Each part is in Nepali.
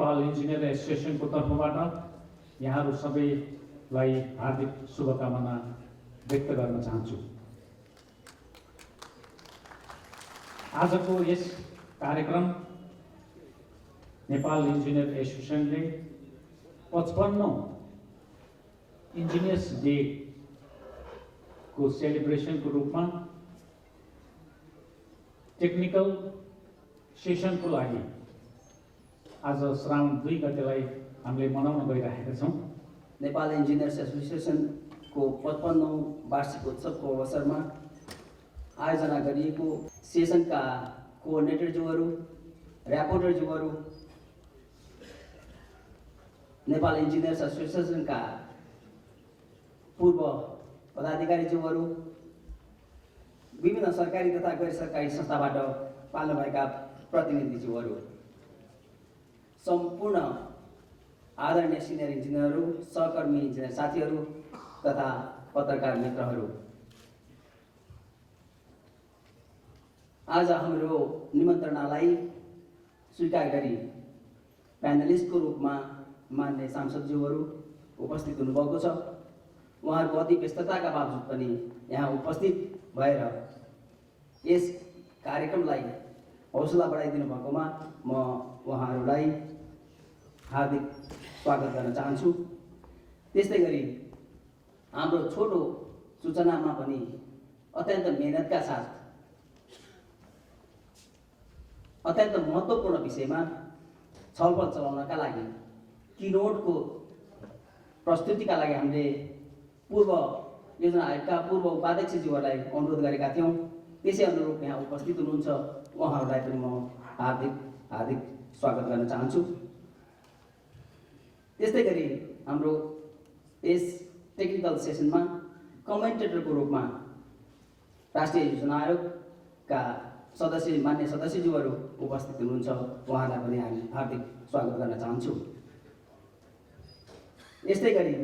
नेपाल इन्जिनियर एसोसिएसनको तर्फबाट यहाँहरू सबैलाई हार्दिक शुभकामना व्यक्त गर्न चाहन्छु। आजको यस कार्यक्रम नेपाल इन्जिनियर एसोसिएसनले 55औं इन्जिनियर्स डे को सेलिब्रेसनको रूपमा टेक्निकल सेसनको लागि आज श्रावण 2 गतेलाई हामीले मनाउन गइरहेका छौँ। नेपाल इन्जिनियर्स एसोसिएसनको 55औं वार्षिकोत्सवको अवसरमा आयोजना गरिएको सेसनका कोअर्डिनेटरज्यूहरू, र्यापोर्टरज्यूहरू, नेपाल इन्जिनियर्स एसोसिएसनका पूर्व पदाधिकारीज्यूहरू, विभिन्न सरकारी तथा गैर सरकारी संस्थाबाट पाल्नुभएका प्रतिनिधिज्यूहरू, सम्पूर्ण आदरणीय सिनियर इन्जिनियरहरू, सहकर्मी इन्जिनियर साथीहरू तथा पत्रकार मित्रहरू, आज हाम्रो निमन्त्रणालाई स्वीकार गरी प्यानलिस्टको रूपमा मान्य सांसदज्यूहरू उपस्थित हुनुभएको छ। उहाँहरूको अति व्यस्तताका बावजुद पनि यहाँ उपस्थित भएर यस कार्यक्रमलाई हौसला बढाइदिनु भएकोमा म उहाँहरूलाई हार्दिक स्वागत गर्न चाहन्छु। त्यस्तै गरी हाम्रो छोटो सूचनामा पनि अत्यन्त मेहनतका साथ अत्यन्त महत्त्वपूर्ण विषयमा छलफल चलाउनका लागि किनोटको प्रस्तुतिका लागि हामीले पूर्व योजना आयोगका पूर्व उपाध्यक्षज्यूहरूलाई अनुरोध गरेका थियौँ। त्यसै अनुरूप यहाँ उपस्थित हुनुहुन्छ, उहाँहरूलाई पनि म हार्दिक स्वागत गर्न चाहन्छु। त्यस्तै गरी हाम्रो यस टेक्निकल सेसनमा कमेन्टेटरको रूपमा राष्ट्रिय योजना आयोगका सदस्य मान्य सदस्यज्यूहरू उपस्थित हुनुहुन्छ, उहाँलाई पनि हामी हार्दिक स्वागत गर्न चाहन्छु। यस्तै गरी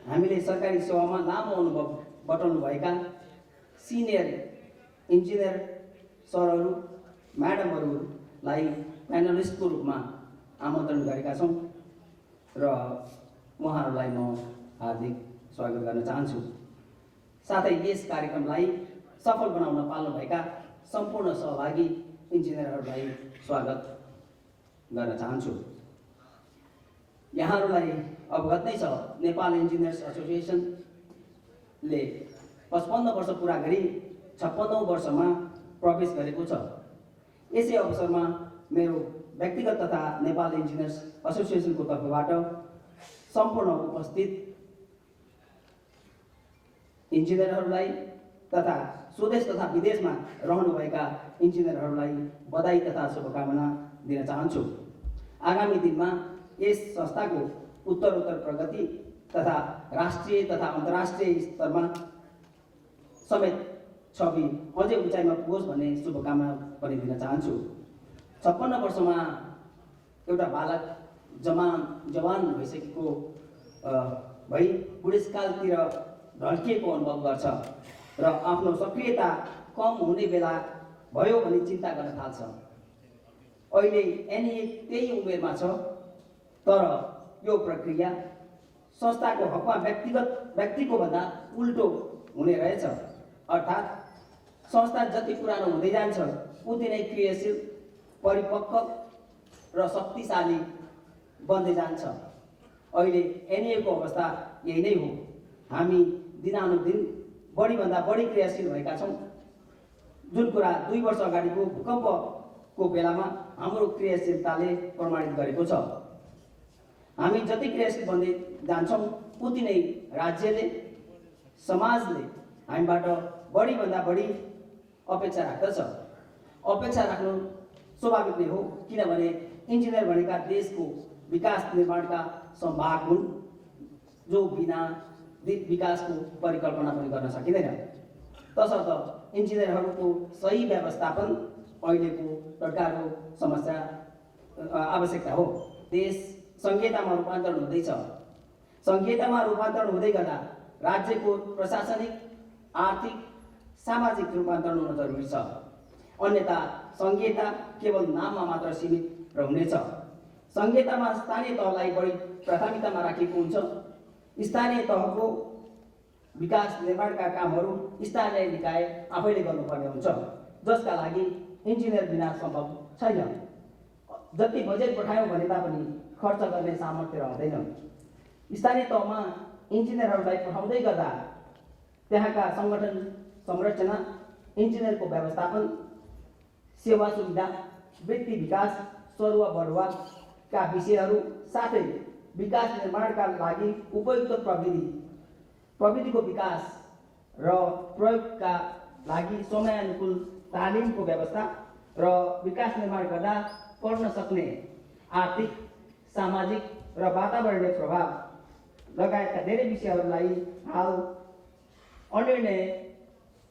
हामीले सरकारी सेवामा लामो अनुभव बटुल्नुभएका सिनियर इन्जिनियर सरहरू, म्याडमहरूलाई प्यानलिस्टको रूपमा आमन्त्रण गरेका छौँ र उहाँहरूलाई म हार्दिक स्वागत गर्न चाहन्छु। साथै यस कार्यक्रमलाई सफल बनाउन पाल्नुभएका सम्पूर्ण सहभागी इन्जिनियरहरूलाई स्वागत गर्न चाहन्छु। यहाँहरूलाई अवगत नै छ, नेपाल इन्जिनियर्स एसोसिएसनले 55 वर्ष पुरा गरी 56औं वर्षमा प्रवेश गरेको छ। यसै अवसरमा मेरो व्यक्तिगत तथा नेपाल इन्जिनियर्स एसोसिएसनको तर्फबाट सम्पूर्ण उपस्थित इन्जिनियरहरूलाई तथा स्वदेश तथा विदेशमा रहनुभएका इन्जिनियरहरूलाई बधाई तथा शुभकामना दिन चाहन्छु। आगामी दिनमा यस संस्थाको उत्तरोत्तर प्रगति तथा राष्ट्रिय तथा अन्तर्राष्ट्रिय स्तरमा समेत छवि अझै उचाइमा पुगोस् भन्ने शुभकामना पनि दिन चाहन्छु। 56 वर्षमा एउटा बालक जवान भइसकेको भई बुढेसकालतिर ढल्किएको अनुभव गर्छ र आफ्नो सक्रियता कम हुने बेला भयो भने चिन्ता गर्न थाल्छ। अहिले एनए त्यही उमेरमा छ, तर यो प्रक्रिया संस्थाको हकमा व्यक्तिको भन्दा उल्टो हुने रहेछ। अर्थात् संस्था जति पुरानो हुँदै जान्छ उति नै क्रियाशील, परिपक्व र शक्तिशाली बन्दै जान्छ। अहिले एनएको अवस्था यही नै हो। हामी दिनानुदिन बढीभन्दा बढी क्रियाशील भएका छौँ, जुन कुरा 2 वर्ष अगाडिको भूकम्पको बेलामा हाम्रो क्रियाशीलताले प्रमाणित गरेको छ। हामी जति क्रियाशील बन्दै जान्छौँ उति नै राज्यले, समाजले हामीबाट बढीभन्दा बढी अपेक्षा राख्दछ। अपेक्षा राख्नु स्वाभाविक नै हो, किनभने इन्जिनियर भनेका देशको विकास निर्माणका सम्भाग हुन्, जो बिना विकासको परिकल्पना पनि गर्न सकिँदैन। तसर्थ इन्जिनियरहरूको सही व्यवस्थापन अहिलेको टड्काको समस्या आवश्यकता हो। देश संहितामा रूपान्तरण हुँदैछ। संहितामा रूपान्तरण हुँदै गर्दा राज्यको प्रशासनिक, आर्थिक, सामाजिक रूपान्तरण हुन जरुरी छ। अन्यथा संहिता केवल नाममा मात्र सीमित र हुनेछ। संहितामा स्थानीय तहलाई बढी प्राथमिकतामा राखिएको हुन्छ। स्थानीय तहको विकास निर्माणका कामहरू स्थानीय निकाय आफैले गर्नुपर्ने हुन्छ, जसका लागि इन्जिनियर बिना सम्भव छैन। जति बजेट पठायौँ भने तापनि खर्च गर्ने सामर्थ्य रहँदैन। स्थानीय तहमा इन्जिनियरहरूलाई पठाउँदै गर्दा त्यहाँका सङ्गठन संरचना, इन्जिनियरको व्यवस्थापन, सेवा सुविधा, वृत्ति विकास, सरुवा बढुवाका विषयहरू साथै विकास निर्माणका लागि उपयुक्त प्रविधिको विकास र प्रयोगका लागि समयानुकूल तालिमको व्यवस्था र विकास निर्माण गर्दा पर्न सक्ने आर्थिक, सामाजिक र वातावरणीय प्रभाव लगायतका धेरै विषयहरूलाई हाल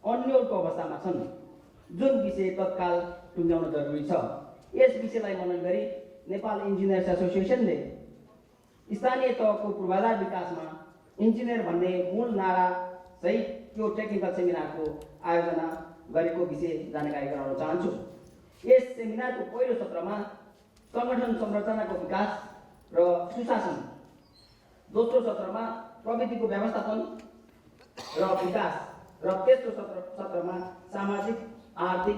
अन्योलको अवस्थामा छन्, जुन विषय तत्काल टुङ्ग्याउन जरुरी छ। यस विषयलाई मनन गरी नेपाल इन्जिनियर्स एसोसिएसनले स्थानीय तहको पूर्वाधार विकासमा इन्जिनियर भन्ने मूल नारा सहित यो टेक्निकल सेमिनारको आयोजना गरेको विषय जानकारी गराउन चाहन्छु। यस सेमिनारको पहिलो सत्रमा सङ्गठन संरचनाको विकास र सुशासन, दोस्रो सत्रमा प्रविधिको व्यवस्थापन र विकास र तेस्रो सत्रमा सामाजिक, आर्थिक,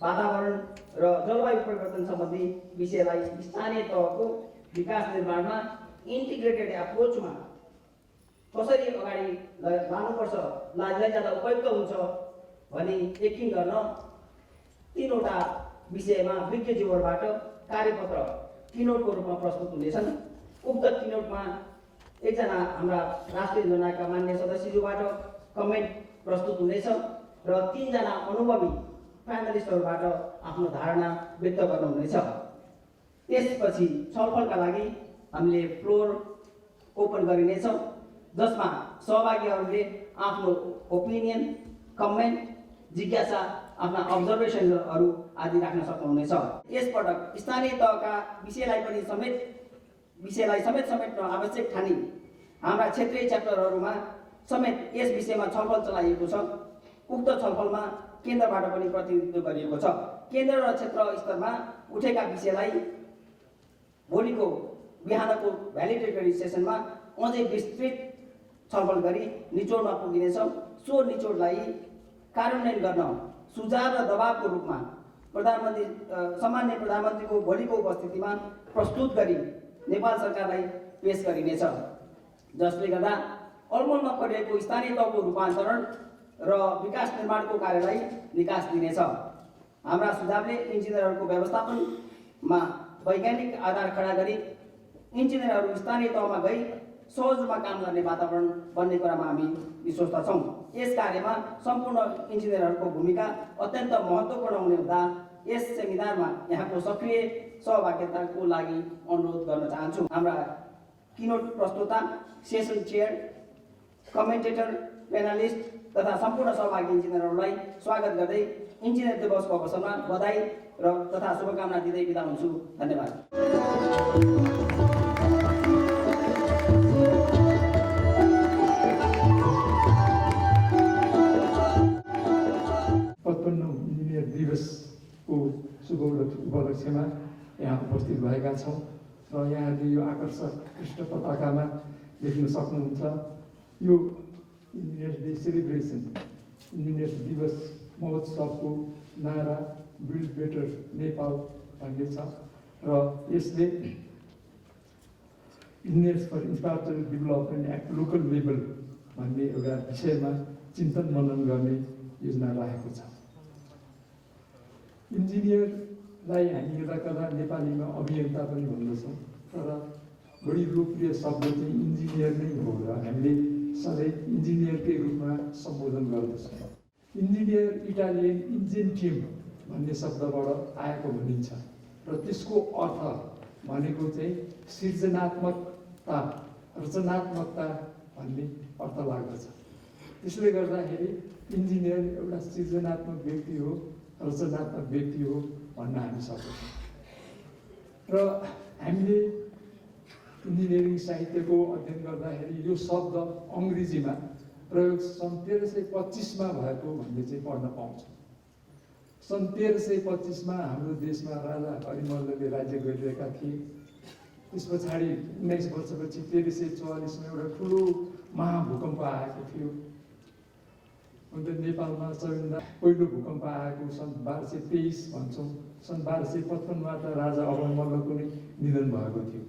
वातावरण र जलवायु परिवर्तन सम्बन्धी विषयलाई स्थानीय तहको विकास निर्माणमा इन्टिग्रेटेड एप्रोचमा कसरी अगाडि लानुपर्छ, लैजाँदा उपयुक्त हुन्छ भनी यकिन गर्न तीनवटा विषयमा विज्ञज्यूबाट कार्यपत्र किनोटको रूपमा प्रस्तुत हुनेछन्। उक्त किनोटमा एकजना हाम्रा राष्ट्रिय योजनाका मान्य सदस्यज्यूबाट कमेन्ट प्रस्तुत हुनेछ र 3 जना अनुभवी प्यानलिस्टहरूबाट आफ्नो धारणा व्यक्त गर्नुहुनेछ। त्यसपछि छलफलका लागि हामीले फ्लोर ओपन गरिनेछ, जसमा सहभागीहरूले आफ्नो ओपिनियन, कमेन्ट, जिज्ञासा, आफ्ना अब्जर्भेसनहरू आदि राख्न सक्नुहुनेछ। यसपटक स्थानीय तहका विषयलाई समेत समेट्न आवश्यक ठानी हाम्रा क्षेत्रीय च्याप्टरहरूमा समेत यस विषयमा छलफल चलाइएको छ। उक्त छलफलमा केन्द्रबाट पनि प्रतिनिधित्व गरिएको छ। केन्द्र र क्षेत्र स्तरमा उठेका विषयलाई भोलिको बिहानको भ्यालिडेटरी सेसनमा अझै विस्तृत छलफल गरी निचोडमा पुगिनेछ। सो निचोडलाई कार्यान्वयन गर्न सुझाव र दबावको रूपमा सामान्य प्रधानमन्त्रीको भोलिको उपस्थितिमा प्रस्तुत गरी नेपाल सरकारलाई पेश गरिनेछ, जसले गर्दा अलमलमा परिरहेको स्थानीय तहको रूपान्तरण र विकास निर्माणको कार्यलाई निकास दिनेछ। हाम्रा सुझावले इन्जिनियरहरूको व्यवस्थापनमा वैज्ञानिक आधार खडा गरी इन्जिनियरहरू स्थानीय तहमा गई सहज रूपमा काम गर्ने वातावरण बन्ने कुरामा हामी विश्वस्त छौँ। यस कार्यमा सम्पूर्ण इन्जिनियरहरूको भूमिका अत्यन्त महत्त्वपूर्ण हुने हुँदा यस सेमिनारमा यहाँको सक्रिय सहभागिताको लागि अनुरोध गर्न चाहन्छु। हाम्रा किनोट प्रस्तोता, सेसन चेयर, कमेन्टेटर, पेनलिस्ट तथा सम्पूर्ण सहभागी इन्जिनियरहरूलाई स्वागत गर्दै इन्जिनियर दिवसको अवसरमा बधाई र तथा शुभकामना दिँदै बिदा हुन्छु। धन्यवाद। 55 इन्जिनियर दिवसको शुभ उपलक्ष्यमा यहाँ उपस्थित भएका छौँ र यहाँले यो आकर्षक कृष्ण पताकामा देख्न सक्नुहुन्छ। यो इन्जिनियर्स डे सेलिब्रेसन, इन्जिनियर्स दिवस महोत्सवको नारा बिल्ड बेटर नेपाल भन्ने छ र यसले engineers for infrastructure development at local level भन्ने एउटा विषयमा चिन्तन मनन गर्ने योजना राखेको छ। इन्जिनियरलाई हामी हेर्दा नेपालीमा अभियन्ता पनि भन्दछौँ, तर बढी लोकप्रिय शब्द चाहिँ इन्जिनियर नै हो र हामीले सधैँ इन्जिनियरकै रूपमा सम्बोधन गर्दछौँ। इन्जिनियर इटालियन इन्जेन्टियम भन्ने शब्दबाट आएको भनिन्छ र त्यसको अर्थ भनेको चाहिँ सृजनात्मकता, रचनात्मकता भन्ने अर्थ लाग्दछ। त्यसले गर्दाखेरि इन्जिनियर एउटा सृजनात्मक व्यक्ति हो, रचनात्मक व्यक्ति हो भन्न हामी सक्छौँ। र हामीले इन्जिनियरिङ साहित्यको अध्ययन गर्दाखेरि यो शब्द अङ्ग्रेजीमा प्रयोग सन् 1325 भएको भन्ने चाहिँ पढ्न पाउँछौँ। सन् 1325 हाम्रो देशमा राजा हरिमल्लले राज्य गरिरहेका थिए। त्यस पछाडि 19 वर्षपछि 1344 एउटा ठुलो महाभूकम्प आएको थियो। अन्त नेपालमा सबैभन्दा पहिलो भूकम्प आएको सन् 1223 भन्छौँ। सन् 1255 त राजा अभयमल्लको नै निधन भएको थियो।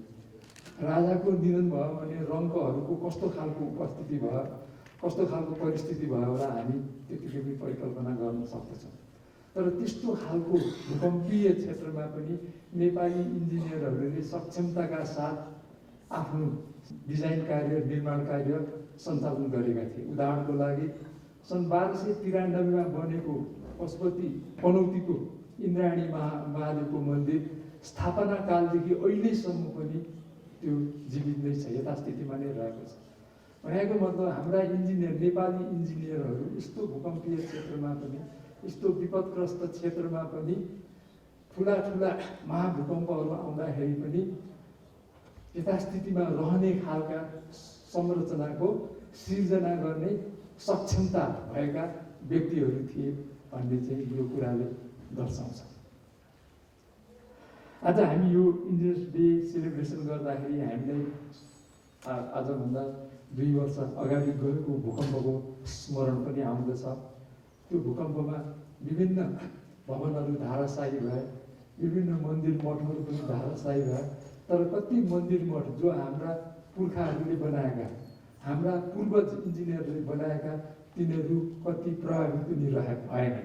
राजाको निधन भयो भने रङ्कहरूको कस्तो खालको उपस्थिति भयो, कस्तो खालको परिस्थिति भयो होला हामी त्यतिकै पनि परिकल्पना गर्न सक्दछौँ। तर त्यस्तो खालको भूकम्पीय क्षेत्रमा पनि नेपाली इन्जिनियरहरूले सक्षमताका साथ आफ्नो डिजाइन कार्य, निर्माण कार्य सञ्चालन गरेका थिए। उदाहरणको लागि सन् 1293 बनेको पशुपति पनौतीको इन्द्रायणी महादेवको मन्दिर स्थापना कालदेखि अहिलेसम्म पनि त्यो जीवित नै छ, यथास्थितिमा नै रहेको छ। भनेको मतलब हाम्रा इन्जिनियर, नेपाली इन्जिनियरहरू यस्तो भूकम्पीय क्षेत्रमा पनि, यस्तो विपदग्रस्त क्षेत्रमा पनि ठुला ठुला महाभूकम्पहरू आउँदाखेरि पनि यथास्थितिमा रहने खालका संरचनाको सिर्जना गर्ने सक्षमता भएका व्यक्तिहरू थिए भन्ने चाहिँ यो कुराले दर्शाउँछ। आज हामी यो इन्जिनियर्स डे सेलिब्रेसन गर्दाखेरि हामीलाई आजभन्दा 2 वर्ष अगाडि गएको भूकम्पको स्मरण पनि आउँदछ। त्यो भूकम्पमा विभिन्न भवनहरू धाराशायी भए, विभिन्न मन्दिर मठहरू पनि धाराशायी भए। तर कति मन्दिर मठ जो हाम्रा पुर्खाहरूले बनाएका, हाम्रा पूर्वज इन्जिनियरले बनाएका, तिनीहरू कति प्रभावित पनि भएन।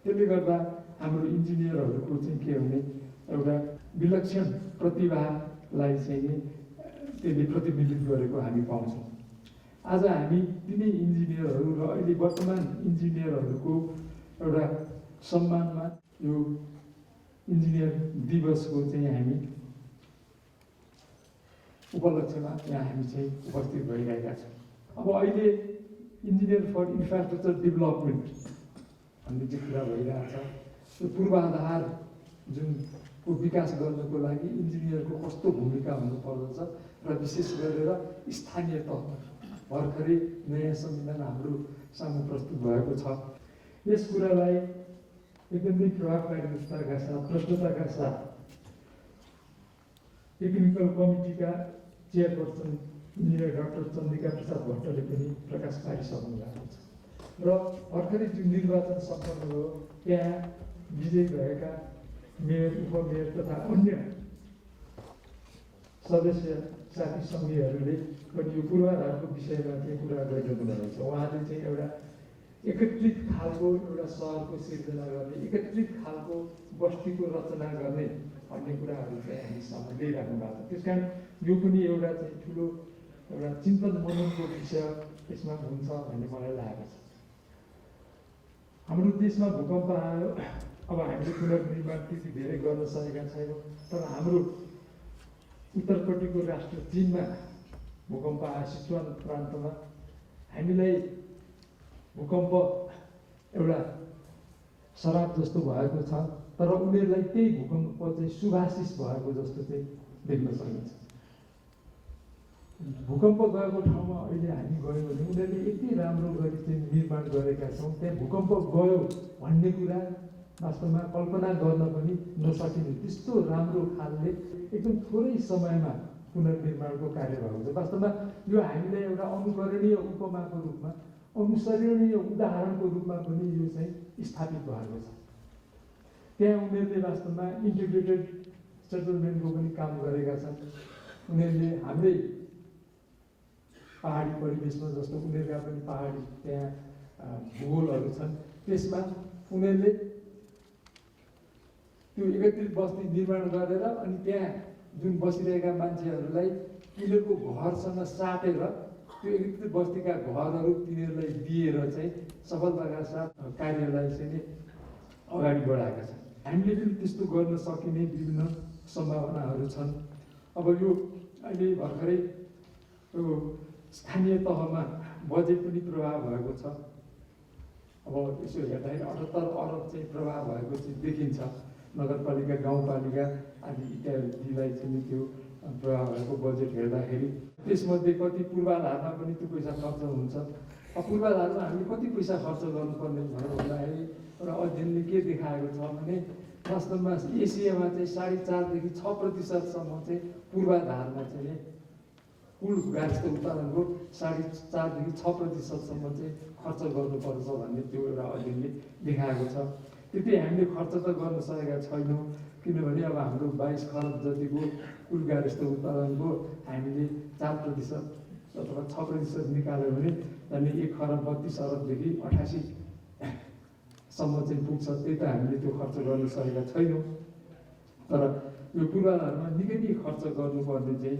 त्यसले गर्दा हाम्रो इन्जिनियरहरूको चाहिँ के भने एउटा विलक्षण प्रतिभालाई चाहिँ त्यसले प्रतिबिम्बित गरेको हामी पाउँछौँ। आज हामी तिनै इन्जिनियरहरू र अहिले वर्तमान इन्जिनियरहरूको एउटा सम्मानमा यो इन्जिनियर दिवसको चाहिँ हामी उपलक्ष्यमा यहाँ हामी चाहिँ उपस्थित भइरहेका छौँ। अब अहिले इन्जिनियर फर इन्फ्रास्ट्रक्चर डेभलपमेन्ट भन्ने चाहिँ कुरा भइरहेछ। त्यो पूर्वाधार जुनको विकास गर्नको लागि इन्जिनियरको कस्तो भूमिका हुनुपर्दछ र विशेष गरेर स्थानीय तहमा भर्खरै नयाँ संविधान हाम्रो सामु प्रस्तुत भएको छ। यस कुरालाई एकदमै प्रभावकारिताका साथ, प्रष्टताका साथ टेक्निकल कमिटीका chairperson engineer doctor Chandrika Prasad भट्टले पनि प्रकाश पारिसक्नु भएको छ। र भर्खरै जुन निर्वाचन सम्पन्न भयो त्यहाँ विजयी भएका मेयर, उपमेयर तथा अन्य सदस्य साथी सङ्घीयहरूले पनि यो पूर्वाधारको विषयमा चाहिँ कुरा गरिरहनु भएको छ। उहाँले चाहिँ एउटा एकत्रित खालको एउटा सहरको सिर्जना गर्ने, एकत्रित खालको बस्तीको रचना गर्ने भन्ने कुराहरू चाहिँ हामी सामु ल्याइराख्नु भएको छ। त्यस कारण यो पनि एउटा चाहिँ ठुलो एउटा चिन्तन मननको विषय यसमा हुन्छ भन्ने मलाई लागेको छ। हाम्रो देशमा भूकम्प आयो, अब हामीले पुनर्निर्माण त्यति धेरै गर्न सकेका छैनौँ। तर हाम्रो उत्तरपट्टिको राष्ट्र चीनमा भूकम्प आयो, सिचुवान प्रान्तमा। हामीलाई भूकम्प एउटा शराब जस्तो भएको छ, तर उनीहरूलाई त्यही भूकम्प चाहिँ शुभाशिष भएको जस्तो चाहिँ देख्न सकिन्छ। भूकम्प गएको ठाउँमा अहिले हामी गयौँ भने उनीहरूले यति राम्रो गरी चाहिँ निर्माण गरेका छौँ, त्यहाँ भूकम्प गयो भन्ने कुरा वास्तवमा कल्पना गर्न पनि नसकिने त्यस्तो राम्रो खालले एकदम थोरै समयमा पुनर्निर्माणको कार्य भएको छ। वास्तवमा यो हामीलाई एउटा अनुकरणीय उपमाको रूपमा, अनुसरणीय उदाहरणको रूपमा पनि यो चाहिँ स्थापित भएको छ। त्यहाँ उनीहरूले वास्तवमा इन्टिग्रेटेड सेटलमेन्टको पनि काम गरेका छन्। उनीहरूले हाम्रै पहाडी परिवेशमा जस्तो उनीहरूका पनि पहाडी त्यहाँ भूगोलहरू छन्, त्यसमा उनीहरूले त्यो एकत्रित बस्ती निर्माण गरेर अनि त्यहाँ जुन बसिरहेका मान्छेहरूलाई तिनीहरूको घरसँग साटेर त्यो एकत्रित बस्तीका घरहरू तिनीहरूलाई दिएर चाहिँ सफलताका साथ कार्यलाई चाहिँ अगाडि बढाएका छन्। हामीले पनि त्यस्तो गर्न सकिने विभिन्न सम्भावनाहरू छन्। अब यो अहिले भर्खरै यो स्थानीय तहमा बजेट पनि प्रभाव भएको छ। अब यसो हेर्दाखेरि 78 अरब चाहिँ प्रभाव भएको चाहिँ देखिन्छ। नगरपालिका, गाउँपालिका आदि इत्यादिलाई चाहिँ त्यो प्रभाव भएको बजेट हेर्दाखेरि त्यसमध्ये कति पूर्वाधारमा पनि त्यो पैसा खर्च हुन्छ, पूर्वाधारमा हामीले कति पैसा खर्च गर्नुपर्ने भनेर भन्दाखेरि एउटा अध्ययनले के देखाएको छ भने वास्तवमा एसियामा चाहिँ 4.5 देखि 6% चाहिँ पूर्वाधारमा चाहिँ कुल गार्हस्थ्य उत्पादनको 4.5 देखि 6% चाहिँ खर्च गर्नुपर्छ भन्ने त्यो एउटा अध्ययनले देखाएको छ। त्यति हामीले खर्च त गर्न सकेका छैनौँ, किनभने अब हाम्रो 22 खरब जतिको कुल गार्हस्थ्य उत्पादनको हामीले 4% अथवा 6% निकाल्यो भने झन्डै 1 खरब 32 अरबदेखि 88 सम्म चाहिँ पुग्छ। त्यही त हामीले त्यो खर्च गर्न सकेका छैनौँ। तर यो पूर्वाधारमा निकै नै खर्च गर्नुपर्ने चाहिँ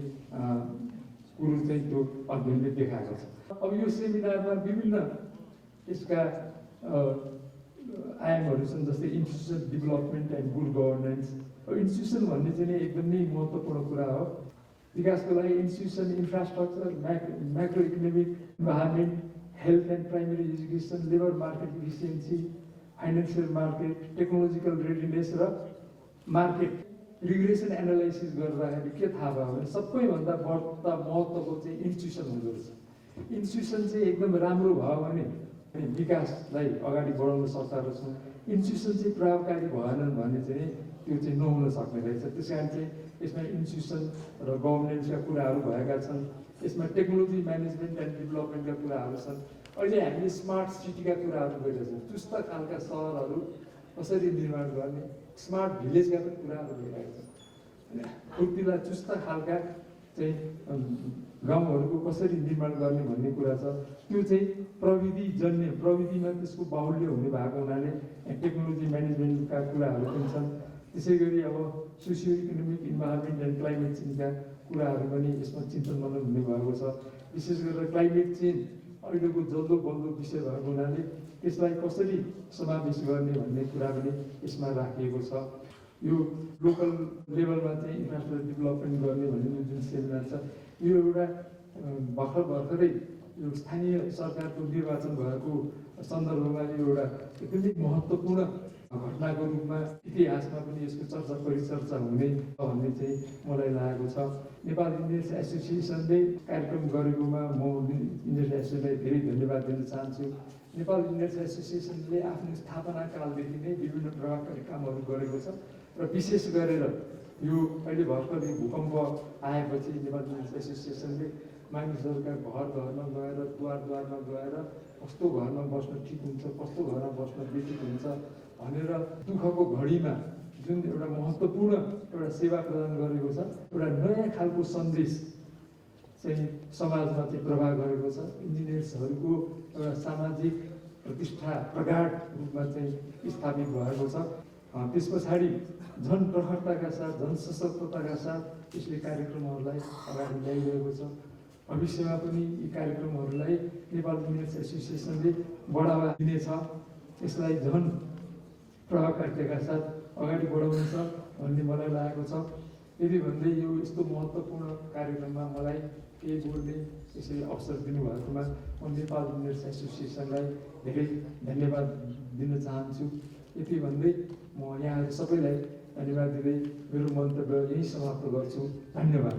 कुरो चाहिँ त्यो अध्ययनले देखाएको छ। अब यो सेमिनारमा विभिन्न यसका आयामहरू छन्, जस्तै institution development and good governance. Institution भन्ने चाहिँ एकदमै महत्त्वपूर्ण कुरा हो। विकासको लागि institution, infrastructure, macro economic environment, health and primary education, labour market efficiency, financial market, technological readiness र मार्केट रिग्रेसन एनालाइसिस गर्दाखेरि के थाहा भयो भने सबैभन्दा बढ्ता महत्त्वको चाहिँ इन्स्टिट्युसन हुँदो रहेछ। इन्स्टिट्युसन चाहिँ एकदम राम्रो भयो भने विकासलाई अगाडि बढाउन सक्दा रहेछौँ। इन्स्टिट्युसन चाहिँ प्रभावकारी भएनन् भने चाहिँ त्यो चाहिँ नहुन सक्ने रहेछ। त्यस कारण चाहिँ यसमा इन्स्टिट्युसन र गभर्नेन्सका कुराहरू भएका छन्। यसमा टेक्नोलोजी म्यानेजमेन्ट एन्ड डेभलपमेन्टका कुराहरू छन्। अहिले हामीले स्मार्ट सिटीका कुराहरू गरिरहेछौँ। चुस्त खालका सहरहरू कसरी निर्माण गर्ने, स्मार्ट भिलेजका पनि कुराहरू भइरहेको छ। फुर्तिला चुस्त खालका चाहिँ गाउँहरूको कसरी निर्माण गर्ने भन्ने कुरा छ। त्यो चाहिँ प्रविधिमा त्यसको बाहुल्य हुने भएको हुनाले टेक्नोलोजी म्यानेजमेन्टका कुराहरू पनि छन्। त्यसै गरी अब socio economic environment and climate चेन्जका कुराहरू पनि यसमा चिन्तन मनन हुने भएको छ। विशेष गरेर क्लाइमेट चेन्ज अहिलेको जल्दो बल्दो विषय भएको हुनाले त्यसलाई कसरी समावेश गर्ने भन्ने कुरा पनि यसमा राखिएको छ। यो लोकल लेभलमा चाहिँ इन्फ्रास्ट्रक्चर डेभलपमेन्ट गर्ने भन्ने जुन सेमिनार छ, यो एउटा भर्खरै यो स्थानीय सरकारको निर्वाचन भएको सन्दर्भमा यो एउटा एकदमै महत्त्वपूर्ण घटनाको रूपमा इतिहासमा पनि यसको चर्चा परिचर्चा हुने भन्ने चाहिँ मलाई लागेको छ। नेपाल इन्जिनियर्स एसोसिएसनले कार्यक्रम गरेकोमा म इन्जिनियर्स एसोसिएसनलाई धेरै धन्यवाद दिन चाहन्छु। नेपाल इन्जिनियर्स एसोसिएसनले आफ्नो स्थापना कालदेखि नै विभिन्न प्रभावकारी कामहरू गरेको छ र विशेष गरेर यो अहिले भर्खरै भूकम्प आएपछि नेपाल इन्जिनियर्स एसोसिएसनले मानिसहरूका घरमा गएर द्वारमा गएर कस्तो घरमा बस्न ठिक हुन्छ, कस्तो घरमा बस्न बेठिक हुन्छ भनेर दुःखको घडीमा जुन एउटा महत्त्वपूर्ण एउटा सेवा प्रदान गरेको छ, एउटा नयाँ खालको सन्देश चाहिँ समाजमा चाहिँ प्रभाव गरेको छ। इन्जिनियर्सहरूको एउटा सामाजिक प्रतिष्ठा प्रगाढ रूपमा चाहिँ स्थापित भएको छ। त्यस पछाडि झन् प्रखरताका साथ, झन् सशक्तताका साथ यसले कार्यक्रमहरूलाई अगाडि ल्याइरहेको छ। भविष्यमा पनि यी कार्यक्रमहरूलाई नेपाल इन्जिनियर्स एसोसिएसनले बढावा दिनेछ। यसलाई झन् प्रभावकारिताका साथ अगाडि बढाउनेछ भन्ने मलाई लागेको छ। यदि भन्दै यो यस्तो महत्त्वपूर्ण कार्यक्रममा मलाई केही बोल्ने यसरी अवसर दिनुभएकोमा म नेपाल इन्जिनियर्स एसोसिएसनलाई धेरै धन्यवाद दिन चाहन्छु। यति भन्दै म यहाँहरू सबैलाई धन्यवाद दिँदै मेरो मन्तव्य यही समाप्त गर्छु। धन्यवाद।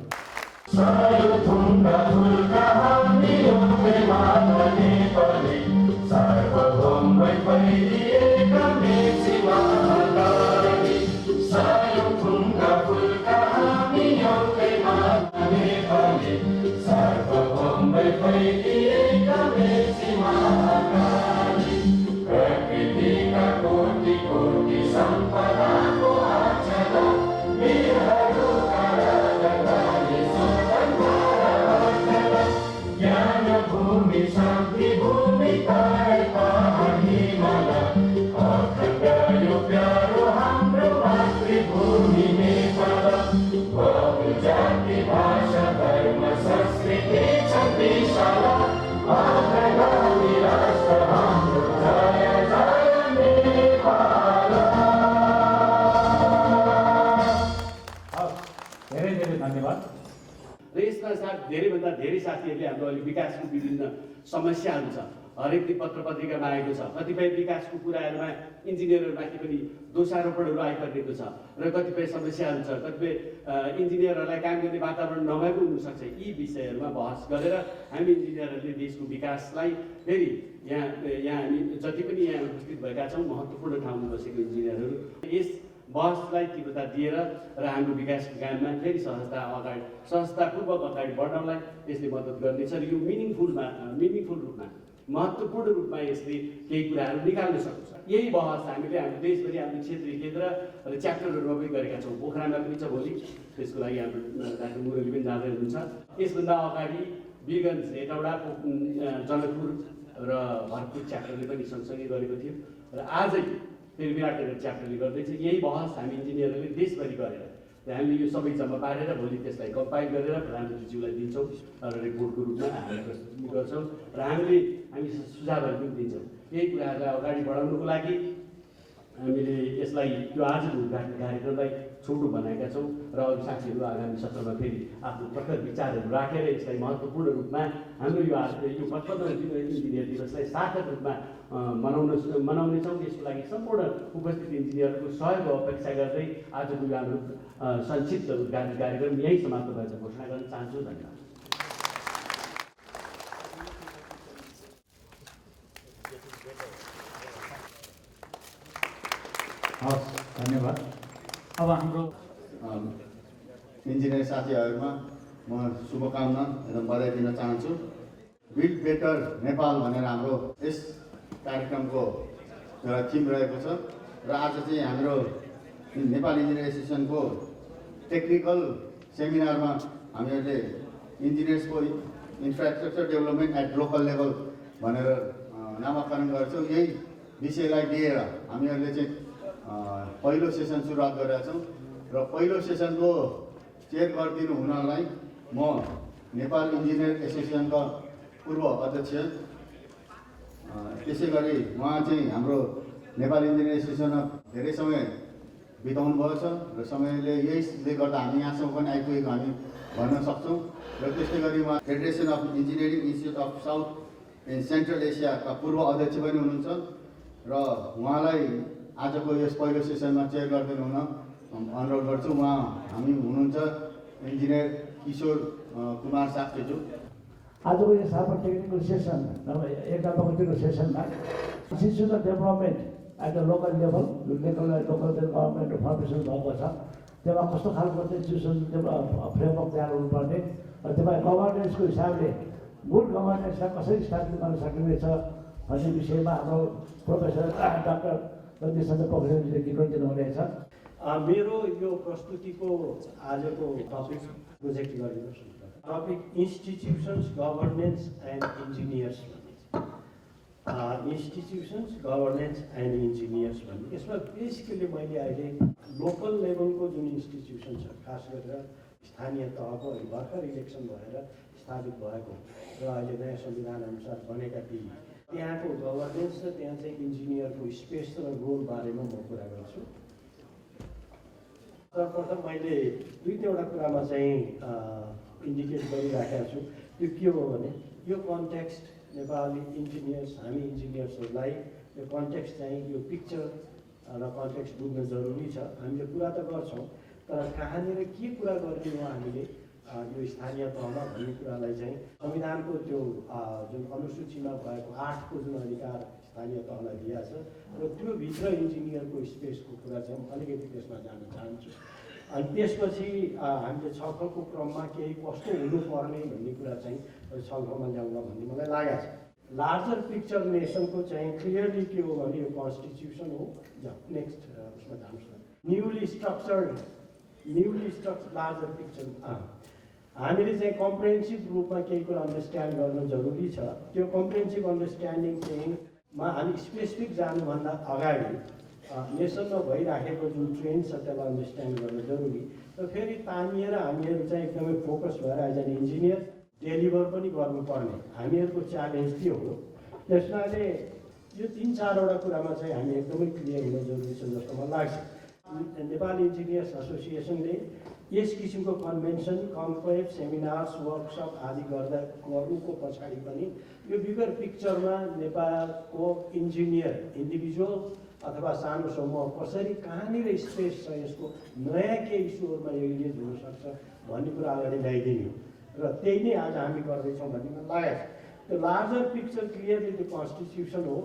धेरैभन्दा धेरै साथीहरूले हाम्रो अहिले विकासको विभिन्न समस्याहरू छ, हरेक दिन पत्र पत्रिकामा आएको छ। कतिपय विकासको कुराहरूमा इन्जिनियरहरूमाथि पनि दोषारोपणहरू आइपरेको छ र कतिपय समस्याहरू छ। कतिपय इन्जिनियरहरूलाई काम गर्ने वातावरण नभएको हुनसक्छ। यी विषयहरूमा बहस गरेर हामी इन्जिनियरहरूले देशको विकासलाई फेरि यहाँ हामी जति पनि यहाँ उपस्थित भएका छौँ महत्त्वपूर्ण ठाउँमा बसेको इन्जिनियरहरू यस बहसलाई तीव्रता दिएर र हाम्रो विकासको काममा फेरि सहजतापूर्वक अगाडि बढ्नलाई यसले मद्दत गर्नेछ र यो मिनिङफुल रूपमा महत्त्वपूर्ण रूपमा यसले केही कुराहरू निकाल्न सक्छ। यही बहस हामीले हाम्रो देशभरि हाम्रो क्षेत्रीय केन्द्र र च्याप्टरहरूमा पनि गरेका छौँ। पोखरामा पनि छ भोलि, त्यसको लागि हाम्रो डाक्टर मुरली पनि जाँदै हुनुहुन्छ। यसभन्दा अगाडि वीरगञ्ज, हेटौडा, जनकपुर र भरतपुर च्याप्टरले पनि सँगसँगै गरेको थियो र आजै फेरि विराटनगर च्याप्टरले गर्दैछ। यही बहस हामी इन्जिनियरहरूले देशभरि गरेर हामीले यो सबै जम्मा पारेर भोलि त्यसलाई कम्पाइल गरेर प्रधानमन्त्रीज्यूलाई दिन्छौँ र रिपोर्टको रूपमा हामी प्रस्तुत गर्छौँ र हामी सुझावहरू पनि दिन्छौँ। यही कुराहरूलाई अगाडि बढाउनुको लागि हामीले यसलाई यो आजको उद्घाटन कार्यक्रमलाई छोटो बनाएका छौँ र अरू साथीहरू आगामी सत्रमा फेरि आफ्नो प्रखर विचारहरू राखेर यसलाई महत्त्वपूर्ण रूपमा हाम्रो यो 55औं इन्जिनियर दिवसलाई सार्थक रूपमा मनाउनेछौँ। यसको लागि सम्पूर्ण उपस्थित इन्जिनियरहरूको सहयोग अपेक्षा गर्दै आजको यो हाम्रो संक्षिप्त उद्घाटन कार्यक्रम यही समाप्त भएको घोषणा गर्न चाहन्छु। धन्यवाद। हस्, धन्यवाद। अब हाम्रो इन्जिनियर साथीहरूमा म शुभकामना एकदम बधाई दिन चाहन्छु। बिल्ड बेटर नेपाल भनेर हाम्रो यस कार्यक्रमको एउटा थिम रहेको छ र आज चाहिँ हाम्रो नेपाल इन्जिनियर एसोसिएसनको टेक्निकल सेमिनारमा हामीहरूले इन्जिनियर्सको infrastructure development at local level भनेर नामाकरण गर्छौँ। यही विषयलाई लिएर हामीहरूले चाहिँ पहिलो सेसन सुरुवात गरेका छौँ र पहिलो सेसनको चेयर गरिदिनु हुनलाई म नेपाल इन्जिनियर एसोसिएसनका पूर्व अध्यक्ष त्यसै गरी उहाँ चाहिँ हाम्रो नेपाल इन्जिनियर एसोसिएसनमा धेरै समय बिताउनु भएको छ र समयले यसले गर्दा हामी यहाँसम्म पनि आइपुगेको हामी भन्न सक्छौँ। र त्यस्तै गरी उहाँ federation of engineering institute of south and central एसियाका पूर्व अध्यक्ष पनि हुनुहुन्छ र उहाँलाई आजको यस पहिलो सेसनमा चेयर गरिदिनु हुन अनुरोध गर्छु। उहाँ हामी हुनुहुन्छ इन्जिनियर किशोर कुमार शास्त्रीज्यू। आजको यो साफा टेक्निकल सेसन एक नम्बरको सेसनमा institutional development at the local level local government formation भएको छ। त्यसमा कस्तो खालको इन्स्टिट्युसन फ्रेमवर्क तयार हुनुपर्ने र त्यसमा गभर्नेन्सको हिसाबले गुड गभर्नेन्सलाई कसरी स्थापित गर्न सकिनेछ भन्ने विषयमा हाम्रो प्रोफेसर डाक्टर रजनीशचन्द्र पोखरेलले टिप्पणी दिनुहुनेछ। मेरो यो प्रस्तुतिको आजको टपिक प्रोजेक्ट गरिदिनुहोस्। Topic institutions governance and engineers भन्ने इन्स्टिट्युसन्स गभर्नेन्स एन्ड इन्जिनियर्स भन्ने यसमा बेसिकली मैले अहिले लोकल लेभलको जुन इन्स्टिट्युसन छ खास गरेर स्थानीय तहको भर्खर इलेक्सन भएर स्थापित भएको र अहिले नयाँ संविधान अनुसार बनेका ती त्यहाँको गभर्नेन्स र त्यहाँ चाहिँ इन्जिनियरको स्पेस र रोल बारेमा म कुरा गर्छु। सर्वप्रथम मैले दुईवटा कुरामा चाहिँ इन्डिकेट गरिराखेको छु। त्यो के हो भने यो कन्टेक्स्ट नेपाली इन्जिनियर्स हामी इन्जिनियर्सहरूलाई यो कन्टेक्स्ट चाहिँ यो पिक्चर र कन्टेक्स्ट बुझ्न जरुरी छ। हामीले कुरा त गर्छौँ तर कहाँनिर के कुरा गर्ने हो हामीले यो स्थानीय तहमा भन्ने कुरालाई चाहिँ संविधानको त्यो जुन अनुसूचीमा भएको 8को जुन अधिकार स्थानीय तहलाई दिएको छ र त्यो भित्र इन्जिनियरको स्पेसको कुरा चाहिँ अलिकति त्यसमा जान चाहन्छु। अनि त्यसपछि हामीले छलफलको क्रममा केही कस्तो हुनुपर्ने भन्ने कुरा चाहिँ छलफलमा ल्याउन भन्ने मलाई लागेको छ। लार्जर पिक्चर नेसनको चाहिँ क्लियरली के हो भने यो कन्स्टिट्युसन हो। नेक्स्ट उसमा जानुहोस् न। न्युली स्ट्रक्चर्ड लार्जर पिक्चर हामीले चाहिँ कम्प्रिहेन्सिभ रूपमा केही कुरा अन्डरस्ट्यान्ड गर्न जरुरी छ। त्यो कम्प्रिहेन्सिभ अन्डरस्ट्यान्डिङ चाहिँ हामी स्पेसिफिक जानुभन्दा अगाडि नेसनमा भइराखेको जुन ट्रेन्ड छ त्यसलाई अन्डरस्ट्यान्ड गर्न जरुरी र फेरि तानिएर हामीहरू चाहिँ एकदमै फोकस भएर एज एन इन्जिनियर डेलिभर पनि गर्नुपर्ने हामीहरूको च्यालेन्ज त्यो हो। त्यसमाले यो 3-4वटा कुरामा चाहिँ हामी एकदमै क्लियर हुन जरुरी छ जस्तो मलाई लाग्छ। नेपाली इन्जिनियर्स एसोसिएसनले यस किसिमको कन्भेन्सन, कन्क्लेभ, सेमिनार्स, वर्कसप आदि गर्नुको पछाडि पनि यो बिगर पिक्चरमा नेपालको इन्जिनियर इन्डिभिजुअल अथवा सानो समूह कसरी कहाँनिर स्पेस छ, यसको नयाँ के इस्युहरूमा यो इङ्गेज हुनसक्छ भन्ने कुरा अगाडि ल्याइदिने हो र त्यही नै आज हामी गर्दैछौँ भन्ने मलाई लागेको छ। त्यो लार्जर पिक्चर क्लियरली त्यो कन्स्टिट्युसन हो।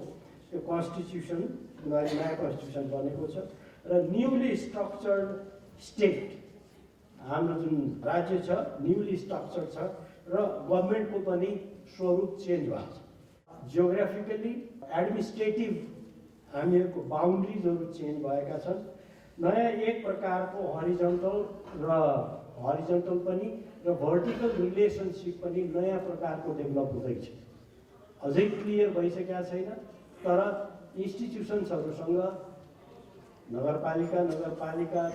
त्यो कन्स्टिट्युसन नयाँ कन्स्टिट्युसन बनेको छ र न्युली स्ट्रक्चर्ड स्टेट हाम्रो जुन राज्य छ न्युली स्ट्रक्चर छ र गभर्मेन्टको पनि स्वरूप चेन्ज भएको छ। जियोग्राफिकली एडमिनिस्ट्रेटिभ हामीहरूको बााउन्ड्रिजहरू चेन्ज भएका छन्। नयाँ एक प्रकारको हरिजन्टल पनि र भर्टिकल रिलेसनसिप पनि नयाँ प्रकारको डेभलप हुँदैछ। अझै क्लियर भइसकेका छैन, तर इन्स्टिट्युसन्सहरूसँग नगरपालिका,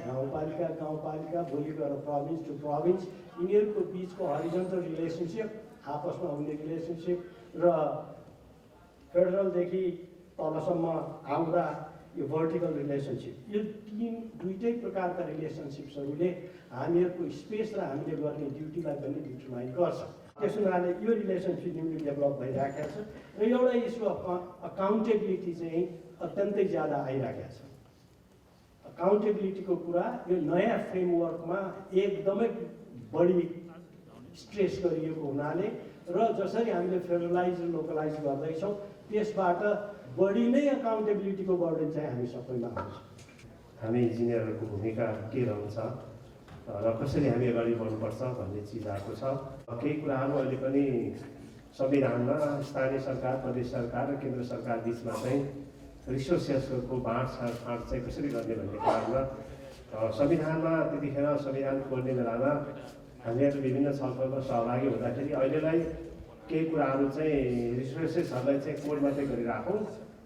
गाउँपालिका, भोलि गएर प्रोभिन्स टु प्रोभिन्स, यिनीहरूको बिचको हरिजन्टल रिलेसनसिप, आपसमा हुने रिलेसनसिप र फेडरलदेखि तलसम्म आउँदा यो भर्टिकल रिलेसनसिप, यो दुईटै प्रकारका रिलेसनसिप्सहरूले हामीहरूको स्पेस र हामीले गर्ने ड्युटीलाई पनि डिटरमाइन गर्छ। त्यस हुनाले यो रिलेसनसिप न्युली डेभलप भइरहेको छ र एउटा इस्यु अफ अकाउन्टेबिलिटी चाहिँ अत्यन्तै ज्यादा आइरहेको छ। अकाउन्टेबिलिटीको कुरा यो नयाँ फ्रेमवर्कमा एकदमै बढी स्ट्रेस गरिएको हुनाले र जसरी हामीले फेडरलाइज र लोकलाइज गर्दैछौँ त्यसबाट बढी नै अकाउन्टेबिलिटीको बर्डन चाहिँ हामी सबैमा आउँछ। हामी इन्जिनियरहरूको भूमिका के रहन्छ र कसरी हामी अगाडि बढ्नुपर्छ भन्ने चिज आएको छ। केही कुराहरू अहिले पनि संविधानमा स्थानीय सरकार, प्रदेश सरकार र केन्द्र सरकार बिचमा चाहिँ रिसोर्सेसको बाँडफाँड चाहिँ कसरी गर्ने भन्ने कुरामा संविधानमा त्यतिखेर संविधान खोल्ने बेलामा हामीहरू विभिन्न छलफलमा सहभागी हुँदाखेरि अहिलेलाई केही कुराहरू चाहिँ रिसोर्सेसहरूलाई चाहिँ कोड मात्रै गरिराखौँ,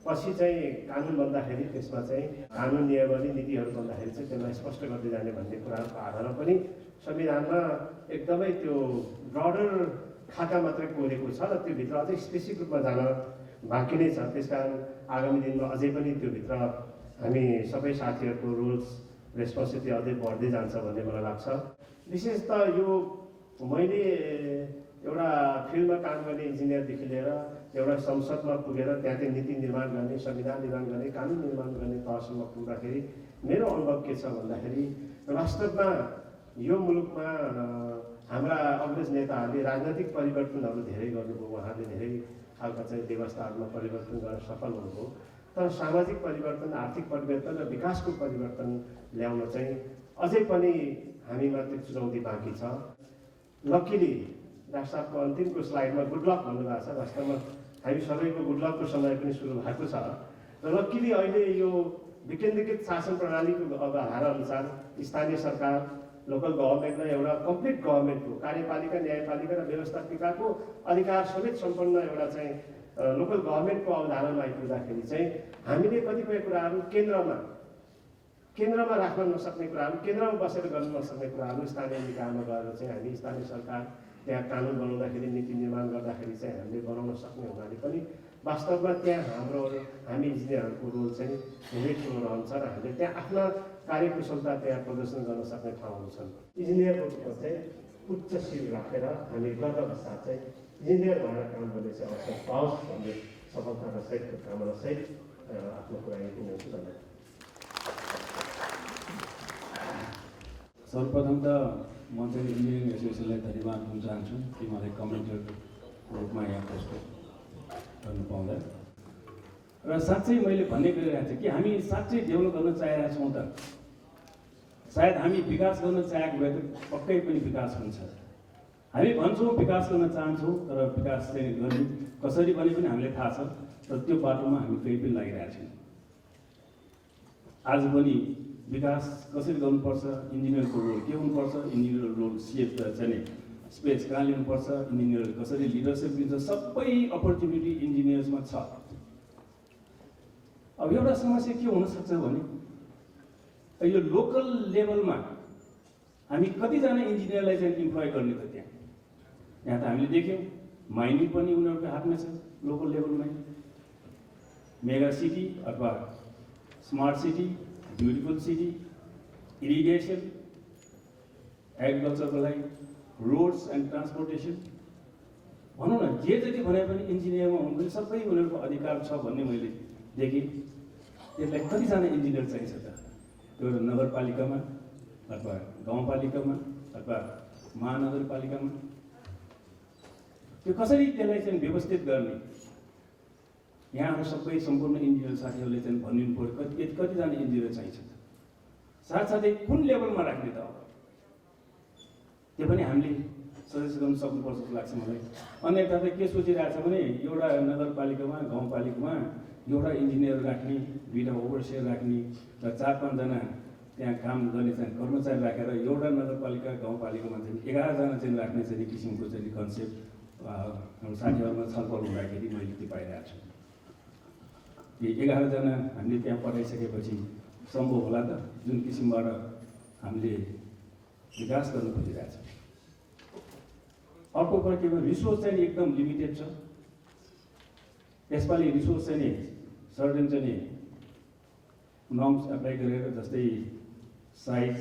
पछि चाहिँ कानुन बन्दाखेरि त्यसमा चाहिँ कानुन नियमावली नीतिहरू बन्दाखेरि चाहिँ त्यसलाई स्पष्ट गर्दै जाने भन्ने कुराहरूको आधारमा पनि संविधानमा एकदमै त्यो ब्रडर खाका मात्रै कोरेको छ र त्योभित्र अझै स्पेसिफिक रूपमा जान बाँकी नै छ। त्यसकारण आगामी दिनमा अझै पनि त्योभित्र हामी सबै साथीहरूको रुल्स रेस्पोन्सिबिलिटी अझै बढ्दै जान्छ भन्ने मलाई लाग्छ। विशेष त यो मैले एउटा फिल्डमा काम गर्ने इन्जिनियरदेखि लिएर एउटा संसदमा पुगेर त्यहाँ चाहिँ नीति निर्माण गर्ने, संविधान निर्माण गर्ने, कानुन निर्माण गर्ने तहसम्म पुग्दाखेरि मेरो अनुभव के छ भन्दाखेरि वास्तवमा यो मुलुकमा हाम्रा अग्रज नेताहरूले राजनैतिक परिवर्तनहरू धेरै गर्नुभयो, उहाँहरूले धेरै खालका चाहिँ व्यवस्थाहरूमा परिवर्तन गर्न सफल हुनुभयो, तर सामाजिक परिवर्तन, आर्थिक परिवर्तन र विकासको परिवर्तन ल्याउन चाहिँ अझै पनि हामीमा त्यो चुनौती बाँकी छ। लकिली डाक्टर साहबको अन्तिमको स्लाइडमा गुड लक भन्नुभएको छ, वास्तवमा हामी सबैको गुड लकको समय पनि सुरु भएको छ र लकिली अहिले यो विकेन्द्रीकृत शासन प्रणालीको धाराअनुसार स्थानीय सरकार, लोकल गभर्मेन्टलाई एउटा कम्प्लिट गभर्मेन्टको कार्यपालिका, न्यायपालिका र व्यवस्थापिकाको अधिकार समेत सम्पन्न एउटा चाहिँ लोकल गभर्मेन्टको अवधारणामा आइपुग्दाखेरि चाहिँ हामीले कतिपय कुराहरू केन्द्रमा राख्न नसक्ने कुराहरू, केन्द्रमा बसेर गर्न नसक्ने कुराहरू स्थानीय निकायमा गएर चाहिँ हामी स्थानीय सरकार त्यहाँ कानुन बनाउँदाखेरि, नीति निर्माण गर्दाखेरि चाहिँ हामीले बनाउन सक्ने हुनाले पनि वास्तवमा त्यहाँ हामी इन्जिनियरहरूको रोल चाहिँ धेरै ठुलो रहन्छ र हामीले त्यहाँ आफ्ना कार्यकुशलता त्यहाँ प्रदर्शन गर्न सक्ने ठाउँहरू छन्। इन्जिनियरहरूको चाहिँ उच्च शिर राखेर हामी गर्वका साथ चाहिँ इन्जिनियर भएर काम गर्ने चाहिँ अवसर पाओस् भन्ने सफलताका सहितको कामना सहित आफ्नो कुरा यति नै हुन्छु। धन्यवाद। सर्वप्रथम त म चाहिँ इन्जिनियरिङ एसोसिएसनलाई धन्यवाद दिन चाहन्छु कि मलाई कमेन्टरको रूपमा यहाँ प्रस्तुत गर्नु पाउँदा र साँच्चै मैले भन्ने गरिरहेको छु कि हामी साँच्चै डेभलप गर्न चाहेका छौँ त सायद हामी विकास गर्न चाहेको भए त पक्कै पनि विकास हुन्छ। हामी भन्छौँ विकास गर्न चाहन्छौँ, तर विकास चाहिँ गर्ने कसरी भने पनि हामीलाई थाहा छ, तर त्यो बाटोमा हामी कहीँ पनि लागिरहेका छैनौँ। आज पनि विकास कसरी गर्नुपर्छ, इन्जिनियरको रोल के हुनुपर्छ, इन्जिनियरको रोल सेप चाहिँ स्पेस कहाँ लिनुपर्छ, इन्जिनियर कसरी लिडरसिप दिन्छ, सबै अपर्च्युनिटी इन्जिनियर्समा छ। अब एउटा समस्या के हुनसक्छ भने यो लोकल लेभलमा हामी कतिजना इन्जिनियरलाई चाहिँ इम्प्लोय गर्ने त यहाँ त हामीले देख्यौँ माइनिङ पनि उनीहरूको हातमा छ लोकल लेभलमै। मेगा सिटी अथवा smart city, beautiful city irrigation, एग्रिकल्चरको लागि, रोड्स एन्ड ट्रान्सपोर्टेसन, भनौँ न जे जति भने पनि इन्जिनियरमा हुनु पनि सबै उनीहरूको अधिकार छ भन्ने मैले देखेँ। त्यसलाई कतिजना इन्जिनियर चाहिन्छ त? एउटा नगरपालिकामा अथवा गाउँपालिकामा अथवा महानगरपालिकामा त्यो कसरी त्यसलाई चाहिँ व्यवस्थित गर्ने? यहाँहरू सबै सम्पूर्ण इन्जिनियर साथीहरूले चाहिँ भनिदिनु पऱ्यो कतिजना इन्जिनियर चाहिन्छ त? साथसाथै कुन लेभलमा राख्ने त? अब त्यो पनि हामीले सजेस्ट गर्नु सक्नुपर्छ जस्तो लाग्छ मलाई। अन्यथा त के सोचिरहेको छ भने एउटा नगरपालिकामा गाउँपालिकामा एउटा इन्जिनियर राख्ने, 2टा ओभरसियर राख्ने र 4-5जना त्यहाँ काम गर्ने चाहिँ कर्मचारी राखेर एउटा नगरपालिका गाउँपालिकामा चाहिँ 11जना चाहिँ राख्ने चाहिँ किसिमको चाहिँ कन्सेप्ट हाम्रो साथीहरूमा छलफल हुँदाखेरि मैले त्यो पाइरहेको छु। यो 11जना हामीले त्यहाँ पठाइसकेपछि सम्भव होला त? जुन किसिमबाट हामीले विकास गर्न खोजिरहेको छ। अर्को कुरा के भयो, रिसोर्स चाहिँ एकदम लिमिटेड छ। यसपालि रिसोर्स चाहिँ नि सर्टेन चाहिँ नि नर्म्स एप्लाई गरेर, जस्तै साइज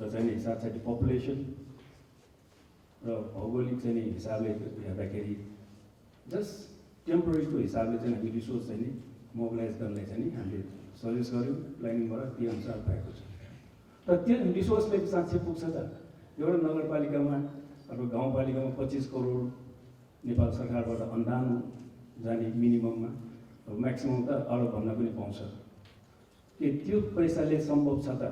र चाहिँ नि साथसाथै पपुलेसन र भौगोलिक चाहिँ नि हिसाबले हेर्दाखेरि जस्ट टेम्पोरेरीको हिसाबले चाहिँ हामी रिसोर्स चाहिँ नि मोबिलाइज गर्नलाई चाहिँ नि हामीले सजेस्ट गऱ्यौँ प्लानिङबाट, त्यो अनुसार भएको छ। तर त्यो रिसोर्सले साँच्चै पुग्छ त? एउटा नगरपालिकामा अथवा गाउँपालिकामा 25 करोड नेपाल सरकारबाट अनुदान जाने मिनिमममा, म्याक्सिमम त अरूभन्दा पनि पाउँछ। के त्यो पैसाले सम्भव छ त?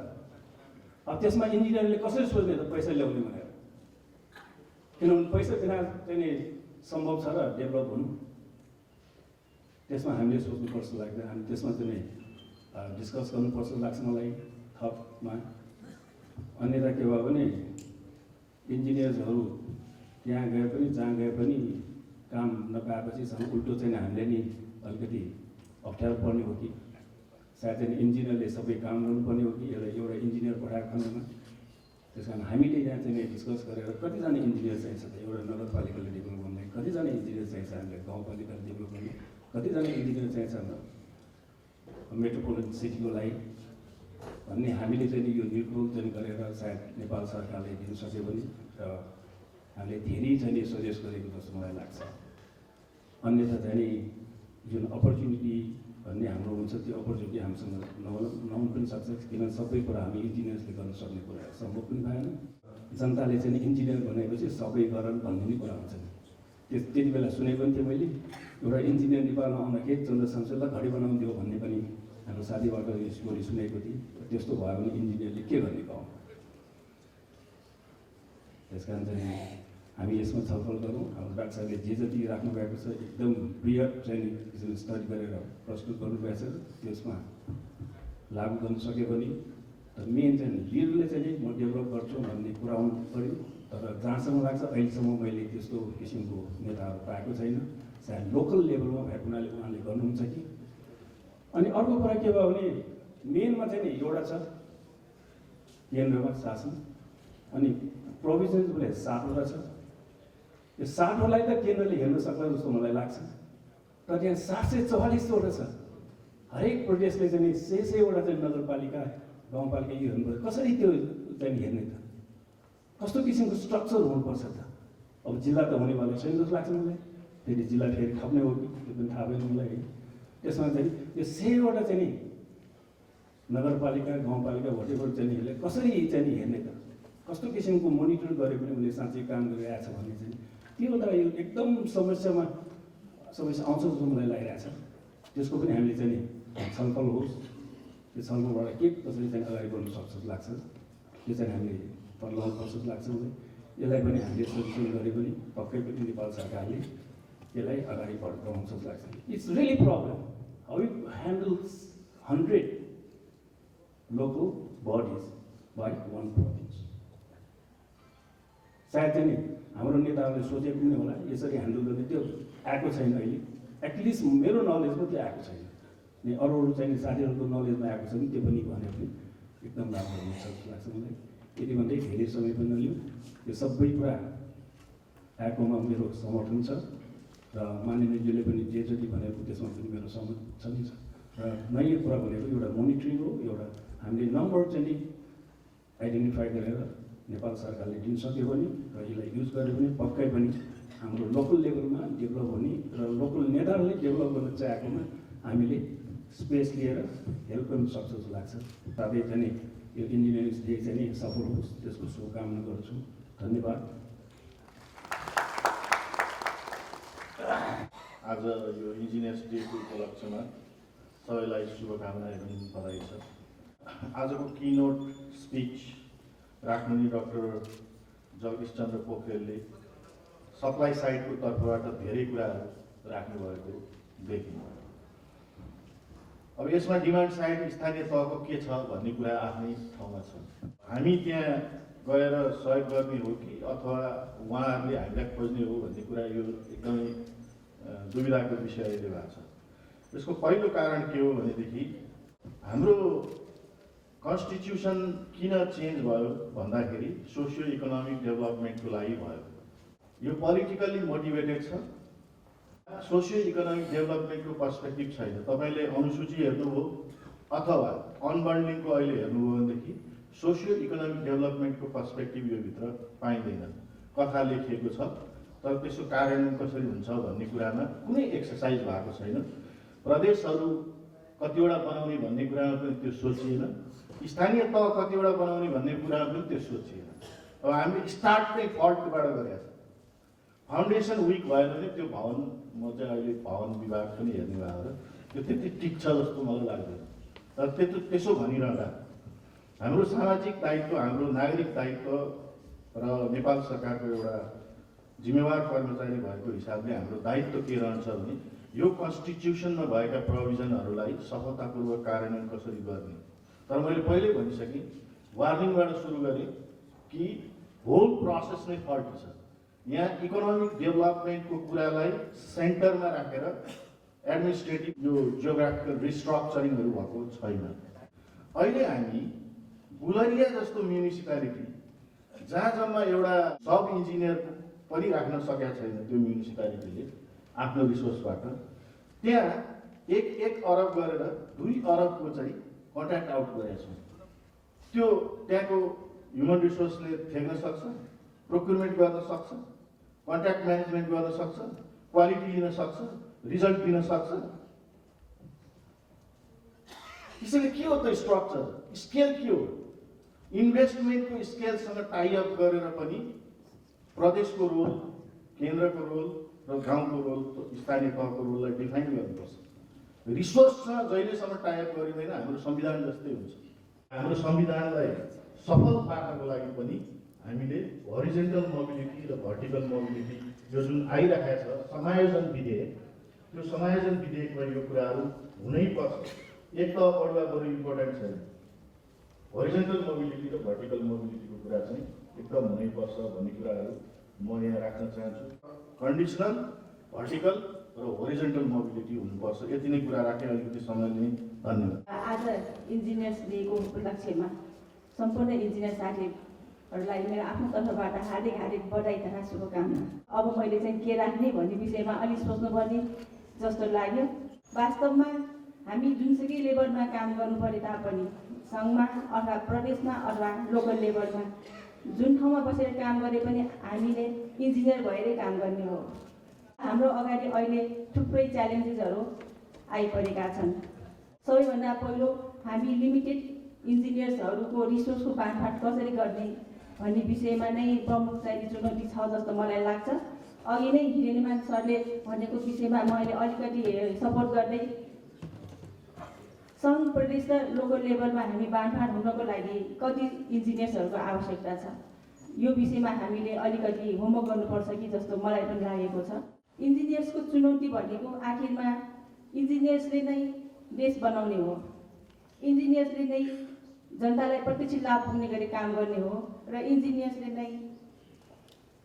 अब त्यसमा इन्जिनियरले कसरी सोच्ने त पैसा ल्याउने भनेर? किनभने पैसा बिना चाहिँ नि सम्भव छ र डेभलप हुनु? त्यसमा हामीले सोच्नुपर्छ लाग्छ। हामी त्यसमा चाहिँ नि डिस्कस गर्नुपर्छ लाग्छ मलाई थपमा। अन्यथा के भयो भने इन्जिनियर्सहरू त्यहाँ गए पनि जहाँ गए पनि काम नपाएपछि उल्टो चाहिँ हामीले नि अलिकति अप्ठ्यारो पर्ने हो कि सायद चाहिँ इन्जिनियरले सबै काम गर्नुपर्ने हो कि एउटा इन्जिनियर पठाएको खण्डमा? त्यस कारण हामीले यहाँ चाहिँ डिस्कस गरेर कतिजना इन्जिनियर चाहिन्छ त? एउटा नगरपालिकाले डेभलप गर्नलाई कतिजना इन्जिनियर चाहिन्छ? हामीले गाउँपालिकाले डेभलप गर्ने कतिजना इन्जिनियर चाहिन्छ मेट्रोपोलिटन सिटीको लागि भन्ने हामीले चाहिँ यो निर्णय चाहिँ गरेर सायद नेपाल सरकारले दिन सक्यो भने र हामीले धेरै चाहिँ सजेस्ट गरेको जस्तो मलाई लाग्छ। अन्यथा चाहिँ जुन अपर्च्युनिटी भन्ने हाम्रो हुन्छ त्यो अपर्च्युनिटी हामीसँग नहुन पनि सक्छ, किनभने सबै कुरा हामी इन्जिनियर्सले गर्न सक्ने कुरा सम्भव पनि भएन। जनताले चाहिँ इन्जिनियर भनेपछि सबै गरौँ भन्ने नै कुरा हुन्छ। त्यति बेला सुनेको पनि थिएँ मैले, एउटा इन्जिनियर नेपालमा आउँदाखेरि चन्द्र शमशेरलाई घडी बनाउनु दियो भन्ने पनि हाम्रो साथीबाट यो स्टोरी सुनेको थिएँ। त्यस्तो भयो भने इन्जिनियरले के गर्ने गाउँ? त्यस कारण चाहिँ हामी यसमा छलफल गरौँ। हाम्रो डाक्टर साहबले जे जति राख्नु भएको छ एकदम बृहत चाहिँ स्टडी गरेर प्रस्तुत गर्नुभएको छ, त्यसमा लागू गर्न सक्यो भने मेन चाहिँ लिडरले चाहिँ म डेभलप गर्छु भन्ने कुरा आउनु पऱ्यो। तर जहाँसम्म लाग्छ अहिलेसम्म मैले त्यस्तो किसिमको नेताहरू पाएको छैन। सायद लोकल लेभलमा भएको हुनाले उहाँले गर्नुहुन्छ कि। अनि अर्को कुरा के भयो भने मेनमा चाहिँ नि एउटा छ केन्द्रमा शासन, अनि प्रोभिजन्सले 7वटा छ। यो 7वटालाई त केन्द्रले हेर्न सक्ला जस्तो मलाई लाग्छ। तर त्यहाँ 744वटा छ। हरेक प्रदेशले चाहिँ 600वटा चाहिँ नगरपालिका गाउँपालिका यो हेर्नुपर्छ। कसरी त्यो चाहिँ हेर्ने त? कस्तो किसिमको स्ट्रक्चर हुनुपर्छ त? अब जिल्ला त हुनेवाला छैन जस्तो लाग्छ मलाई। फेरि जिल्ला फेरि थप्ने हो कि त्यो पनि थाहा भएन मलाई। त्यसमा चाहिँ यो 100वटा चाहिँ नि नगरपालिका गाउँपालिका भोटेबाट चाहिँ यसले कसरी चाहिँ हेर्ने त? कस्तो किसिमको मोनिटर गरे पनि उसले साँच्चै काम गरिरहेछ भन्ने चाहिँ त्यो त यो एकदम समस्या आउँछ जस्तो मलाई लागिरहेछ। त्यसको पनि हामीले चाहिँ नि छलफल होस्, त्यो छलफलबाट के कसरी चाहिँ अगाडि बढ्नु सक्छ जस्तो लाग्छ, त्यो चाहिँ हामीले पर्लाउनु पर्छ जस्तो लाग्छ मलाई। यसलाई पनि हामीले सजेसन गरे पनि पक्कै पनि नेपाल सरकारले यसलाई अगाडि बढाउँछ जस्तो लाग्छ। It's really problem how it handles 100 local bodies by 1 province. सायद चाहिँ नि हाम्रो नेताहरूले सोचेको पनि होला यसरी ह्यान्डल गर्ने, त्यो आएको छैन अहिले। एटलिस्ट मेरो नलेजमा त्यो आएको छैन। अनि अरू चाहिँ साथीहरूको नलेजमा आएको छ भने त्यो पनि भने पनि एकदम राम्रो हुन्छ जस्तो लाग्छ मलाई। यति भन्दै धेरै समय पनि नलियो। यो सबै कुरा आएकोमा मेरो समर्थन छ र माननीयज्यूले पनि जे जति भनेको त्यसमा पनि मेरो सहमत छ नि छ। र नयाँ कुरा भनेको एउटा मोनिटरिङ हो, एउटा हामीले नम्बर चाहिँ आइडेन्टिफाई गरेर नेपाल सरकारले दिन सक्यो भने र यसलाई युज गरे पनि पक्कै पनि हाम्रो लोकल लेभलमा डेभलप हुने र लोकल नेताहरूले डेभलप गर्न चाहेकोमा हामीले स्पेस लिएर हेल्प गर्न सक्छ जस्तो लाग्छ। साथै चाहिँ यो इन्जिनियरिङ डे चाहिँ सफल होस् त्यसको शुभकामना गर्छु। धन्यवाद। आज यो इन्जिनियर्स डेको उपलक्ष्यमा सबैलाई शुभकामना एवं बधाई छ। आजको किनोट स्पिच राख्नुहुने डाक्टर जगदीश चन्द्र पोखरेलले सप्लाई साइडको तर्फबाट धेरै कुराहरू राख्नुभएको देखिन्छ। अब यसमा डिमान्ड साइड स्थानीय तहको के छ भन्ने कुरा आफ्नै ठाउँमा छ। हामी त्यहाँ गएर सहयोग गर्ने हो कि अथवा उहाँहरूले हामीलाई खोज्ने हो भन्ने कुरा यो एकदमै दुविधाको विषय अहिले भएको छ। यसको पहिलो कारण के हो भनेदेखि हाम्रो कन्स्टिट्युसन किन चेन्ज भयो भन्दाखेरि सोसियो इकोनोमिक डेभलपमेन्टको लागि भयो। यो पोलिटिकल्ली मोटिभेटेड छ। सोसियो इकोनोमिक डेभलपमेन्टको पर्सपेक्टिभ छैन। तपाईँले अनुसूची हेर्नुभयो अथवा अनबन्डलिङको अहिले हेर्नुभयो भनेदेखि सोसियो इकोनोमिक डेभलपमेन्टको पर्सपेक्टिभ यो भित्र पाइँदैन। कथा लेखिएको छ तर त्यसको कार्यान्वयन कसरी हुन्छ भन्ने कुरामा कुनै एक्सर्साइज भएको छैन। प्रदेशहरू कतिवटा बनाउने भन्ने कुरामा पनि त्यो सोचिएन। स्थानीय तह कतिवटा बनाउने भन्ने कुरामा पनि त्यो सोचिएन। अब हामी स्टार्ट चाहिँ फल्टबाट गरेका छौँ। फाउन्डेसन विक भयो भने त्यो भवन, म चाहिँ अहिले भवन विभाग पनि हेर्ने भएर त्यो त्यति टिक्छ जस्तो मलाई लाग्दैन। तर त्यसो भनिरहँदा हाम्रो सामाजिक दायित्व, हाम्रो नागरिक दायित्व र नेपाल सरकारको एउटा जिम्मेवार कर्मचारी भएको हिसाबले हाम्रो दायित्व के रहन्छ भने यो कन्स्टिट्युसनमा भएका प्रोभिजनहरूलाई सफलतापूर्वक कार्यान्वयन कसरी गर्ने। तर मैले पहिल्यै भनिसकेँ, वार्निङबाट सुरु गरेँ कि होल प्रोसेस नै फल्टी छ। यहाँ इकोनोमिक डेभलपमेन्टको कुरालाई सेन्टरमा राखेर एडमिनिस्ट्रेटिभ यो जियोग्राफिकल रिस्ट्रक्चरिङहरू भएको छैन। अहिले हामी गुलरिया जस्तो म्युनिसिपालिटी जहाँ जम्मा एउटा सब इन्जिनियर पनि राख्न सकेका छैन त्यो म्युनिसिपालिटीले आफ्नो रिसोर्सबाट, त्यहाँ 1 अरब गरेर 2 अरबको चाहिँ कन्ट्र्याक्ट आउट गरेका छौँ। त्यो त्यहाँको ह्युमन रिसोर्सले थ्याक्न सक्छ, प्रोक्युरमेन्ट गर्न सक्छ, कन्ट्र्याक्ट म्यानेजमेन्ट गर्न सक्छ, क्वालिटी लिन सक्छ, रिजल्ट दिन सक्छ। त्यसैले के हो त स्ट्रक्चर, स्केल के हो? इन्भेस्टमेन्टको स्केलसँग टाइअप गरेर पनि प्रदेशको रोल, केन्द्रको रोल र गाउँको रोल, स्थानीय तहको रोललाई डिफाइन गर्नुपर्छ। रिसोर्ससँग जहिलेसम्म टाइअप गरिँदैन हाम्रो संविधान जस्तै हुन्छ। हाम्रो संविधानलाई सफल पार्नको लागि पनि हामीले हरिजेन्टल मोबिलिटी र भर्टिकल मोबिलिटी यो जुन आइरहेको छ समायोजन विधेयक, त्यो समायोजन विधेयकमा यो कुराहरू हुनै पर्छ। एक तह बढुवा बरु इम्पोर्टेन्ट छैन। हरिजेन्टल मोबिलिटी र भर्टिकल मोबिलिटीको कुरा चाहिँ एकदम हुनैपर्छ भन्ने कुराहरू म यहाँ राख्न चाहन्छु। कन्डिसनल, भर्टिकल र होरिजेन्टल मोबिलिटी हुनुपर्छ। यति नै कुरा राखेँ, अलिकति समय लिएँ। धन्यवाद। आज इन्जिनियर्स डेको उपलक्ष्यमा सम्पूर्ण इन्जिनियर साथीहरूलाई मेरो आफ्नो तर्फबाट हार्दिक बधाई तथा शुभकामना। अब मैले चाहिँ के राख्ने भन्ने विषयमा अलिक सोच्नुपर्ने जस्तो लाग्यो। वास्तवमा हामी जुनसुकै लेभलमा काम गर्नु परे तापनि सङ्घमा अथवा प्रदेशमा अथवा लोकल लेभलमा जुन ठाउँमा बसेर काम गरे पनि हामीले इन्जिनियर भएरै काम गर्ने हो। हाम्रो अगाडि अहिले थुप्रै च्यालेन्जेसहरू आइपरेका छन्। सबैभन्दा पहिलो हामी लिमिटेड इन्जिनियर्सहरूको रिसोर्सको बाँडफाँड कसरी गर्ने भन्ने विषयमा नै प्रमुख चाहिँ चुनौती छ जस्तो मलाई लाग्छ। अघि नै हिरेनिमान सरले भनेको विषयमा मैले अलिकति सपोर्ट गर्दै सङ्घ, प्रदेश र लोकल लेभलमा हामी बाँडफाँड हुनको लागि कति इन्जिनियर्सहरूको आवश्यकता छ यो विषयमा हामीले अलिकति होमवर्क गर्नुपर्छ कि जस्तो मलाई पनि लागेको छ। इन्जिनियर्सको चुनौती भनेको आखिरमा इन्जिनियर्सले नै देश बनाउने हो, इन्जिनियर्सले नै जनतालाई प्रत्यक्ष लाभ पुग्ने गरी काम गर्ने हो र इन्जिनियर्सले नै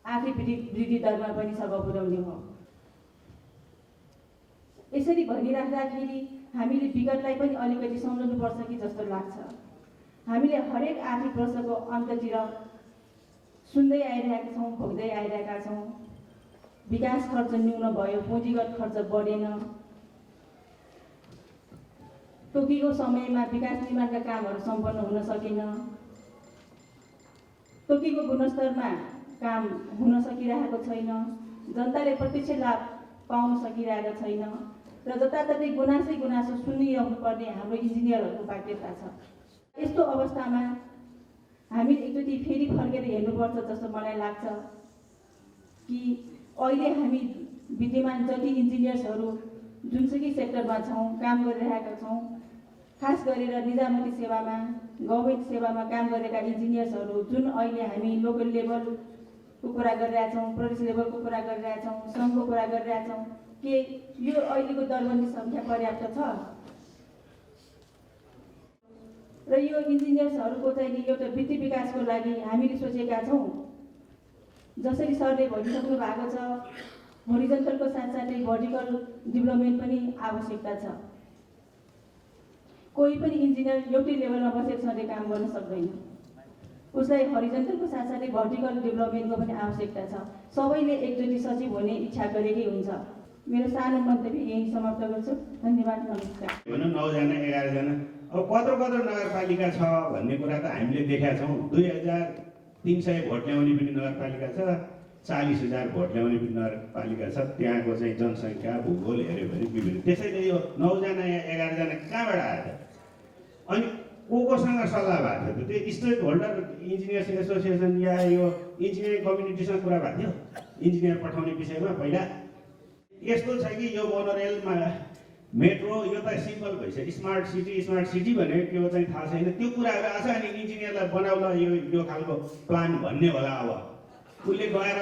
आर्थिक वृद्धि दरमा पनि सघाउ पुर्याउने हो। यसरी भनिराख्दाखेरि हामीले विगतलाई पनि अलिकति सम्झनुपर्छ कि जस्तो लाग्छ। हामीले हरेक आर्थिक वर्षको अन्ततिर सुन्दै आइरहेका छौँ, भोग्दै आइरहेका छौँ। विकास खर्च न्यून भयो, पुँजीगत खर्च बढेन, तोकेको समयमा विकास निर्माणका कामहरू सम्पन्न हुन सकेन। तोकेको गुणस्तरमा काम हुन सकिरहेको छैन, जनताले प्रत्यक्ष लाभ पाउन सकिरहेको छैन र जताततै गुनासो सुनिरहनु पर्ने हाम्रो इन्जिनियरहरूको बाध्यता छ। यस्तो अवस्थामा हामी एकचोटि फेरि फर्केर हेर्नुपर्छ जस्तो मलाई लाग्छ कि अहिले हामी विद्यमान जति इन्जिनियर्सहरू जुनसुकै सेक्टरमा छौँ, काम गरिरहेका छौँ, खास गरेर निजामती सेवामा, गभर्मेन्ट सेवामा काम गरेका इन्जिनियर्सहरू जुन अहिले हामी लोकल लेभलको कुरा गरिरहेछौँ, प्रदेश लेभलको कुरा गरिरहेछौँ, सङ्घको कुरा गरिरहेछौँ, के यो अहिलेको दरबन्दी सङ्ख्या पर्याप्त छ? र यो इन्जिनियर्सहरूको चाहिँ नि एउटा वृत्ति विकासको लागि हामीले सोचेका छौँ, जसरी सरले भनिसक्नु भएको छ, होरिजन्टलको साथसाथै भर्टिकल डेभलपमेन्ट पनि आवश्यकता छ। कोही पनि इन्जिनियर एउटै लेभलमा बसेर सधैँ काम गर्न सक्दैन, उसलाई हरिजन्टलको साथसाथै भर्टिकल डेभलपमेन्टको पनि आवश्यकता छ। सबैले एकचोटि सचिव हुने इच्छा गरेकै हुन्छ। मेरो सानो मन्तव्य यही समाप्त गर्छु। धन्यवाद, नमस्कार। भनौँ 9 जना 11 जना अब कत्रो नगरपालिका छ भन्ने कुरा त हामीले देखेका छौँ। 2300 भोट ल्याउने पनि नगरपालिका छ, 40,000 भोट ल्याउने पनि नगरपालिका छ। त्यहाँको चाहिँ जनसङ्ख्या भूगोल हेऱ्यो भने विभिन्न। त्यसैले यो 9 जना या 11 जना कहाँबाट आयो त? अनि कोसँग सल्लाह भएको थियो? त्यो स्टेक होल्डर इन्जिनियर्स एसोसिएसन या यो इन्जिनियरिङ कम्युनिटीसँग कुरा भएको थियो इन्जिनियर पठाउने विषयमा? पहिला यस्तो छ कि यो मोनोरेलमा मेट्रो यो त सिम्पल भइसक्यो, स्मार्ट सिटी भनेको के हो चाहिँ थाहा छैन। त्यो कुराहरू आछ अनि इन्जिनियरलाई बनाउला यो खालको प्लान भन्ने होला। अब उसले गएर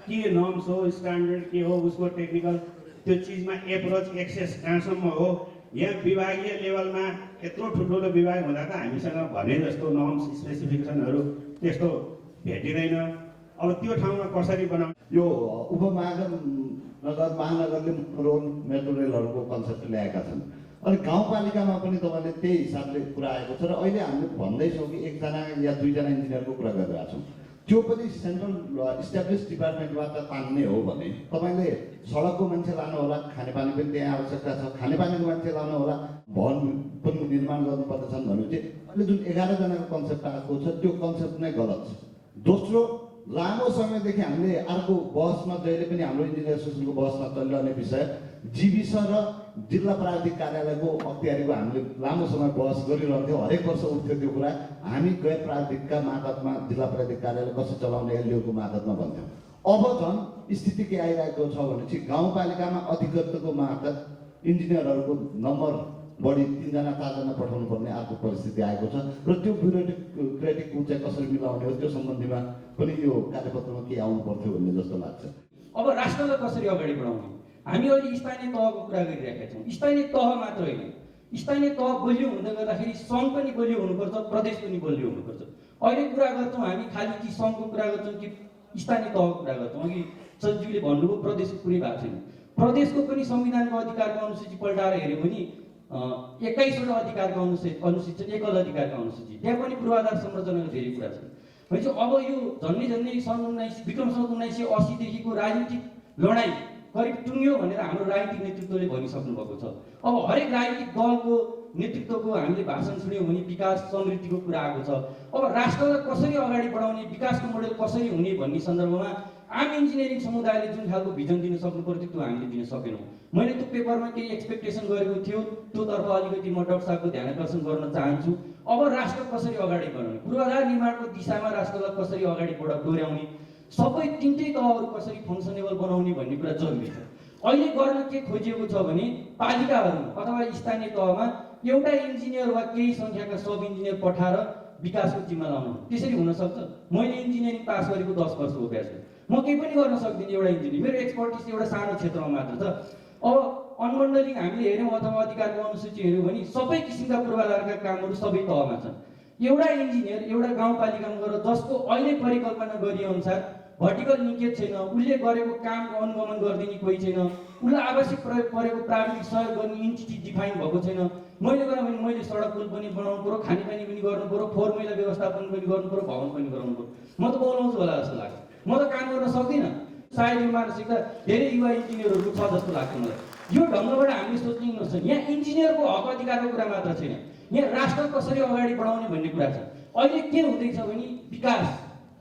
के नर्म्स हो, स्ट्यान्डर्ड के हो, उसको टेक्निकल त्यो चिजमा एप्रोच एक्सेस कहाँसम्म हो। यहाँ विभागीय लेभलमा यत्रो ठुल्ठुलो विभाग हुँदा त हामीसँग भने जस्तो नर्म्स स्पेसिफिकेसनहरू त्यस्तो भेटिँदैन। अब त्यो ठाउँमा कसरी बनाउने? यो महानगरले रोड मेट्रो रेलहरूको कन्सेप्ट ल्याएका छन्। अनि गाउँपालिकामा पनि तपाईँले त्यही हिसाबले कुरा आएको छ र अहिले हामीले भन्दैछौँ कि 1 जना या 2 जना इन्जिनियरको कुरा गरिरहेको छौँ। त्यो पनि सेन्ट्रल इस्टाब्लिस डिपार्टमेन्टबाट तान्ने हो भने तपाईँले सडकको मान्छे लानु होला, खानेपानी पनि त्यहाँ आवश्यकता छ, खानेपानीको मान्छे लानु होला, भवन पनि निर्माण गर्नुपर्दछन् भनेपछि अहिले जुन 11 जनाको कन्सेप्ट आएको छ त्यो कन्सेप्ट नै गलत छ। दोस्रो, लामो समयदेखि हामीले अर्को बहसमा जहिले पनि हाम्रो इन्जिनियर एसोसिएसनको बहसमा चलिरहने विषय जीविस र जिल्ला प्राविधिक कार्यालयको अख्तियारीको हामीले लामो समय बहस गरिरहन्थ्यौँ। हरेक वर्ष उठ्थ्यो त्यो कुरा। हामी गैर प्राविधिकका मातहतमा जिल्ला प्राविधिक कार्यालय कसरी चलाउने एलडिओको मातहतमा भन्थ्यौँ। अब झन् स्थिति के आइरहेको छ भनेपछि गाउँपालिकामा अधिकृतको मातहत इन्जिनियरहरूको नम्बर बढी 3 जना 4 जना पठाउनु पर्ने अर्को परिस्थिति आएको छ र त्यो ब्युरोक्रेटिक चाहिँ कसरी मिलाउने हो त्यो सम्बन्धीमा पनि यो कार्यपत्रमा के आउनु पर्थ्यो भन्ने जस्तो लाग्छ। अब राष्ट्रलाई कसरी अगाडि बढाउने? हामी अहिले स्थानीय तहको कुरा गरिरहेका छौँ। स्थानीय तह मात्र होइन, स्थानीय तह बलियो हुँदै गर्दाखेरि सङ्घ पनि बलियो हुनुपर्छ, प्रदेश पनि बलियो हुनुपर्छ। अहिले कुरा गर्छौँ हामी खालि कि सङ्घको कुरा गर्छौँ कि स्थानीय तहको कुरा गर्छौँ। अघि सचिवले भन्नुभयो प्रदेशको कुरै भएको छैन। प्रदेशको पनि संविधानको अधिकारको अनुसूची पल्टाएर हेऱ्यो भने 21वटा अधिकारको अनुसूची छ, एकल अधिकारको अनुसूची। त्यहाँ पनि पूर्वाधार संरचनाको धेरै कुरा छ। भनेपछि अब यो झन्डै विक्रम सम्वत 1980देखिको राजनीतिक लडाइँ करिब टुङ्ग्यो भनेर हाम्रो राजनीतिक नेतृत्वले भनिसक्नु भएको छ। अब हरेक राजनीतिक दलको नेतृत्वको हामीले भाषण सुन्यौँ भने विकास समृद्धिको कुरा आएको छ। अब राष्ट्रलाई कसरी अगाडि बढाउने, विकासको मोडेल कसरी हुने भन्ने सन्दर्भमा आम इन्जिनियरिङ समुदायले जुन खालको भिजन दिन सक्नु पर्थ्यो त्यो हामीले दिन सकेनौँ। मैले त्यो पेपरमा केही एक्सपेक्टेसन गरेको थियो, त्योतर्फ अलिकति म डाक्टर साहबको ध्यान आकर्षण गर्न चाहन्छु। अब राष्ट्र कसरी अगाडि बढाउने, पूर्वाधार निर्माणको दिशामा राष्ट्रलाई कसरी अगाडि डोर्याउने, सबै 3टै तहहरू कसरी फङ्सनेबल बनाउने भन्ने कुरा जरुरी छ। अहिले गर्न के खोजिएको छ भने पालिकाहरूमा अथवा स्थानीय तहमा एउटा इन्जिनियर वा केही सङ्ख्याका सब इन्जिनियर पठाएर विकासको जिम्मा लाउनु। त्यसरी हुन सक्छ? मैले इन्जिनियरिङ पास गरेको 10 वर्षको अभ्यास हो, म केही पनि गर्न सक्दिनँ एउटा इन्जिनियर। मेरो एक्सपर्टिज एउटा सानो क्षेत्रमा मात्र छ। अब अनमण्डलिङ हामीले हेऱ्यौँ अथवा अधिकारको अनुसूची हेऱ्यौँ भने सबै किसिमका पूर्वाधारका कामहरू सबै तहमा छन्। एउटा इन्जिनियर एउटा गाउँपालिकामा गएर जसको अहिले परिकल्पना गरिएअनुसार भर्टिकल लिङ्केज छैन, उसले गरेको कामको अनुगमन गरिदिने कोही छैन, उसलाई आवश्यक प्रयोग परेको प्राविधिक सहयोग गर्ने इन्टिटी डिफाइन भएको छैन। मैले गरेँ भने मैले सडक पुल पनि बनाउनु पऱ्यो, खानेपानी पनि गर्नु पऱ्यो, फोहोर मैला व्यवस्थापन पनि गर्नु पऱ्यो, भवन पनि गराउनु पऱ्यो। म त बोलाउँछु होला जस्तो लाग्छ। म त काम गर्न सक्दिनँ। सायद यो मानसिकता धेरै युवा इन्जिनियरहरू छ जस्तो लाग्छ मलाई। यो ढङ्गबाट हामीले सोच्नै नसक्छ। यहाँ इन्जिनियरको हक अधिकारको कुरा मात्र छैन, यहाँ राष्ट्र कसरी अगाडि बढाउने भन्ने कुरा छ। अहिले के हुँदैछ भने विकास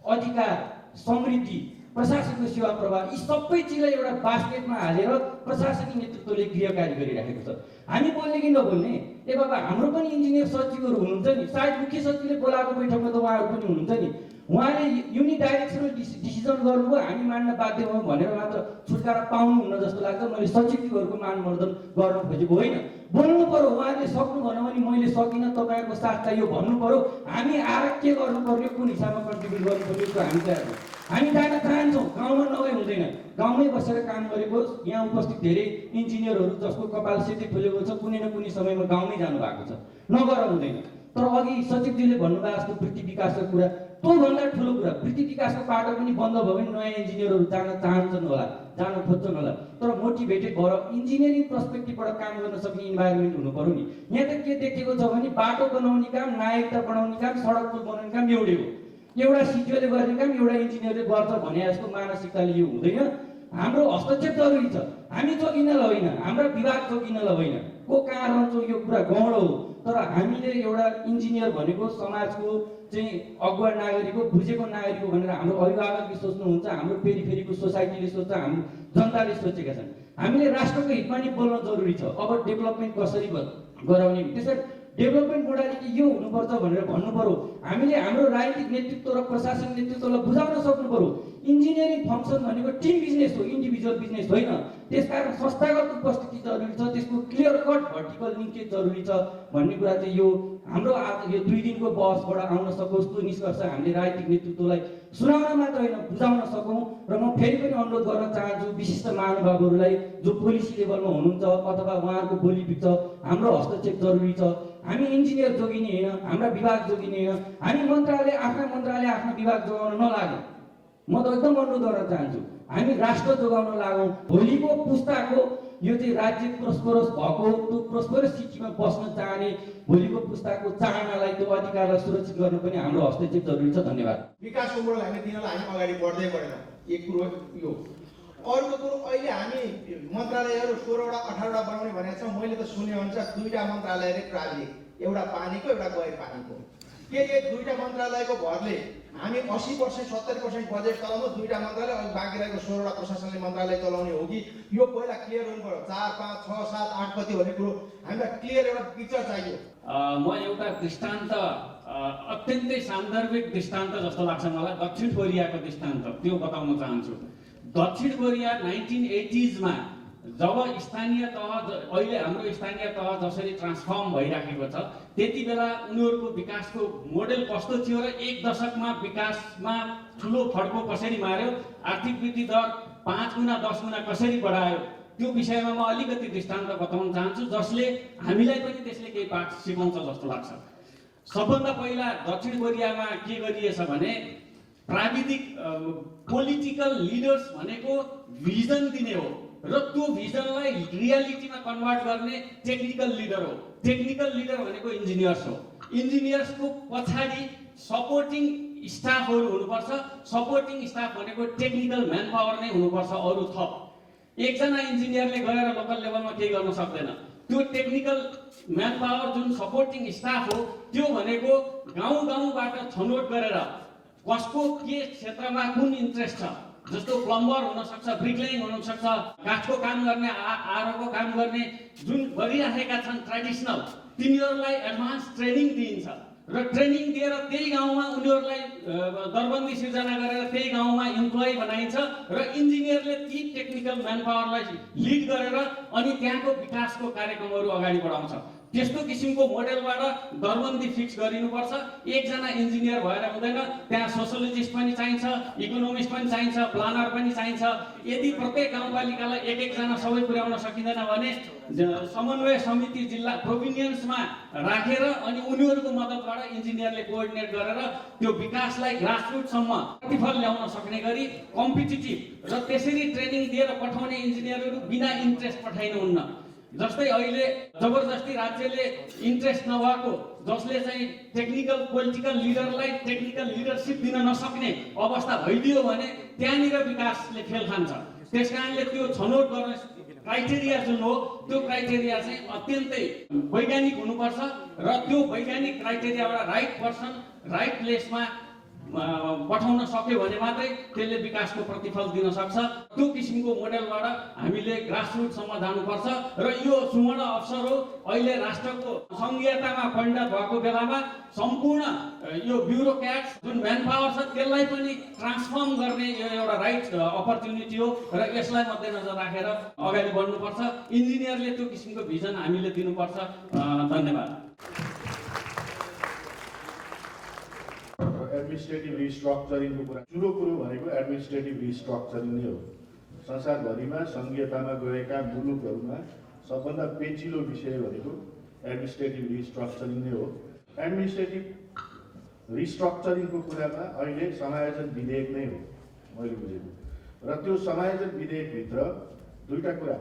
अधिकार, समृद्धि, प्रशासनको सेवा प्रवाह यी सबै चिजलाई एउटा बास्केटमा हालेर प्रशासनिक नेतृत्वले गृहकारी गरिराखेको छ। हामी बोल्ने कि नबोल्ने, ए बाबा हाम्रो पनि इन्जिनियर सचिवहरू हुनुहुन्छ नि, सायद मुख्य सचिवले बोलाएको बैठकमा त उहाँहरू पनि हुनुहुन्छ नि, उहाँले युनिडाइरेक्सनल डिसिजन गर्नुभयो, हामी मान्न बाध्य भयौँ भनेर मात्र छुटकारा पाउनुहुन्न जस्तो लाग्छ। मैले सचिवहरूको मानमर्दन गर्न खोजेको होइन, बोल्नु पर्यो। उहाँले सक्नु भनौँ भने मैले सकिनँ, तपाईँहरूको साथ चाहियो भन्नु पर्यो। हामी आएर के गर्नुपर्ने, कुन हिसाबमा कन्ट्रिब्युट गर्नुपर्ने त्यो हामी तयार छौँ। हामी जान चाहन्छौँ, गाउँमा नभए हुँदैन, गाउँमै बसेर काम गरेको यहाँ उपस्थित धेरै इन्जिनियरहरू जसको कपाल सेतै फुलेको छ, कुनै न कुनै समयमा गाउँमै जानु भएको छ, नगर हुँदैन। तर अघि सचिवजीले भन्नुभएको जस्तो वृत्ति विकासको कुरा, त्योभन्दा ठुलो कुरा वृत्ति विकासको बाटो पनि बन्द भयो भने नयाँ इन्जिनियरहरू जान चाहन्छन् होला, जान खोज्छन् होला, तर मोटिभेटेड भएर इन्जिनियरिङ पर्सपेक्टिभबाट काम गर्न सक्ने इन्भाइरोमेन्ट हुनु पर्यो नि। यहाँ त के देखेको छ भने बाटो बनाउने काम, नागरिकता बनाउने काम, सडक पुल बनाउने काम एउटै हो। एउटा सिटिओले गर्ने काम एउटा इन्जिनियरले गर्छ भने जस्तो मानसिकताले यो हुँदैन। हाम्रो हस्तक्षेप जरुरी छ, हामी जोगिनलाई होइन, हाम्रा विभाग जोगिनलाई होइन, को कहाँ रहन्छ यो कुरा गौरव हो। तर हामीले एउटा इन्जिनियर भनेको समाजको चाहिँ अगुवा नागरिक हो, बुझेको नागरिक हो भनेर हाम्रो अभिभावकले सोच्नुहुन्छ, हाम्रो पेरिफेरीको सोसाइटीले सोच्छ, हाम्रो जनताले सोचेका छन्। हामीले राष्ट्रको हितमा नि बोल्न जरुरी छ। अब डेभलपमेन्ट कसरी गराउने, त्यसरी डेभलपमेन्ट मोडालिटी यो हुनुपर्छ भनेर भन्नु पर्यो। हामीले हाम्रो राजनीतिक नेतृत्व र प्रशासनिक नेतृत्वलाई बुझाउन सक्नु पर्यो। इन्जिनियरिङ फङ्सन भनेको टिम बिजनेस हो, इन्डिभिजुअल बिजनेस होइन। त्यसकारण संस्थागत उपस्थिति जरुरी छ, त्यसको क्लियर कट भर्टिकल लिङ्केज जरुरी छ भन्ने कुरा चाहिँ यो हाम्रो यो 2 दिनको बहसबाट आउन सकोस्। त्यो निष्कर्ष हामीले राजनीतिक नेतृत्वलाई सुनाउन मात्र होइन, बुझाउन सकौँ। र म फेरि पनि अनुरोध गर्न चाहन्छु विशिष्ट महानुभावहरूलाई जो पोलिसी लेभलमा हुनुहुन्छ अथवा उहाँहरूको बोली बिच हाम्रो हस्तक्षेप जरुरी छ। हामी इन्जिनियर जोगिने होइन, हाम्रा विभाग जोगिने होइन, हामी आफ्ना मन्त्रालय आफ्ना विभाग जोगाउन नलागौँ। म त एकदम अनुरोध गर्न चाहन्छु, हामी राष्ट्र जोगाउन लागौँ। भोलिको पुस्ताको यो चाहिँ राज्य प्रोस्परस भएको, त्यो प्रोस्परस सिटीमा बस्न चाहने भोलिको पुस्ताको चाहनालाई, त्यो अधिकारलाई सुरक्षित गर्न पनि हाम्रो हस्तक्षेप जरुरी छ। धन्यवाद। विकासको मोडल हामी दिनलाई हामी अगाडि बढ्दै गएनौँ, एक कुरो यो। अर्को कुरो, अहिले हामी मन्त्रालयहरू 16वटा 18वटा बनाउने भनेको छौँ। मैले त सुने अनुसार 2टा मन्त्रालयले प्राविधिक, एउटा पानीको एउटा गैर पानीको। के 2टा मन्त्रालयको भरले हामी 80% 70% बजेट चलाउनु, 2टा मन्त्रालय अनि बाँकी रहेको 16वटा प्रशासनिक मन्त्रालय चलाउने हो कि यो पहिला क्लियर हुनु पर्यो। 4 5 6 7 8 कति भन्ने कुरो हामीलाई क्लियर एउटा पिक्चर चाहियो। म एउटा दृष्टान्त, अत्यन्तै सान्दर्भिक दृष्टान्त जस्तो लाग्छ मलाई, दक्षिण कोरियाको दृष्टान्त त्यो बताउन चाहन्छु। दक्षिण कोरिया 1980s मा जब स्थानीय तह, अहिले हाम्रो स्थानीय तह जसरी ट्रान्सफर्म भइराखेको छ, त्यति बेला उनीहरूको विकासको मोडेल कस्तो थियो र 1 दशकमा विकासमा ठुलो फड्को कसरी मार्यो, आर्थिक वृद्धि दर 5 गुणा 10 गुणा कसरी बढायो, त्यो विषयमा म अलिकति दृष्टान्त बताउन चाहन्छु जसले हामीलाई पनि त्यसले केही पाठ सिकाउँछ जस्तो लाग्छ। सबभन्दा पहिला दक्षिण कोरियामा के गरिएछ भने प्राविधिक पोलिटिकल लिडर्स भनेको भिजन दिने हो र त्यो भिजनलाई रियालिटीमा कन्भर्ट गर्ने टेक्निकल लिडर हो। टेक्निकल लिडर भनेको इन्जिनियर्स हो। इन्जिनियर्सको पछाडि सपोर्टिङ स्टाफहरू हुनुपर्छ। सपोर्टिङ स्टाफ भनेको टेक्निकल म्यान पावर नै हुनुपर्छ, अरू थप। एकजना इन्जिनियरले गएर लोकल लेभलमा केही गर्न सक्दैन। त्यो टेक्निकल म्यान पावर जुन सपोर्टिङ स्टाफ हो त्यो भनेको गाउँ गाउँबाट छनौट गरेर कसको के क्षेत्रमा कुन इन्ट्रेस्ट छ, जस्तो प्लम्बर हुन सक्छ, ब्रिकलेइङ हुन सक्छ, काठको काम गर्ने, आरोको काम गर्ने, जुन गरिराखेका छन् ट्रेडिसनल, तिनीहरूलाई एडभान्स ट्रेनिङ दिइन्छ र ट्रेनिङ दिएर त्यही गाउँमा उनीहरूलाई दरबन्दी सिर्जना गरेर त्यही गाउँमा इम्प्लोइ बनाइन्छ र इन्जिनियरले ती टेक्निकल म्यान पावरलाई लिड गरेर अनि त्यहाँको विकासको कार्यक्रमहरू अगाडि बढाउँछ। त्यस्तो किसिमको मोडेलबाट दरबन्दी फिक्स गरिनुपर्छ। एकजना इन्जिनियर भएर हुँदैन, त्यहाँ सोसियोलोजिस्ट पनि चाहिन्छ, इकोनोमिस्ट पनि चाहिन्छ, प्लानर पनि चाहिन्छ। यदि प्रत्येक गाउँपालिकालाई एक जना सबै पुर्याउन सकिँदैन भने समन्वय समिति जिल्ला प्रोभिनियन्समा राखेर अनि उनीहरूको मद्दतबाट इन्जिनियरले कोअर्डिनेट गरेर त्यो विकासलाई ग्रासरुटसम्म प्रतिफल ल्याउन सक्ने गरी कम्पिटिटिभ र त्यसरी ट्रेनिङ दिएर पठाउने इन्जिनियरहरू बिना इन्ट्रेस्ट पठाइनुहुन्न। जस्तै अहिले जबरजस्ती राज्यले इन्ट्रेस्ट नभएको, जसले चाहिँ टेक्निकल पोलिटिकल लिडरलाई टेक्निकल लिडरसिप दिन नसक्ने अवस्था भइदियो भने त्यहाँनिर विकासले फेल खान्छ। त्यसकारणले त्यो छनौट गर्ने क्राइटेरिया जुन हो त्यो क्राइटेरिया चाहिँ अत्यन्तै वैज्ञानिक हुनुपर्छ र त्यो वैज्ञानिक क्राइटेरियाबाट राइट पर्सन राइट प्लेसमा पठाउन सक्यो भने मात्रै त्यसले विकासको प्रतिफल दिन सक्छ। त्यो किसिमको मोडेलबाट हामीले ग्रासरुटसम्म जानुपर्छ र यो सुवर्ण अवसर हो। अहिले राष्ट्रको सङ्घीयतामा परिणत भएको बेलामा सम्पूर्ण यो ब्युरोक्र्याट्स जुन म्यान पावर छ त्यसलाई पनि ट्रान्सफर्म गर्ने यो एउटा राइट अपर्च्युनिटी हो र यसलाई मध्यनजर राखेर अगाडि बढ्नुपर्छ। इन्जिनियरले त्यो किसिमको भिजन हामीले दिनुपर्छ। धन्यवाद। एडमिनिस्ट्रेटिभ रिस्ट्रक्चरिङको कुरा, ठुलो कुरो भनेको एडमिनिस्ट्रेटिभ रिस्ट्रक्चरिङ नै हो। संसारभरिमा सङ्घीयतामा गएका मुलुकहरूमा सबभन्दा पेचिलो विषय भनेको एडमिनिस्ट्रेटिभ रिस्ट्रक्चरिङ नै हो। एडमिनिस्ट्रेटिभ रिस्ट्रक्चरिङको कुरामा अहिले समायोजन विधेयक नै हो मैले बुझेको, र त्यो समायोजन विधेयकभित्र दुईवटा कुरा,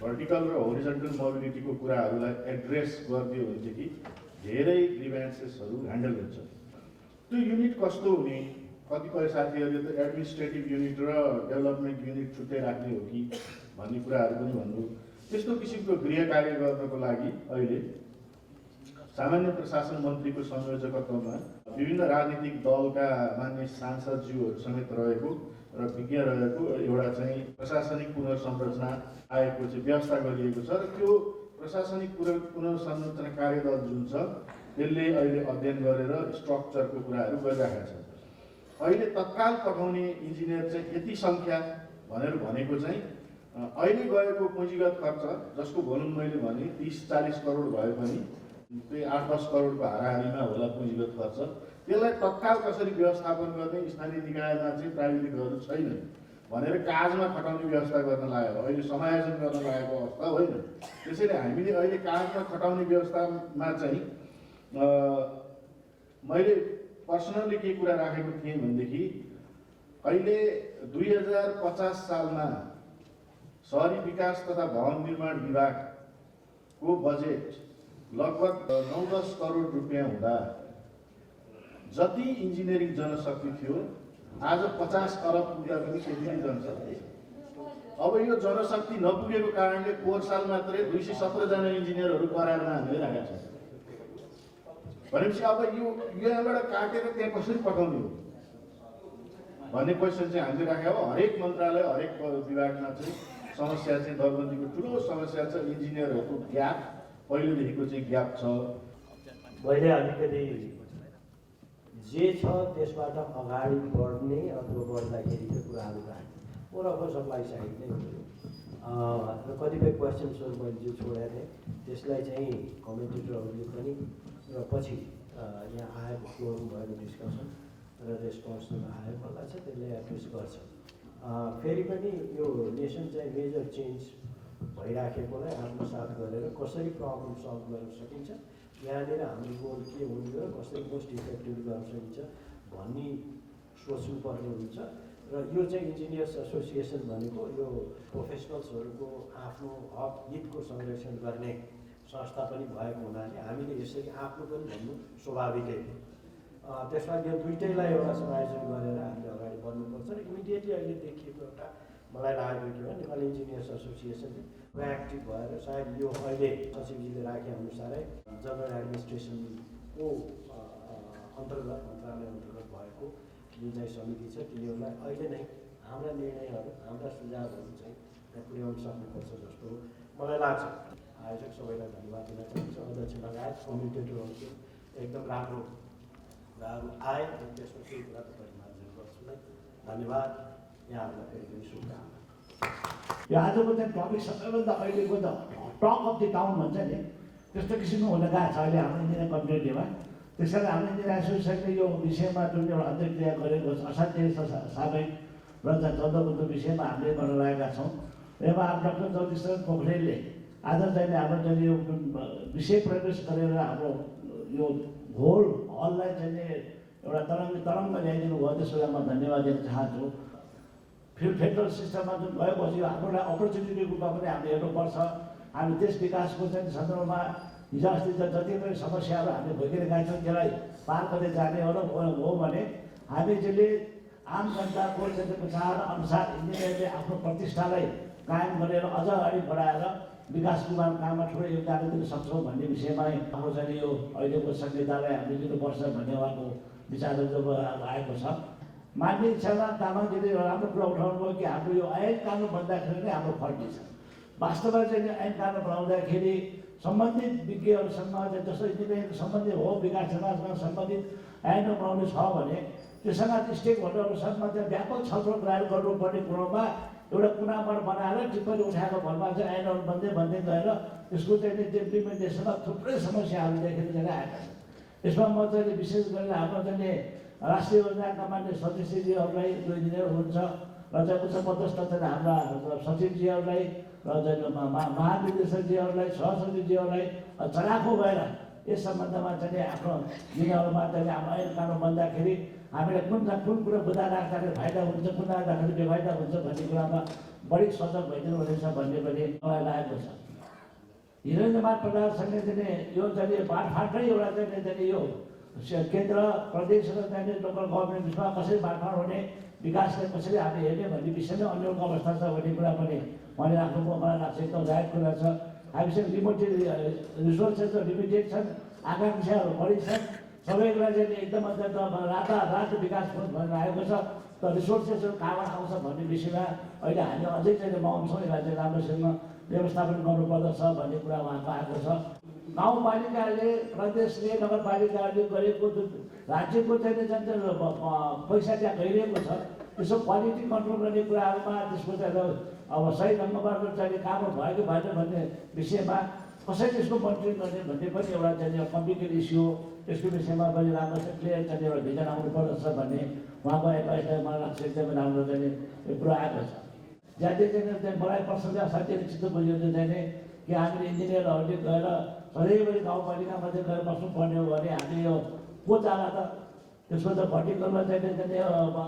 भर्टिकल र होरिजन्टल मोबिलिटीको कुराहरूलाई एड्रेस गरिदियो भनेदेखि धेरै ग्रिभ्यान्सेसहरू ह्यान्डल हुन्छ। त्यो युनिट कस्तो हुने, कतिपय साथीहरूले त एडमिनिस्ट्रेटिभ युनिट र डेभलपमेन्ट युनिट छुट्टै राख्ने हो कि भन्ने कुराहरू पनि भन्नुभयो। त्यस्तो किसिमको गृह कार्य गर्नको लागि अहिले सामान्य प्रशासन मन्त्रीको संयोजकत्वमा विभिन्न राजनीतिक दलका मान्य सांसदज्यूहरू समेत रहेको र विज्ञ रहेको एउटा चाहिँ प्रशासनिक पुनर्संरचना आएको चाहिँ व्यवस्था गरिएको छ। र त्यो प्रशासनिक पुनर्संरचना कार्यदल जुन छ त्यसले अहिले अध्ययन गरेर स्ट्रक्चरको कुराहरू गरिरहेका छन्। अहिले तत्काल पठाउने इन्जिनियर चाहिँ यति सङ्ख्या भनेर भनेको चाहिँ अहिले गएको पुँजीगत खर्च, जसको भनौँ मैले भने 30-40 करोड भए पनि त्यही 8-10 करोडको हाराहारीमा होला पुँजीगत खर्च, त्यसलाई तत्काल कसरी व्यवस्थापन गर्ने स्थानीय निकायमा चाहिँ प्राविधिकहरू छैन भनेर काजमा खटाउने व्यवस्था गर्न लागेको, अहिले समायोजन गर्न लागेको अवस्था होइन। त्यसैले हामीले अहिले काजमा खटाउने व्यवस्थामा चाहिँ मैले पर्सनली के कुरा राखेको थिएँ भनेदेखि अहिले 2050 सालमा शहरी विकास तथा भवन निर्माण विभागको बजेट लगभग 9-10 करोड रुपियाँ हुँदा जति इन्जिनियरिङ जनशक्ति थियो आज 50 अरब पुग्दा पनि त्यति नै जनशक्ति छ। अब यो जनशक्ति नपुगेको कारणले पोहोर साल मात्रै 217 जना इन्जिनियरहरू करारमा हामीले राखेका छौँ। भनेपछि अब यो यहाँबाट काटेर त्यहाँ कसरी पठाउने हो भन्ने क्वेसन चाहिँ हामीले राखेको हो। हरेक मन्त्रालय हरेक विभागमा चाहिँ समस्या चाहिँ दरबन्दीको ठुलो समस्या छ। इन्जिनियरहरूको ग्याप पहिलेदेखिको चाहिँ ग्याप छ। मैले अलिकति जे छ त्यसबाट अगाडि बढ्ने अथवा बढ्दाखेरिको कुराहरू राखेँ। ओभर सप्लाई साइड नै हो। र कतिपय क्वेसन्सहरू मैले जो छोडेको थिएँ त्यसलाई चाहिँ कमेन्टेटरहरूले पनि र पछि यहाँ आएको फ्लोरमा भएको डिस्कसन र रेस्पोन्समा आयो मलाई चाहिँ त्यसले एड्रेस गर्छ। फेरि पनि यो नेसन चाहिँ मेजर चेन्ज भइराखेकोलाई आत्मसात गरेर कसरी प्रब्लम सल्भ गर्न सकिन्छ, यहाँनिर हाम्रो गोल के हुने र कसरी मोस्ट इफेक्टिभ गर्न सकिन्छ भन्ने सोच्नुपर्ने हुन्छ। र यो चाहिँ इन्जिनियर्स एसोसिएसन भनेको यो प्रोफेसनल्सहरूको आफ्नो हक हितको संरक्षण गर्ने संस्था पनि भएको हुनाले हामीले यसरी आफ्नो पनि भन्नु स्वाभाविकै हो। त्यसमा यो दुइटैलाई एउटा समायोजन गरेर हामीले अगाडि बढ्नुपर्छ। र इमिडिएटली अहिले देखिएको एउटा मलाई लागेको के हो नेपाली इन्जिनियर्स एसोसिएसनले प्रोएक्टिभ भएर सायद यो अहिले सचिवजीले राखे अनुसारै जनरल एडमिनिस्ट्रेसनको अन्तर्गत मन्त्रालय अन्तर्गत भएको जुन चाहिँ समिति छ तिनीहरूलाई अहिले नै हाम्रा निर्णयहरू हाम्रा सुझावहरू चाहिँ त्यहाँ पुर्याउन सक्नुपर्छ जस्तो मलाई लाग्छ। आयोजक सबैलाई धन्यवाद दिन चाहन्छु। अध्यक्ष लगायत कमेन्टेटरहरूको एकदम राम्रो कुराहरू आए र त्यसमा केही कुरा तपाईँहरू मार्जन गर्छु नै। धन्यवाद। यहाँहरूलाई फेरि पनि शुभकामना। यो आजको चाहिँ टपिक सबैभन्दा अहिलेको त टक अफ द टाउन भन्छ नि त्यस्तो किसिमको हुन गएको छ अहिले हाम्रो इन्जिनियरिङ कम्युनिटीमा। त्यस कारण हाम्रो इन्जिनियरिङ एसोसिएसनले यो विषयमा जुन एउटा अध्यक्षता गरेको छ असाध्यै सामयिक र चन्द्रबुद्धको विषयमा हामीले गर्न लागेका छौँ। यसमा डाक्टर जगदीश पोखरेलले आज चाहिँ हाम्रो चाहिँ यो विषय प्रवेश गरेर हाम्रो यो होल हललाई चाहिँ एउटा तरङ्ग ल्याइदिनु भयो, त्यसलाई म धन्यवाद दिन चाहन्छु। फेडरल सिस्टममा जुन गएपछि हामीलाई अपर्च्युनिटीको रूपमा पनि हामीले हेर्नुपर्छ। हामी देश विकासको चाहिँ सन्दर्भमा हिजो अस्ति जति पनि समस्याहरू हामीले भोगिरहेका छौँ त्यसलाई पार गर्दै जाने हो भने हामी जसले आम जनताको चाहिँ चाहना अनुसार इन्जिनियरले आफ्नो प्रतिष्ठालाई कायम गरेर अझ अगाडि बढाएर विकास निर्माण काममा ठुलो योगदान दिन सक्छौँ भन्ने विषयमा हाम्रो चाहिँ यो अहिलेको संहितालाई हामीले दिनुपर्छ भन्ने उहाँको विचारहरू जब आएको छ। माननीय क्षमा तामाङजीले राम्रो कुरा उठाउनु भयो कि हाम्रो यो ऐन कानुन बन्दाखेरि नै हाम्रो फर्टी छ। वास्तवमा चाहिँ ऐन कानुन बनाउँदाखेरि सम्बन्धित विज्ञहरूसँग जस्तो इन्जिनियरिङ सम्बन्धित हो, विकास समाजसँग सम्बन्धित ऐन बनाउनु छ भने त्योसँग स्टेक होल्डरहरूसँग चाहिँ व्यापक छलफल गर्नुपर्ने कुरोमा एउटा कुनाबाट बनाएर टिप्पणी उठाएको भरमा चाहिँ ऐनहरू बन्दै गएर त्यसको चाहिँ इम्प्लिमेन्टेसनमा थुप्रै समस्याहरू देखेर चाहिँ आएका छन्। यसमा म चाहिँ विशेष गरेर हाम्रो चाहिँ राष्ट्रिय योजनाका मान्य सदस्यजीहरूलाई जो इन्जिनियर हुनुहुन्छ र चाहिँ उच्च पदस्थ चाहिँ हाम्रा सचिवजीहरूलाई र चाहिँ महानिर्देशकजीहरूलाई सहसचिवजीहरूलाई चढाएको भएर यस सम्बन्धमा चाहिँ आफ्नो दिनहरूमा चाहिँ हाम्रो ऐन कानुन बन्दाखेरि हामीलाई कुन कुरो बुझा राख्दाखेरि फाइदा हुन्छ, कुन राख्दाखेरि बेफाइदा हुन्छ भन्ने कुरामा बढी सजग भइदिनु हुनेछ भन्ने पनि मलाई लागेको छ। हिरेन्द्रमान प्रधानसँगले चाहिँ यो चाहिँ बाँडफाँडै एउटा चाहिँ यो केन्द्र प्रदेश र चाहिँ लोकल गभर्मेन्ट बिचमा कसरी बाँडफाँड हुने, विकासलाई कसरी हामीले हेर्ने भन्ने विषयमै अन्यलको अवस्था छ भन्ने कुरा पनि मैले राख्नुको मलाई लाग्छ एकदम जायज कुरा छ। हामीसँग लिमिटेड रिसोर्सेस लिमिटेड छन्, आकाङ्क्षाहरू बढी छन्, सबैलाई चाहिँ एकदम रातारात विकास भनेर आएको छ। तर रिसोर्सेसहरू कहाँबाट आउँछ भन्ने विषयमा अहिले हामी अझै चाहिँ मौन छौँ, यसलाई चाहिँ राम्रोसँग व्यवस्थापन गर्नुपर्दछ भन्ने कुरा उहाँको आएको छ। गाउँपालिकाले, प्रदेशले, नगरपालिकाहरूले गरेको जुन राज्यको चाहिँ पैसा त्यहाँ गइरहेको छ, त्यसको क्वालिटी कन्ट्रोल गर्ने कुराहरूमा त्यसको चाहिँ अब सही ढङ्गबाट चाहिँ काम भयो कि भएन भन्ने विषयमा कसरी त्यसको मोनिटरिङ गर्ने भन्ने पनि एउटा चाहिँ कम्प्लिकेटेड इस्यु हो। त्यसको विषयमा पनि राम्रो चाहिँ क्लियर चाहिँ एउटा भिजन आउनु पर्दछ भन्ने उहाँको एडभाइसलाई मलाई लाग्छ एकदमै राम्रो चाहिँ यो कुरा आएको छ। ज्यादै चाहिँ मलाई पर्सनली साथीहरू चित्त बुझ्यो चाहिँ कि हामीले इन्जिनियरहरूले गएर सधैँभरि गाउँपालिकामा चाहिँ गएर बस्नुपर्ने हो भने हामीले यो को जाला त त्यसको त भर्टिकलमा चाहिँ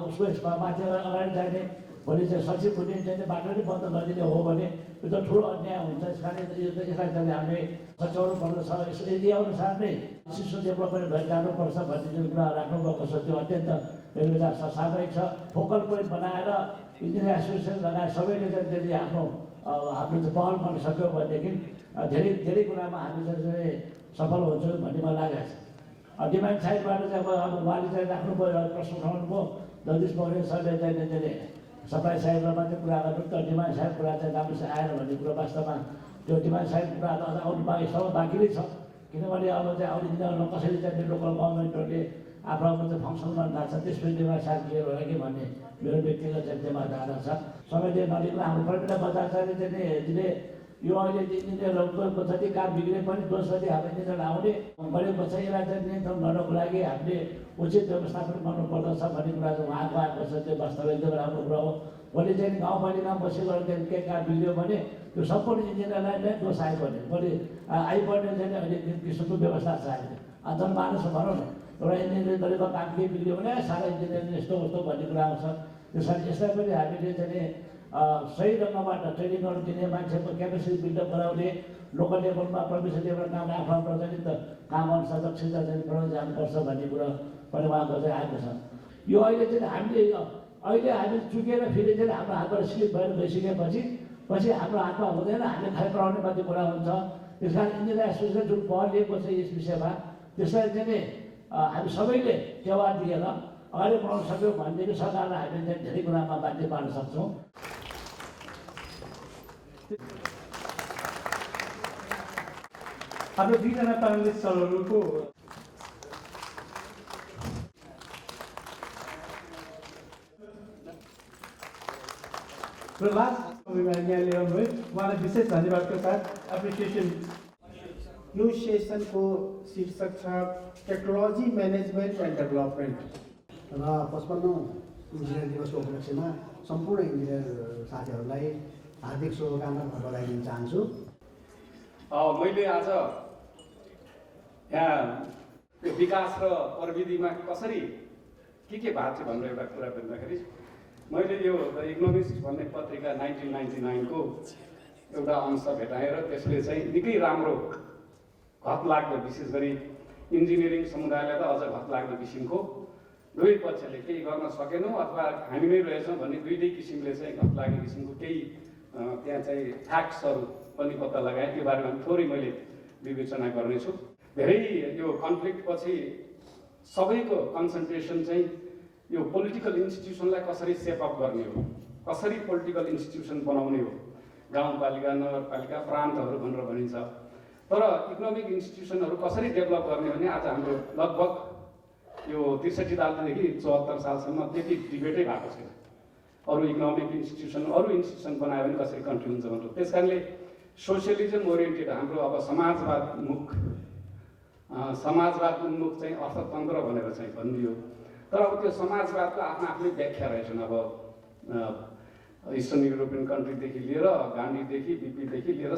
उसको यसमा माथि अगाडि जाने भोलि चाहिँ सचिव हुने चाहिँ बाटो नै बन्द गरिदिने हो भने यो त ठुलो अन्याय हुन्छ। यस कारण यसलाई चाहिँ हामीले सच्याउनु पर्दछ। यस एरियाअनुसार नै शिशु डेभलपमेन्ट भएर जानुपर्छ भन्ने जुन कुरा राख्नुभएको छ त्यो अत्यन्त मेरो विचार सामायिक छ। फोकल पोइन्ट बनाएर इन्जिनियर एसोसिएसन लगायत सबैले चाहिँ आफ्नो हाम्रो चाहिँ पहल गर्न सक्यो भनेदेखि धेरै कुरामा हामी चाहिँ सफल हुन्छौँ भन्ने मलाई लागेको छ। डिमान्ड साइडबाट चाहिँ अब उहाँले चाहिँ राख्नुभयो, प्रश्न उठाउनु भयो, जगदीश मौर्य सरले चाहिँ सप्लाई साइडमा मात्रै कुरा गर्नु, तर डिमान्ड साइड कुरा चाहिँ राम्रोसँग आएन भन्ने कुरो वास्तवमा त्यो डिमान्ड साइड कुरा त अझ आउनु बाँकी नै छ। किनभने अब चाहिँ आउने दिनहरूमा कसरी चाहिँ लोकल गभर्मेन्टहरूले आफ्नो आफ्नो चाहिँ फङ्सन गर्न लाग्छ, त्यसपछि डिमान्ड साइड क्लियर होला कि भन्ने मेरो व्यक्तिगत चाहिँ त्यहाँ धारणा छ। समयले नलिकन हाम्रो प्रविधा बजारले चाहिँ यो अहिले इन्जिनियरहरूको जति काम बिग्रे पनि दोष जति हाम्रो इन्जिनियर आउने गरेको छ, यसलाई चाहिँ नियन्त्रण गर्नको लागि हामीले उचित व्यवस्थापन गर्नुपर्दछ भन्ने कुरा चाहिँ उहाँको आएको छ। त्यो वास्तव एकदम राम्रो कुरा हो। भोलि चाहिँ गाउँपालिकामा बसेर केही काम बिग्रियो भने त्यो सम्पूर्ण इन्जिनियरलाई नै दोष आयो भने भोलि आइपर्ने चाहिँ अहिले किसिमको व्यवस्था छ। अहिले जनमानस भनौँ न, एउटा इन्जिनियरिङ गरेको काम केही बिग्रियो भने सारा इन्जिनियरिङ यस्तो उस्तो भन्ने कुरा आउँछ। त्यस कारण यसलाई पनि हामीले चाहिँ सही ढङ्गबाट ट्रेनिङहरू दिने, मान्छेको क्यापेसिटी बिल्डअप गराउने, लोकल लेभलमा प्रोफेसनल लेभलमा काम आफ्नो चाहिँ काम अनुसार दक्षता चाहिँ बढाउँदै जानुपर्छ भन्ने कुरा पनि उहाँको चाहिँ आएको छ। यो अहिले चाहिँ हामी चुकेर फेरि चाहिँ हाम्रो हातबाट स्लिप भएर गइसकेपछि हाम्रो हातमा हुँदैन, हामीले खाइ पढाउने मात्रै कुरा हुन्छ। त्यस कारण इन्जिनियर एसोसिएसन जुन पहल लिएको छ यस विषयमा, त्यसलाई चाहिँ हामी सबैले टेवा दिएर अगाडि बढाउन सक्यौँ भनेदेखि सरकारलाई हामीले चाहिँ धेरै कुरामा बाध्य पार्न सक्छौँ। हाम्रो दुईजना प्यानलिस्टहरूको र लास्ट यहाँ ल्याउनुभयो, उहाँलाई विशेष धन्यवादको साथ एप्रिसिएसन। यो सेसनको शीर्षक छ टेक्नोलोजी म्यानेजमेन्ट एन्ड डेभलपमेन्ट र 55औं इन्जिनियर दिवसको उपलक्ष्यमा सम्पूर्ण इन्जिनियर साथीहरूलाई हार्दिक शुभकामना बधाई दिन चाहन्छु। मैले आज यहाँ विकास र प्रविधिमा कसरी के भएको छ भनेर एउटा कुरा भन्दाखेरि मैले यो द इकोनोमिक्स भन्ने पत्रिका 1999 को एउटा अंश भेटाएँ र त्यसले चाहिँ निकै राम्रो घतलाग्दो, विशेष गरी इन्जिनियरिङ समुदायलाई त अझ घतलाग्दो किसिमको दुवै पक्षले केही गर्न सकेनौँ अथवा हामी नै रहेछौँ भन्ने दुईटै किसिमले चाहिँ घतलाग्दो किसिमको केही त्यहाँ चाहिँ फ्याक्ट्सहरू पनि पत्ता लगाएँ। त्यो बारेमा थोरै मैले विवेचना गर्नेछु। धेरै यो कन्फ्लिक्ट पछि सबैको कन्सन्ट्रेसन चाहिँ यो पोलिटिकल इन्स्टिट्युसनलाई कसरी सेपअप गर्ने हो, कसरी पोलिटिकल इन्स्टिट्युसन बनाउने हो, गाउँपालिका नगरपालिका प्रान्तहरू भनेर भनिन्छ। तर इकोनोमिक इन्स्टिट्युसनहरू कसरी डेभलप गर्ने भने आज हाम्रो लगभग यो 63 सालदेखि 74 सालसम्म त्यति डिबेटै भएको छैन। अरू इकोनोमिक इन्स्टिट्युसन अरू इन्स्टिट्युसन बनायो भने कसरी कन्ट्री हुन्छ भनेर। त्यस कारणले सोसियलिजम ओरिएन्टेड हाम्रो अब समाजवाद उन्मुख चाहिँ अर्थतन्त्र भनेर चाहिँ भनिदियो। तर अब त्यो समाजवादको आफ्नो आफ्नै व्याख्या रहेछन्। अब इस्टर्न युरोपियन कन्ट्रीदेखि लिएर गान्धीदेखि बिपीदेखि लिएर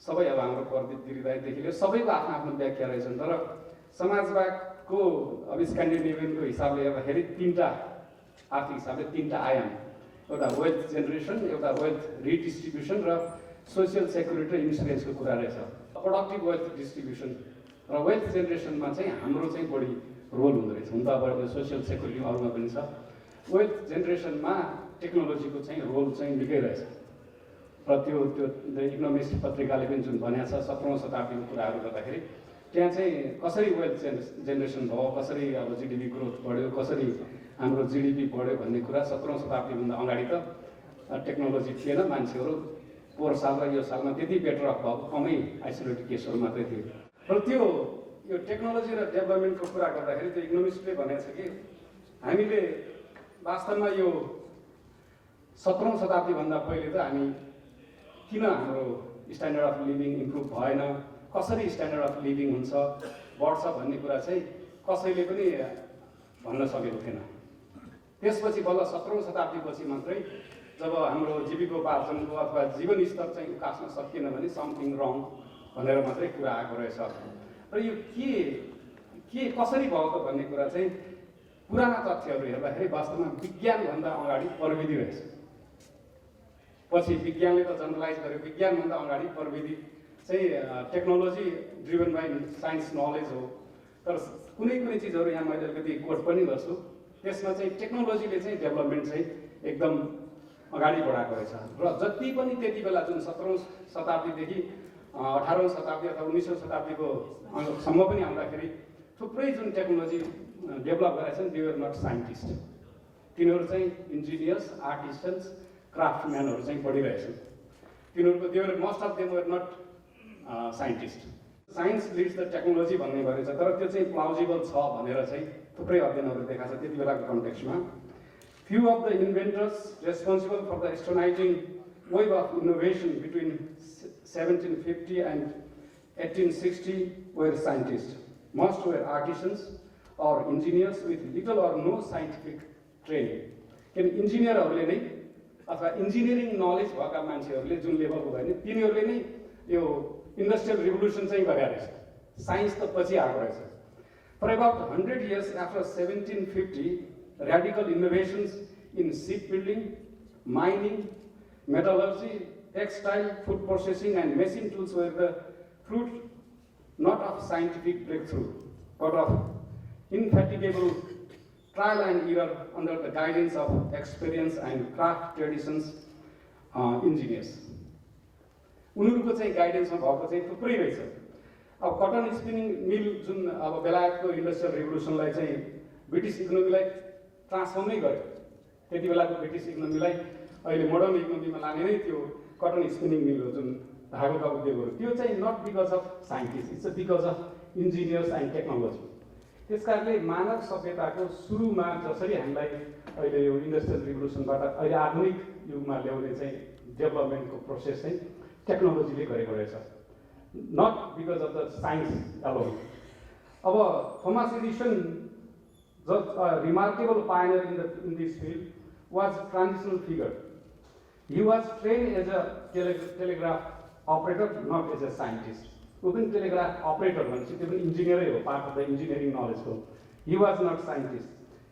सबै अब हाम्रो प्रदीप गिरिदाईदेखि लिएर सबैको आफ्नो आफ्नो व्याख्या रहेछन्। तर समाजवादको अब स्क्यान्डिनेभियनको हिसाबले हेर्दाखेरि तिनवटा आर्थिक हिसाबले तिनवटा आयाम, एउटा वेल्थ जेनेरेसन, एउटा वेल्थ रिडिस्ट्रिब्युसन र सोसियल सेक्युरिटी र इन्सुरेन्सको कुरा रहेछ। प्रोडक्टिभ वेल्थ डिस्ट्रिब्युसन र वेल्थ जेनेरेसनमा चाहिँ हाम्रो चाहिँ बढी रोल हुँदो रहेछ। हुन त अब सोसियल सेक्युरिटी अरूमा पनि छ। वेल्थ जेनेरेसनमा टेक्नोलोजीको चाहिँ रोल चाहिँ निकै रहेछ। र त्यो द इकोनोमिस्ट पत्रिकाले पनि जुन भनेको छ 17औं शताब्दीको कुराहरू गर्दाखेरि त्यहाँ चाहिँ कसरी वेल्थ जेनेरेसन भयो, कसरी अब जिडिपी ग्रोथ बढ्यो, कसरी हाम्रो जिडिपी बढ्यो भन्ने कुरा 17औं शताब्दीभन्दा अगाडि त टेक्नोलोजी थिएन। मान्छेहरू पोहोर साल र यो सालमा त्यति बेटर अफ भएको कमै आइसोलेटेड केसहरू मात्रै थियो। र त्यो यो टेक्नोलोजी र डेभलपमेन्टको कुरा गर्दाखेरि त्यो इकोनोमिस्टले भनेको छ कि हामीले वास्तवमा यो 17औं शताब्दीभन्दा पहिले त हामी किन हाम्रो स्ट्यान्डर्ड अफ लिभिङ इम्प्रुभ भएन, कसरी स्ट्यान्डर्ड अफ लिभिङ हुन्छ बढ्छ भन्ने कुरा चाहिँ कसैले पनि भन्न सकेको थिएन। त्यसपछि बल्ल 17औं शताब्दीपछि मात्रै जब हाम्रो जीविकोपार्जनको अथवा जीवन स्तर चाहिँ उकास्न सकिएन भने समथिङ रङ भनेर मात्रै कुरा आएको रहेछ। र यो के कसरी भयो त भन्ने कुरा चाहिँ पुराना तथ्यहरू हेर्दाखेरि वास्तवमा विज्ञानभन्दा अगाडि प्रविधि रहेछ। पछि विज्ञानले त जनरलाइज गर्यो, विज्ञानभन्दा अगाडि प्रविधि चाहिँ technology driven by science knowledge हो। तर कुनै चिजहरू यहाँ मैले अलिकति कोट पनि गर्छु, त्यसमा चाहिँ टेक्नोलोजीले चाहिँ डेभलपमेन्ट चाहिँ एकदम अगाडि बढाएको रहेछ। र जति पनि त्यति बेला जुन 17औं शताब्दीदेखि 18औं शताब्दी अथवा 19औं शताब्दीको सम्म पनि आउँदाखेरि थुप्रै जुन टेक्नोलोजी डेभलप गरेका छन्, दे वर नट साइन्टिस्ट। तिनीहरू चाहिँ इन्जिनियर्स, आर्टिस्टन्स, क्राफ्टम्यानहरू चाहिँ बढिरहेछन्। तिनीहरूको they were most of them were not scientist. Science leads the technology भन्ने गरेछ, तर त्यो चाहिँ प्लाउजिबल छ भनेर चाहिँ थुप्रै अध्ययनहरू देखाएको छ त्यति बेलाको कन्टेक्स्टमा। Few of the inventors responsible for the astonishing wave of innovation between 1750 and 1860 were scientists. Most were artisans or engineers with little or no scientific training. किन इन्जिनियरहरूले नै अथवा इन्जिनियरिङ नलेज भएका मान्छेहरूले जुन लेभलको भयो नि तिनीहरूले नै यो इन्डस्ट्रियल रिभोल्युसन चाहिँ गरेका रहेछ। साइन्स त पछि आएको रहेछ। For about 100 years after 1750, radical innovations in shipbuilding, mining, metallurgy, textile, food processing, and machine tools were the fruit not of scientific breakthrough, but of infatigable trial and error under the guidance of experience and craft traditions engineers. उनीहरूको चाहिँ गाइडेन्समा भएको चाहिँ थुप्रै रहेछ। अब कटन स्पिनिङ मिल जुन अब बेलायतको इन्डस्ट्रियल रिभोल्युसनलाई चाहिँ ब्रिटिस इकोनोमीलाई ट्रान्सफर्मै गर्यो। त्यति बेलाको ब्रिटिस इकोनोमीलाई अहिले मोडर्न इकोनोमीमा लाने नै त्यो कटन स्पिनिङ मिल हो जुन धागोका उद्योगहरू। त्यो चाहिँ not because of scientist, it's because of engineers and technology. त्यस कारणले मानव सभ्यताको सुरुमा जसरी हामीलाई अहिले यो इन्डस्ट्रियल रिभोल्युसनबाट अहिले आधुनिक युगमा ल्याउने चाहिँ डेभलपमेन्टको प्रोसेस चाहिँ टेक्नोलोजीले गरेको रहेछ, not because of the science alone. अब Thomas Edison just a remarkable pioneer in this field was a transitional figure. He was trained as a telegraph operator, not as a scientist. Even telegraph operator, even engineer, part of the engineering knowledge. He was not scientist.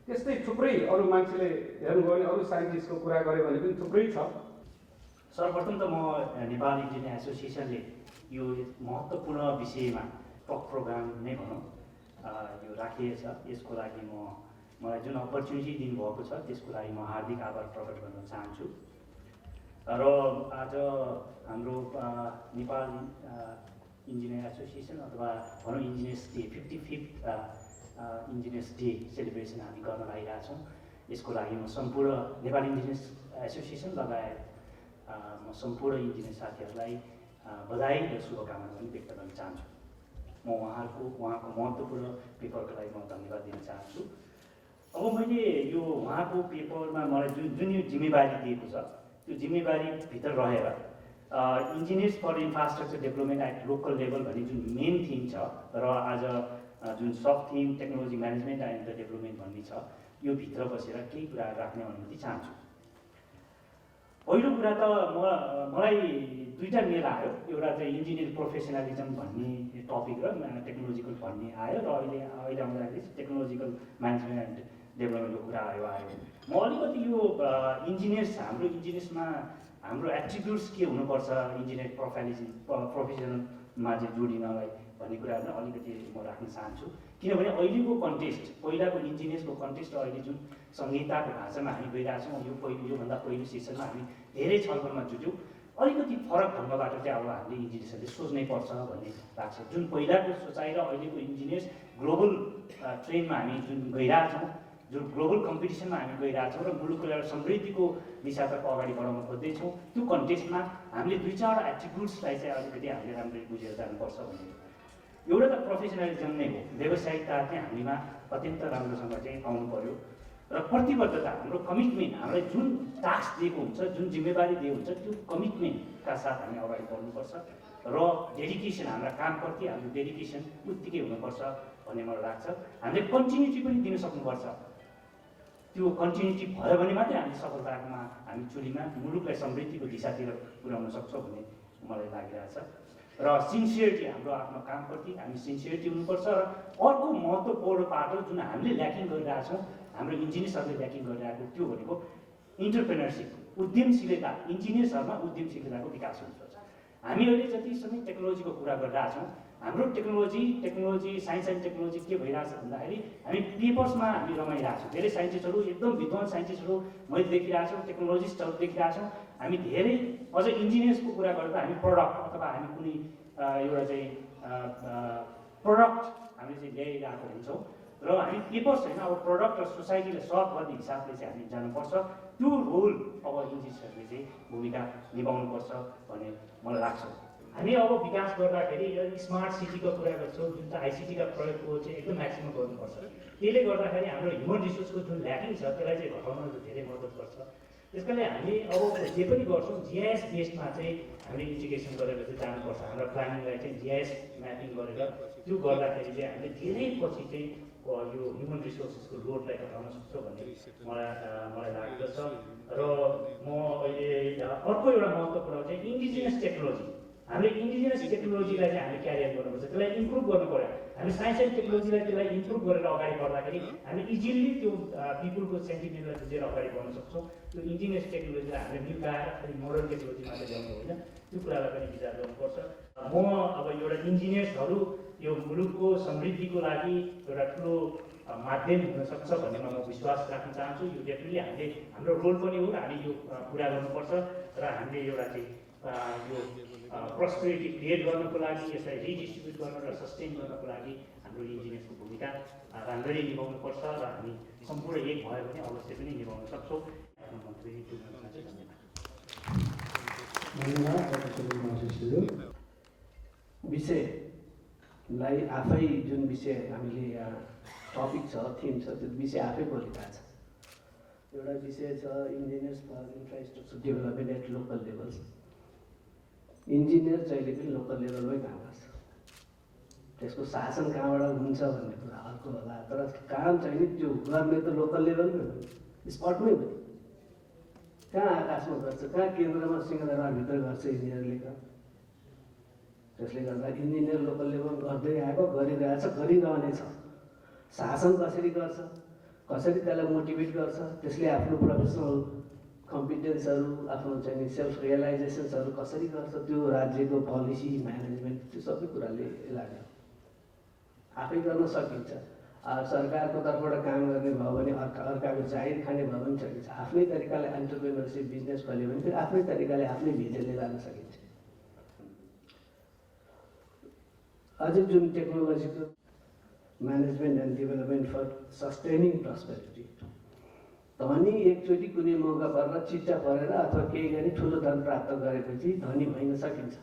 त्यस्तै थुप्रै अरू मान्छेले हेर्नुभयो भने अरू साइन्टिस्टको कुरा गऱ्यो भने पनि थुप्रै छ। सर्वप्रथम त म नेपाल इन्जिनियर एसोसिएसनले यो महत्त्वपूर्ण विषयमा टक प्रोग्राम नै भनौँ यो राखिएछ, यसको लागि मलाई जुन अपर्च्युनिटी दिनुभएको छ त्यसको लागि म हार्दिक आभार प्रकट गर्न चाहन्छु। र आज हाम्रो नेपाल इन्जिनियर एसोसिएसन अथवा भनौँ engineers day 55th engineers day celebration हामी गर्न लागिरहेछौँ। यसको लागि म सम्पूर्ण नेपाली इन्जिनियर्स एसोसिएसन लगायत म सम्पूर्ण इन्जिनियर साथीहरूलाई बधाई र शुभकामना पनि व्यक्त गर्न चाहन्छु। म उहाँको महत्त्वपूर्ण पेपरको लागि म धन्यवाद दिन चाहन्छु। अब मैले यो उहाँको पेपरमा मलाई जुन यो जिम्मेवारी दिएको छ, त्यो जिम्मेवारीभित्र रहेर engineers for infrastructure development at local level भन्ने जुन मेन थिम छ र आज जुन sub theme technology management and the development भन्ने छ, यो भित्र बसेर केही कुराहरू राख्ने अनुमति चाहन्छु। पहिलो कुरा त मलाई दुईवटा मेल आयो। एउटा चाहिँ इन्जिनियर प्रोफेसनलिजम भन्ने टपिक र टेक्नोलोजिकल भन्ने आयो, र अहिले आउँदाखेरि टेक्नोलोजिकल म्यानेजमेन्ट एन्ड डेभलपमेन्टको कुरा आयो। म अलिकति यो हाम्रो इन्जिनियर्समा हाम्रो एट्रिब्युट्स के हुनुपर्छ इन्जिनियर प्रोफेसनमा चाहिँ जोडिनलाई भन्ने कुराहरू अलिकति म राख्न चाहन्छु। किनभने अहिलेको कन्टेस्ट, पहिलाको इन्जिनियर्सको कन्टेस्ट र अहिले जुन संहिताको ढाँचामा हामी गइरहेछौँ, योभन्दा पहिलो सेसनमा हामी धेरै छलफलमा जुट्यौँ। अलिकति फरक ढङ्गबाट चाहिँ अब हामीले इन्जिनियर्सहरूले सोच्नै पर्छ भन्ने लाग्छ। जुन पहिलाको सोचाइ र अहिलेको इन्जिनियर्स ग्लोबल ट्रेनमा हामी जुन गइरहेछौँ, जुन ग्लोबल कम्पिटिसनमा हामी गइरहेछौँ र मुलुकको एउटा समृद्धिको दिशातर्फ अगाडि बढाउन खोज्दैछौँ, त्यो कन्टेस्टमा हामीले दुई चारवटा एट्रिब्युट्सलाई चाहिँ अलिकति हामीले राम्ररी बुझेर जानुपर्छ भन्ने। एउटा त प्रोफेसनलिजम नै हो, व्यावसायिकता चाहिँ हामीमा अत्यन्त राम्रोसँग चाहिँ आउनु पर्यो, र प्रतिबद्धता, हाम्रो कमिटमेन्ट, हामीलाई जुन टास्क दिएको हुन्छ, जुन जिम्मेवारी दिएको हुन्छ, त्यो कमिटमेन्टका साथ हामी अगाडि बढ्नुपर्छ, र डेडिकेसन, हाम्रा कामप्रति हाम्रो डेडिकेसन उत्तिकै हुनुपर्छ भन्ने मलाई लाग्छ। हामीले कन्टिन्युटी पनि दिन सक्नुपर्छ। त्यो कन्टिन्युटी भयो भने मात्रै हामी सफलतामा, हामी चुलीमा मुलुकलाई समृद्धिको दिशातिर पुर्याउन सक्छौँ भन्ने मलाई लागिरहेछ। र सिन्सियरिटी, हाम्रो आफ्नो कामप्रति हामी सिन्सियरिटी हुनुपर्छ। र अर्को महत्त्वपूर्ण पाटो जुन हामीले ल्याकिङ गरिरहेछौँ, हाम्रो इन्जिनियर्सहरूले ल्याकिङ गरिरहेको, त्यो भनेको इन्टरप्रेनरसिप, उद्यमशीलता। इन्जिनियर्सहरूमा उद्यमशीलताको विकास हुनुपर्छ। हामी अहिले जति समय टेक्नोलोजीको कुरा गरिरहेछौँ, हाम्रो टेक्नोलोजी साइन्स एन्ड टेक्नोलोजी के भइरहेछ भन्दाखेरि हामी पेपर्समा हामी रमाइरहेछौँ। धेरै साइन्टिस्टहरू, एकदम विद्वान साइन्टिस्टहरू मैले देखिरहेको छु, टेक्नोलोजिस्टहरू देखिरहेको छौँ। हामी धेरै अझ इन्जिनियर्सको कुरा गर्दा हामी प्रडक्ट अथवा हामी कुनै एउटा चाहिँ प्रडक्ट हामीले चाहिँ ल्याइरहेको हुन्छौँ, र हामी पेपर्स होइन, अब प्रडक्ट र सोसाइटीलाई सर्भ गर्ने हिसाबले चाहिँ हामी जानुपर्छ। त्यो रोल अब इन्जिनियर्सहरूले चाहिँ भूमिका निभाउनुपर्छ भन्ने मलाई लाग्छ। हामी अब विकास गर्दाखेरि स्मार्ट सिटीको कुरा गर्छौँ, जुन चाहिँ आइसिटीका प्रयोगको चाहिँ एकदम म्याक्सिमम गर्नुपर्छ। त्यसले गर्दाखेरि हाम्रो ह्युमन रिसोर्सको जुन ल्याकिङ छ, त्यसलाई चाहिँ घटाउन धेरै मद्दत गर्छ। त्यसकारणले हामी अब जे पनि गर्छौँ, जिआइएस बेसमा चाहिँ हामीले इन्टिग्रेसन गरेर चाहिँ जानुपर्छ। हाम्रो प्लानिङलाई चाहिँ जिआइएस म्यापिङ गरेर त्यो गर्दाखेरि चाहिँ हामीले धेरै पछि चाहिँ यो ह्युमन रिसोर्सेसको लोडलाई घटाउन सक्छौँ भन्ने मलाई लागेको छ। र म अहिले अर्को एउटा महत्त्वपूर्ण चाहिँ इन्डिजिनियस टेक्नोलोजी, हामीले इन्डिजिनियस टेक्नोलोजीलाई चाहिँ हामीले क्यारियर गर्नुपर्छ, त्यसलाई इम्प्रुभ गर्नु पऱ्यो। हामी साइन्स एन्ड टेक्नोलोजीलाई त्यसलाई इम्प्रुभ गरेर अगाडि बढ्दाखेरि हामी इजिली त्यो पिपुलको सेन्टिमेन्टलाई बुझेर अगाडि बढ्न सक्छौँ। त्यो इन्जिनियस टेक्नोलोजीलाई हामीले मिलाएर खालि मोडर्न टेक्नोलोजी मात्रै ल्याउनु होइन, त्यो कुरालाई पनि विचार गर्नुपर्छ। म अब एउटा इन्जिनियर्सहरू यो मुलुकको समृद्धिको लागि एउटा ठुलो माध्यम हुनसक्छ भन्नेमा म विश्वास राख्न चाहन्छु। यो डेफिनेटली हामीले हाम्रो रोल पनि हो, हामी यो पुरा गर्नुपर्छ। र हामीले एउटा चाहिँ यो प्रस्पेरिटी क्रिएट गर्नको लागि, यसलाई रिडिस्ट्रिब्युट गर्न र सस्टेन गर्नको लागि हाम्रो इन्जिनियर्सको भूमिका राम्ररी निभाउनुपर्छ, र हामी सम्पूर्ण एक भयो भने अवश्य पनि निभाउन सक्छौँ। विषयलाई आफै जुन विषय हामीले यहाँ टपिक छ, थिम छ, त्यो विषय आफै बोलिरहेको छ। एउटा विषय छ engineers for infrastructure development at local level. Engineer जहिले पनि लोकल लेभलमै काम गर्छ। त्यसको शासन कहाँबाट हुन्छ भन्ने कुरा अर्को होला, तर काम चाहिँ नि त्यो गर्ने त लोकल लेभलमै हो, स्पटमै हो। कहाँ आकाशमा गर्छ, कहाँ केन्द्रमा सिंहदरबारभित्र गर्छ इन्जिनियरले काम। त्यसले गर्दा इन्जिनियर लोकल लेभल गर्दै आएको, गरिरहेछ, गरिरहनेछ। शासन कसरी गर्छ, कसरी त्यसलाई मोटिभेट गर्छ, त्यसले आफ्नो प्रोफेसनल कम्पिटेन्सहरू, आफ्नो चाहिँ सेल्फ रियलाइजेसन्सहरू कसरी गर्छ, त्यो राज्यको पोलिसी म्यानेजमेन्ट, त्यो सबै कुराले लाग्यो। आफै गर्न सकिन्छ। सरकारको तर्फबाट काम गर्ने भयो भने, अर्काको जाहिर खाने भयो भने सकिन्छ। आफ्नै तरिकाले एन्टरप्रेनरसिप बिजनेस खोल्यो भने फेरि आफ्नै तरिकाले आफ्नै भिजनले जान सकिन्छ। अझै जुन टेक्नोलोजीको management and development for sustaining prosperity. धनी एकचोटि कुनै मौका परेर चिट्टा परेर अथवा केही गरी ठुलो धन प्राप्त गरेपछि धनी भइन सकिन्छ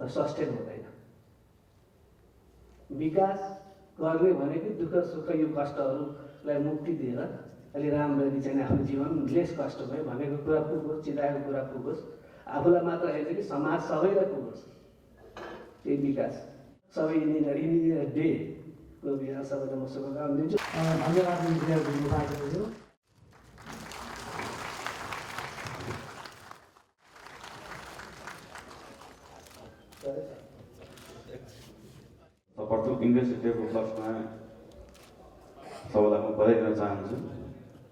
र सस्टेन हुँदैन। विकास गर्ने भनेको दुःख सुख यो कष्टहरूलाई मुक्ति दिएर अलि राम्ररी चाहिँ आफ्नो जीवन लेस कष्टमय भनेको कुरा पुगोस्, चिताएको कुरा पुगोस्, आफूलाई मात्र होइन कि समाज सबैलाई पुगोस्, त्यही विकास। सबै इन्जिनियर डेको बिहान सबैलाई म शुभकामना दिन्छु। धन्यवाद इन्जिनियर दिनुभएको। सर्वप्रथम इन्डियन डेको उपलक्ष्यमा सबैलाई म बधाई दिन चाहन्छु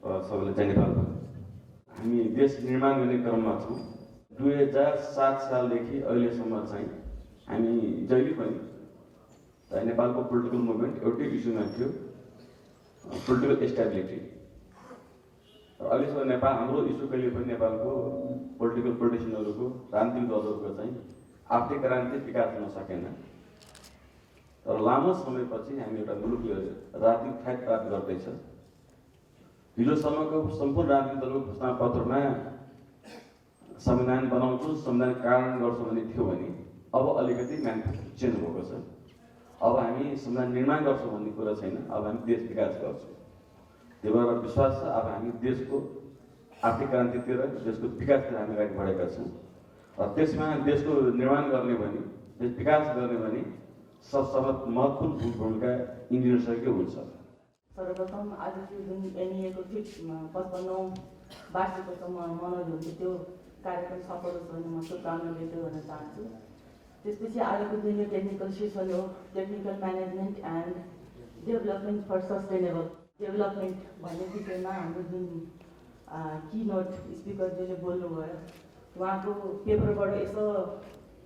र सबैले जय नेपाल। हामी देश निर्माण गर्ने क्रममा छौँ। 2007 सालदेखि अहिलेसम्म चाहिँ हामी जहिले पनि नेपालको पोलिटिकल मुभमेन्ट एउटै इस्युमा थियो, पोलिटिकल स्टेबिलिटी। र अहिलेसम्म नेपाल हाम्रो इस्यु कहिले पनि नेपालको पोलिटिसियनहरूको राजनीतिक दलहरूको चाहिँ आर्थिक क्रान्ति विकास हुन सकेन। तर लामो समयपछि हामी एउटा मुलुकले राजनीतिक ठाउँ प्राप्त गर्दैछ। हिजोसम्मको सम्पूर्ण राजनीतिक दलको घोषणा पत्रमा संविधान बनाउँछु, संविधान कार्यान्वयन गर्छु भन्ने थियो भने अब अलिकति म्यानिफेस्टो चेन्ज भएको छ। अब हामी संविधान निर्माण गर्छौँ भन्ने कुरा छैन, अब हामी देश विकास गर्छौँ। त्यही भएर विश्वास छ अब हामी देशको आर्थिक क्रान्तितिर, देशको विकासतिर हामी अगाडि बढेका छौँ। र त्यसमा देशको निर्माण गर्ने भने, देश विकास गर्ने भने सबभन्दा महत्त्वपूर्ण भूमिका इन्जिनियर्सकै हुन्छ। सर्वप्रथम आज त्यो जुन एनइएको 55औं वार्षिकोत्सव मनाउँदै हुन्छ त्यो कार्यक्रम सफल होस् भन्ने म शुभकामना व्यक्त गर्न चाहन्छु। त्यसपछि आजको जुन यो टेक्निकल सेसन हो, technical management and development for sustainable development भन्ने विषयमा हाम्रो जुन की नोट स्पिकरजीले बोल्नुभयो, उहाँको पेपरबाट यसो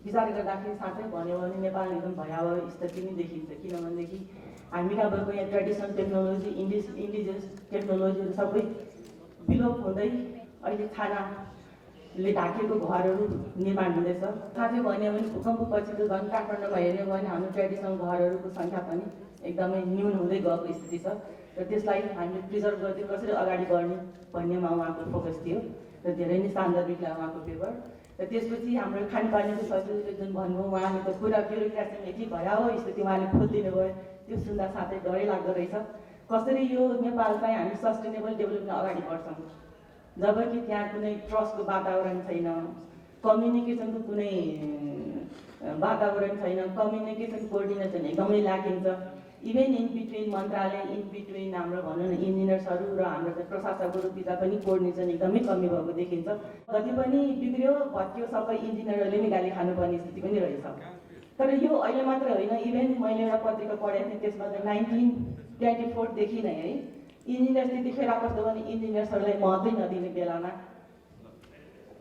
विचार गर्दाखेरि साँच्चै भन्यो भने नेपाल एकदम भयावह स्थिति नै देखिन्छ। किनभनेदेखि हामी कहाँ भएको यहाँ ट्रेडिसनल टेक्नोलोजी, इन्डिजियस टेक्नोलोजीहरू सबै विलोप हुँदै अहिले खानाले ढाकेको घरहरू निर्माण हुँदैछ। साँच्चै भन्यो भने भूकम्पपछिको झन् काठमाडौँमा हेर्यो भने हाम्रो ट्रेडिसनल घरहरूको सङ्ख्या पनि एकदमै न्यून हुँदै गएको स्थिति छ र त्यसलाई हामीले प्रिजर्भ गर्दै कसरी अगाडि बढ्ने भन्नेमा उहाँको फोकस थियो र धेरै नै सान्दर्भिक लाग्यो उहाँको पेपर। र त्यसपछि हाम्रो खानेपानीको सचिवले जुन भन्नुभयो, उहाँले त पुरा ब्युरोक्रासीमा यति भयावह स्थिति उहाँले खोलिदिनु भयो, त्यो सुन्दा साथै डरै लाग्दो रहेछ। कसरी यो नेपाल चाहिँ हामी सस्टेनेबल डेभलपमेन्ट अगाडि बढ्छौँ जबकि त्यहाँ कुनै ट्रस्टको वातावरण छैन, कम्युनिकेसनको कुनै वातावरण छैन, कम्युनिकेसन कोअर्डिनेसन एकदमै लागिन्छ। इभेन इन बिट्विन मन्त्रालय, इन बिट्विन हाम्रो भनौँ न इन्जिनियर्सहरू र हाम्रो प्रशासकहरू बिच पनि कोअर्डिनेसन एकदमै कमी भएको देखिन्छ। जति पनि बिग्रियो भत्कियो सबै इन्जिनियरहरूले नै गाली खानुपर्ने स्थिति पनि रहेछ। तर यो अहिले मात्र होइन, इभेन मैले एउटा पत्रिका पढेको थिएँ, त्यसमा त 1924देखि नै है इन्जिनियर त्यतिखेर कस्तो भने इन्जिनियर्सहरूलाई महत्त्वै नदिने बेलामा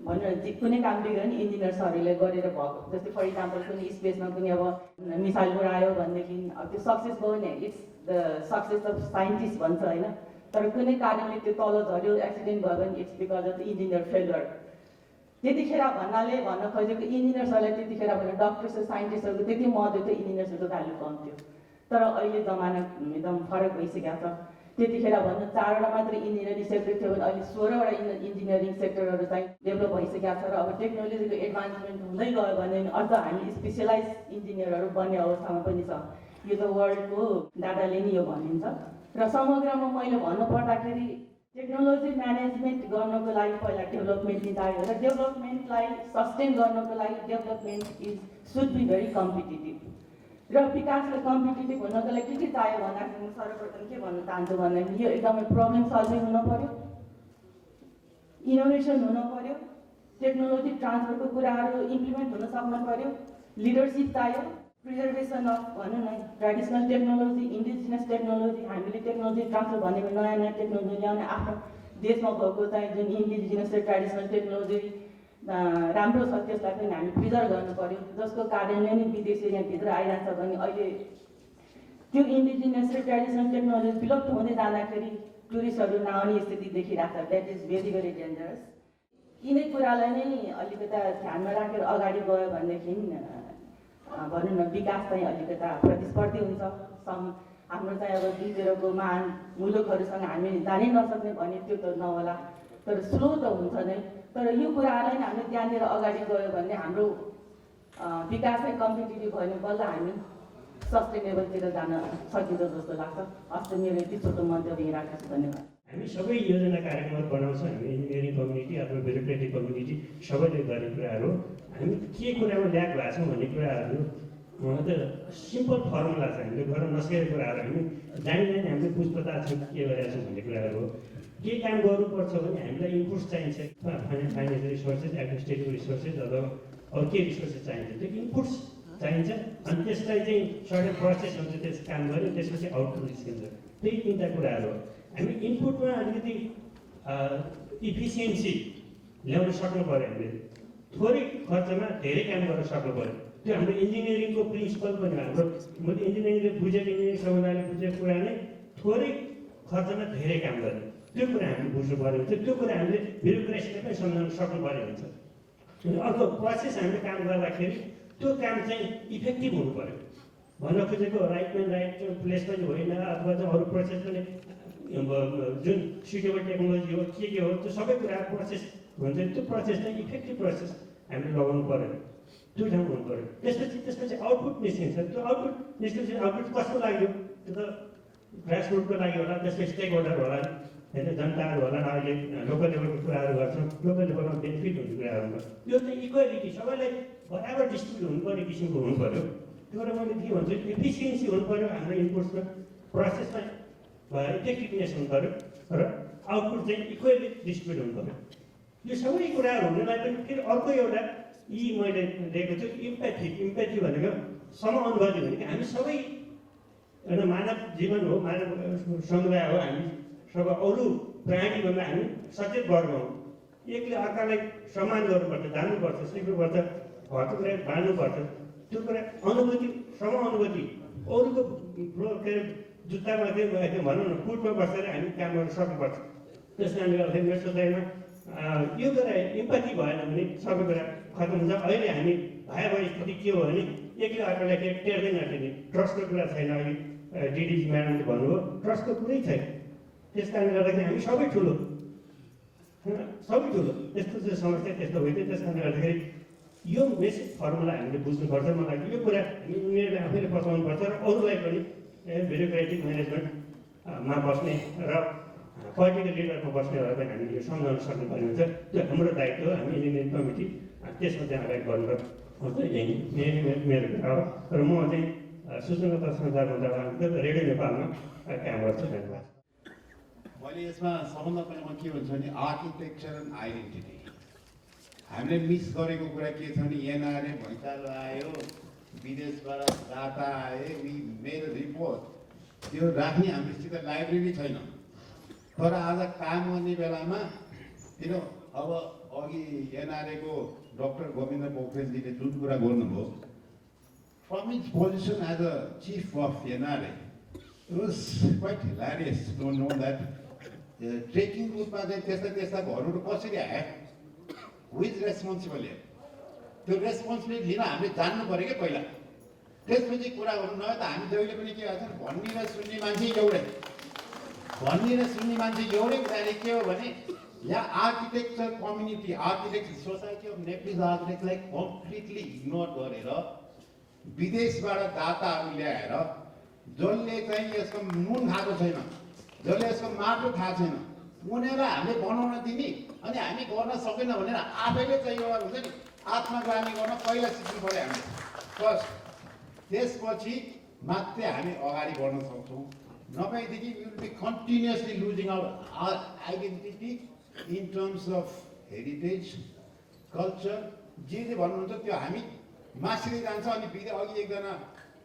भन्नु कुनै काम बिग्रियो भने इन्जिनियर्सहरूले गरेर भएको। जस्तै फर इक्जाम्पल कुनै स्पेसमा कुनै अब मिसाइल उडायो भनेदेखि अब त्यो सक्सेस भयो भने it's the success of scientist भन्छ होइन। तर कुनै कारणले त्यो तल झऱ्यो, एक्सिडेन्ट भयो भने it's because of the engineer failure. त्यतिखेर भन्नाले भन्न खोजेको इन्जिनियर्सहरूलाई त्यतिखेर भने डक्टर्स र साइन्टिस्टहरूको त्यति महत्त्व थियो, इन्जिनियर्सहरूको भ्यालु कम थियो। तर अहिले जमाना एकदम फरक भइसकेको छ। त्यतिखेर भन्नु 4वटा मात्र इन्जिनियरिङ सेक्टर थियो भने अहिले 16वटा इन्जिनियरिङ सेक्टरहरू चाहिँ डेभलप भइसकेको छ। र अब टेक्नोलोजीको एडभान्समेन्ट हुँदै गयो भने अझ हामी स्पेसलाइज इन्जिनियरहरू बन्ने अवस्थामा पनि छ। यो त वर्ल्डको डाटाले नै यो भनिन्छ। र समग्रमा मैले भन्नुपर्दाखेरि टेक्नोलोजी म्यानेजमेन्ट गर्नको लागि पहिला डेभलपमेन्ट नै चाहियो र डेभलपमेन्टलाई सस्टेन गर्नको लागि development should be very competitive. र विकासलाई कम्पिटिटिभ हुनको लागि के चाहियो भन्दाखेरि म सर्वप्रथम के भन्न चाहन्छु भन्दाखेरि यो एकदमै प्रब्लम सल्भिङ हुन पर्यो, इनोभेसन हुन पर्यो, टेक्नोलोजी ट्रान्सफरको कुराहरू इम्प्लिमेन्ट हुन सक्नु पर्यो, लिडरसिप चाहियो, प्रिजर्भेसन अफ भनौँ न ट्रेडिसनल टेक्नोलोजी, इन्डिजिनियस टेक्नोलोजी। हामीले टेक्नोलोजी ट्रान्सफर भनेको नयाँ नयाँ टेक्नोलोजी ल्याउने, आफ्नो देशमा भएको चाहिँ जुन इन्डिजिनियस र ट्रेडिसनल टेक्नोलोजी राम्रो छ त्यसलाई पनि हामी प्रिजर्भ गर्नु पर्यो, जसको कारणले नै विदेशी यहाँभित्र आइरहेको छ भने अहिले त्यो इन्डिजिनियस र ट्रेडिसनल टेक्नोलोजी विलुप्त हुँदै जाँदाखेरि टुरिस्टहरू नआउने स्थिति देखिरहेको छ। That is very very dangerous. यिनै कुरालाई नै अलिकति ध्यानमा राखेर अगाडि गयो भनेदेखि भनौँ न विकास चाहिँ अलिकता प्रतिस्पर्धी हुन्छ। हाम्रो चाहिँ अब भित्रको महान मुलुकहरूसँग हामी जानै नसक्ने भने त्यो त नहोला, तर स्लो त हुन्छ नै। तर यो कुरालाई नै हामीले ध्यान दिएर अगाडि गयो भने हाम्रो विकास चाहिँ कम्पिटिटिभ भयो भने बल्ल हामी सस्टेनेबलतिर जान सकिन्छ जस्तो लाग्छ। हस्, मेरो यति छोटो मन्तव्य राखेको छु, धन्यवाद। हामी सबै योजना कार्यक्रमहरू बनाउँछौँ, हामी इन्जिनियरिङ कम्युनिटी अथवा ब्युरोक्रेटिक कम्युनिटी सबैले गर्ने कुराहरू, हामी के कुरामा ल्याक भएको छौँ भन्ने कुराहरू त सिम्पल फर्मुला छ, हामीले गर्न नसकेको कुराहरू हामी जानी हामीले बुझ्पता छौँ के गरिरहेको छौँ भन्ने कुराहरू हो। केही काम गर्नुपर्छ भने हामीलाई इनपुट्स चाहिन्छ, फाइनेन्सियल रिसोर्सेस, एडमिनिस्ट्रेटिभ रिसोर्सेस अथवा अरू के रिसोर्सेस चाहिन्छ, त्यो इनपुट्स चाहिन्छ। अनि त्यसलाई चाहिँ सर्टेन प्रोसेस हुन्छ, त्यस काम गऱ्यो त्यसपछि आउटपुट निस्किन्छ। त्यही तिनवटा कुराहरू हो। हामी इनपुटमा अलिकति इफिसियन्सी ल्याउन सक्नु पऱ्यो, हामीले थोरै खर्चमा धेरै काम गर्न सक्नु पऱ्यो। त्यो हाम्रो इन्जिनियरिङको प्रिन्सिपल पनि हो। हाम्रो मैले इन्जिनियरिङले बुझेको, इन्जिनियरिङ समुदायले बुझेको कुरा नै थोरै खर्चमा धेरै काम गर्ने, त्यो कुरा हामीले बुझ्नु पऱ्यो हुन्छ। त्यो कुरा हामीले ब्युरोक्रेसीले पनि सम्झाउन सक्नु पऱ्यो हुन्छ। अर्को प्रोसेस हामीले काम गर्दाखेरि त्यो काम चाहिँ इफेक्टिभ हुनु पऱ्यो। भन्न खोजेको राइट म्यान राइट प्लेस पनि होइन, अथवा चाहिँ अरू प्रोसेस पनि जुन सुटेबल टेक्नोलोजी हो के हो त्यो सबै कुरा प्रोसेस भन्छ, त्यो प्रोसेस चाहिँ इफेक्टिभ प्रोसेस हामीले लगाउनु पऱ्यो, त्यो ठाउँ हुनु पऱ्यो। त्यसपछि आउटपुट निस्किन्छ। त्यो आउटपुट निस्केपछि आउटपुट कसको लागि हो? त्यो त ग्रासरुटको लागि होला, त्यसको स्टेक होल्डर होला, होइन, जनताहरू होला। अहिले लोकल लेभलको कुराहरू गर्छौँ, लोकल लेभलमा बेनिफिट हुने कुराहरूमा यो चाहिँ इक्वालिटी सबैलाई बराबर डिस्ट्रिब्युट हुनुपर्ने किसिमको हुनु पऱ्यो। त्यो भएर मैले के भन्छु, इफिसियन्सी हुनु पऱ्यो हाम्रो इनपुट्समा, प्रोसेसमा इफेक्टिभनेस हुनु पऱ्यो र आउटपुट चाहिँ इक्वली डिस्ट्रिब्युट हुनु पऱ्यो। यो सबै कुराहरू हुनलाई पनि फेरि अर्को एउटा मैले दिएको छु इम्प्याथी। इम्प्याथी भनेको समानुभावी भनेको हामी सबै एउटा मानव जीवन हो, मानव समुदाय हो। हामी सबै अरू प्राणीभन्दा हामी सचेत वर्ग हौँ। एकले अर्कालाई सम्मान गर्नुपर्छ, जान्नुपर्छ, सिक्नुपर्छ, घरको कुरा बाँड्नुपर्छ। त्यो कुरा अनुभूति, समानुभूति, अरूको के अरे जुत्तामा चाहिँ भनौँ न फुटमा बसेर हामी काम गर्न सक्नुपर्छ। त्यस कारणले गर्दाखेरि मेरो सोचाइमा यो कुरा इम्प्याथी भएन भने सबै कुरा खत्तम हुन्छ। अहिले हामी भए स्थिति के हो भने एकले अर्कालाई टेर्दै नटेर्ने, ट्रस्टको कुरा छैन। अहिले डिडिजी म्याडमले भन्नुभयो ट्रस्टको कुरै छैन। त्यस कारणले गर्दाखेरि हामी सबै ठुलो त्यस्तो चाहिँ समस्या त्यस्तो होइन। त्यस कारणले गर्दाखेरि यो बेसिक फर्मुला हामीले बुझ्नुपर्छ। मलाई यो कुरा हामी उनीहरूले आफैले बचाउनुपर्छ र अरूलाई पनि ब्युरोक्रेटिक म्यानेजमेन्टमा बस्ने र पोलिटिकल लिडरमा बस्नेहरूलाई पनि हामीले यो सम्झाउन सक्नुपर्ने हुन्छ। त्यो हाम्रो दायित्व हो। हामी इन्जिनियरिङ कमिटी त्यसमा चाहिँ अगाडि बढ्नुपर्छ। यही मेरो कुरा हो। र म चाहिँ सूचना तथा सञ्चार मन्त्रालयको रेडियो नेपालमा काम गर्छु। धन्यवाद। मैले यसमा सम्बन्ध पनि म के भन्छ भने आर्किटेक्चर एन्ड आइडेन्टिटी हामीले मिस गरेको कुरा के छ भने एनआरए भैँचालो आयो, विदेशबाट डाटा आए, मेरो रिपोर्ट त्यो राख्ने हामीसित लाइब्रेरी छैन। तर आज काम गर्ने बेलामा अब अघि एनआरएको डक्टर गोविन्द पोखरेलजीले जुन कुरा गर्नुभयो, from its position as a chief of NRA it was quite hilarious to know that trekking रूपमा चाहिँ त्यस्ता घरहरू कसरी आयो, हु इज रेस्पोन्सिबल हियर, त्यो रेस्पोन्सिबिलिटी लिन हामीले जान्नु पऱ्यो क्या पहिला। त्यसपछि कुरा गर्नु नभए त हामी जहिले पनि के भन्छ भन्ने र सुन्ने मान्छे एउटै, भन्ने र सुन्ने मान्छे एउटै कुराले के हो भने यहाँ architecture community, architecture society of Nepalese आर्किटेक्टलाई कम्प्लिटली इग्नोर गरेर विदेशबाट डाटाहरू ल्याएर जसले चाहिँ यसको नुन खाएको छैन, जसले यसको माटो थाहा छैन, उनीहरूलाई हामीले बनाउन दिने अनि हामी गर्न सकेन भनेर आफैले चाहिँ एउटा हुन्छ नि आत्मग्लानी गर्न पहिला सिक्नु पऱ्यो हामीले फर्स्ट। त्यसपछि मात्रै हामी अगाडि बढ्न सक्छौँ। नभएदेखि we will be continuously losing our identity in terms of heritage culture. जे भन्नुहुन्छ त्यो हामी मासिँदै जान्छ। अनि अघि एकजना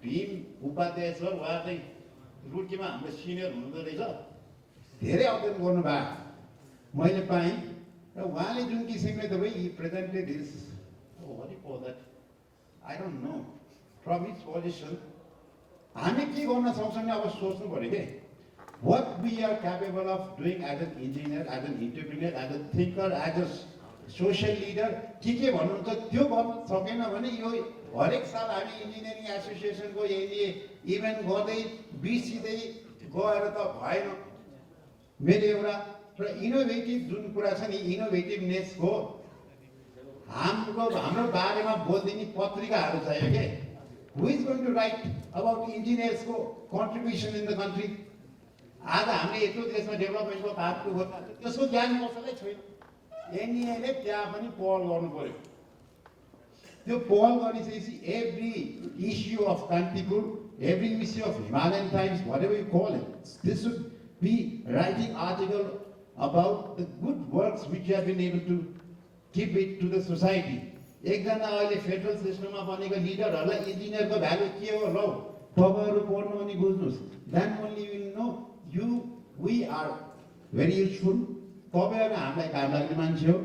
भीम उपाध्याय सर, उहाँ चाहिँ रुड्कीमा हाम्रो सिनियर हुनुहुँदो रहेछ, धेरै अध्ययन गर्नुभयो मैले पाएँ। र उहाँले जुन किसिमले तपाईँ यी presented is I don't know from its position हामी के गर्न सक्छौँ भने अब सोच्नु पऱ्यो कि what we are capable of doing as an engineer, as an entrepreneur, as a thinker, as a social leader के भन्नुहुन्छ त्यो गर्न सकेन भने यो हरेक साल हामी इन्जिनियरिङ एसोसिएसनको यही इभेन्ट गर्दै बिर्सिँदै गएर त भएन। मेरो एउटा इनोभेटिभ जुन कुरा छ नि, इनोभेटिभनेसको हाम्रो बारेमा बोलिदिने पत्रिकाहरू चाहियो के। Who is going to write about इन्जिनियर्सको कन्ट्रिब्युसन इन द कन्ट्री। आज हामीले यत्रो देशमा डेभलपमेन्टको पार्टको गर्दा त्यसको ज्ञान कसैलाई छैन। एनइएले त्यहाँ पनि पहल गर्नु पर्यो। त्यो पहल गरिसकेपछि every issue of Kantipur, every issue of Himalayan times, whatever you call it, this should be writing article about the good works which you have been able to give it to the society. एकजना अहिले फेडरल सिस्टममा बनेको लिडरहरूलाई इन्जिनियरको भ्यालु के हो ल तपाईँहरू पढ्नु अनि बुझ्नुहोस्। Then only you know we are very useful. तपाईँहरू हामीलाई काम लाग्ने मान्छे हो।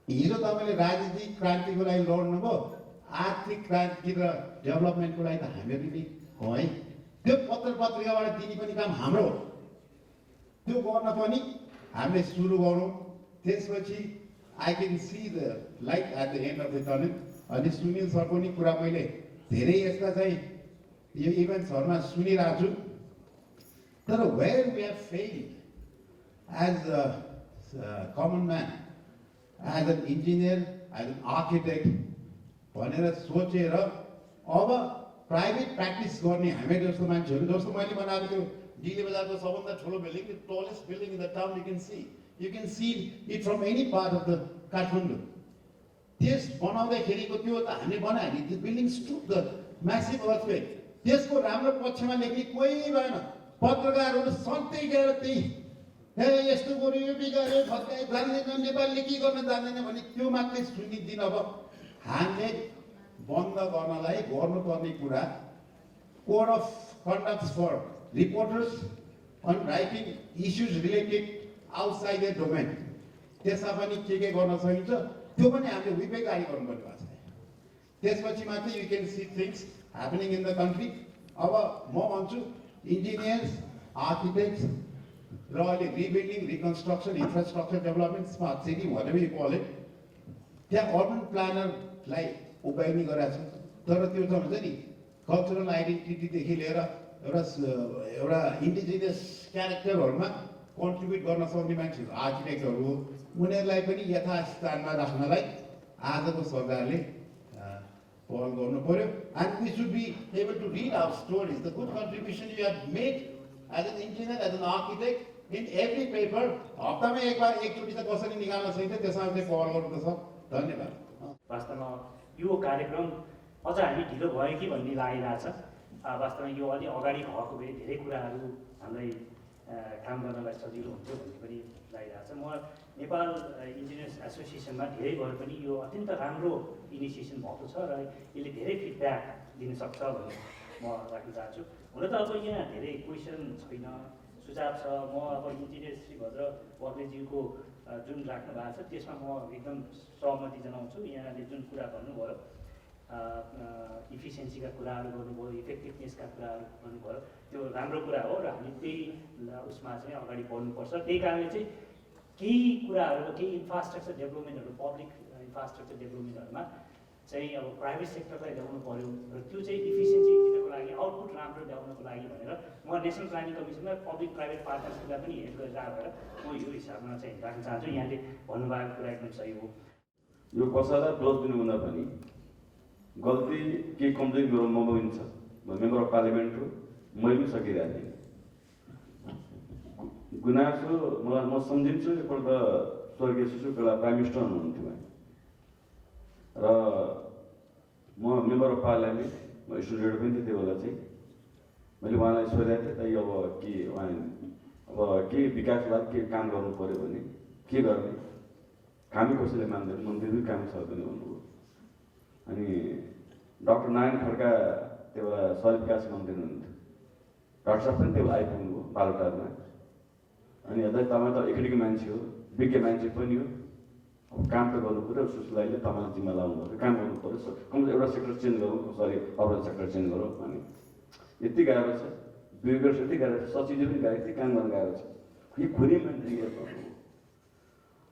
हिजो तपाईँले राजनीतिक क्रान्तिको लागि लड्नुभयो, आर्थिक क्रान्ति र डेभलपमेन्टको लागि त हामीहरू नि हो है। त्यो पत्रिकाबाट दिने पनि काम हाम्रो हो। त्यो गर्न पनि हामीले सुरु गरौँ। त्यसपछि I can see the light at the end of the tunnel. अनि सुनिल सरको नि कुरा मैले धेरै यस्ता चाहिँ यो इभेन्ट्सहरूमा सुनिरहेको छु। तर where we have failed as a common man, as an engineer, as an architect भनेर सोचेर अब प्राइभेट प्र्याक्टिस गर्ने हामी जस्तो मान्छेहरू, जस्तो मैले बनाएको त्यो डिले बजारको सबभन्दा ठुलो building, the tallest building in the town, you can see it from any part of the Kathmandu. त्यस बनाउँदाखेरिको त्यो त हामीले बनायो नि, त्यो building stood the massive earthquake. त्यसको राम्रो पक्षमा लेख्ने कोही भएन। पत्रकारहरू सधैँ गएर त्यही यस्तो गर्यो, यो बिगार्यो, फर्काइ जान्दैन, नेपालीले के गर्न जान्दैन भने त्यो मात्रै सुनिदिन। अब हामीले बन्द गर्नलाई गर्नुपर्ने कुरा code of conduct for reporters on writing issues related outside the domain, त्यसमा पनि के गर्न सकिन्छ त्यो पनि हामीले विवेककारी गर्नुपर्ने भएको छ। त्यसपछि मात्रै you can see things happening in the country. अब म भन्छु इन्जिनियर्स, आर्किटेक्ट्स र अहिले rebuilding, reconstruction, infrastructure development, smart city भनेर यो कल इट, त्यहाँ अर्बन प्लानरलाई उपायनी गराएको छ। तर त्यो त हुन्छ नि कल्चरल आइडेन्टिटीदेखि लिएर एउटा इन्डिजिनियस क्यारेक्टरहरूमा कन्ट्रिब्युट गर्न सक्ने मान्छेहरू आर्किटेक्टहरू हो। उनीहरूलाई पनि यथास्थानमा राख्नलाई आजको सरकारले पहल गर्नु पर्यो। And we should be able to read our stories, the good contribution you have made as an engineer, as an architect in every paper. हप्तामा एकचोटि त कसरी निकाल्न सकिन्छ त्यसमा चाहिँ पहल गर्नु त छ। धन्यवाद। वास्तवमा यो कार्यक्रम अझ हामी ढिलो भयो कि भन्ने लागिरहेछ। वास्तवमा यो अलि अगाडि भएको भए धेरै कुराहरू हामीलाई काम गर्नलाई सजिलो हुन्थ्यो भन्ने पनि लागिरहेछ। म नेपाल इन्जिनियर्स एसोसिएसनमा धेरै भए पनि यो अत्यन्त राम्रो इनिसिएसन भएको छ र यसले धेरै फिडब्याक दिन सक्छ भन्ने म राख्न चाहन्छु। हुन त अब यहाँ धेरै क्वेसन छैन, सुझाव छ। म अब इन्जिनियर श्री भद्र बग्लेज्यूको जुन राख्नु भएको छ त्यसमा म एकदम सहमति जनाउँछु। यहाँले जुन कुरा भन्नुभयो, इफिसियन्सीका कुराहरू गर्नुभयो, इफेक्टिभनेसका कुराहरू गर्नुभयो, त्यो राम्रो कुरा हो र हामी त्यही उसमा चाहिँ अगाडि बढ्नुपर्छ। त्यही कारणले चाहिँ केही कुराहरू, केही इन्फ्रास्ट्रक्चर डेभलपमेन्टहरू, पब्लिक इन्फ्रास्ट्रक्चर डेभलपमेन्टहरूमा चाहिँ अब प्राइभेट सेक्टरलाई ल्याउनु पऱ्यो र त्यो चाहिँ इफिसियन्सी दिनको लागि, आउटपुट राम्रो ल्याउनको लागि भनेर म नेसनल प्लानिङ कमिसनमा पब्लिक प्राइभेट पार्टनरसिपलाई पनि हेल्प गरेर भएर म यो हिसाबमा चाहिँ राख्न चाहन्छु। यहाँले भन्नुभएको कुरा एकदम सही हो। यो कसैलाई क्लोज दिनुभन्दा पनि गल्ती केही कम्प्लेन गरौँ म पनि छ, मेम्बर अफ पार्लियामेन्ट हो, मैले पनि सकिरहेको थिएँ। गुनासो मलाई म सम्झिन्छु एकपल्ट स्वर्गीय शिशुकला प्राइम मिनिस्टर हुनुहुन्थ्यो र म मेम्बर अफ पार्लियामेन्ट, म स्टुडेन्ट पनि थिएँ त्यो बेला चाहिँ। मैले उहाँलाई सोधेको थिएँ त अब के विकासको लागि के काम गर्नु पऱ्यो भने के गर्ने, कामै कसैले मान्दैन, मन्दिरमै काम छ पनि भन्नुभयो। अनि डाक्टर नारायण खड्का त्यो बेला शहरी विकास मन्त्री हुनुहुन्थ्यो, डाक्टर साहब पनि त्यो आइपुग्नुभयो बालुटारमा। अनि यता तपाईँ त एकाडेमिक मान्छे हो, विज्ञ मान्छे पनि हो, अब काम त गर्नु पऱ्यो, सुशीलाले तपाईँले जिम्मा लाउनु पऱ्यो, काम गर्नु पऱ्यो, कम एउटा सेक्टर चेन्ज गरौँ, अर्बन सेक्टर चेन्ज गरौँ भने यति गाह्रो छ। ब्युरोक्रेसी यति गाह्रो छ, सचिवले पनि गाह्रो थियो, काम गर्न गाह्रो छ। यो खुनी मान्छे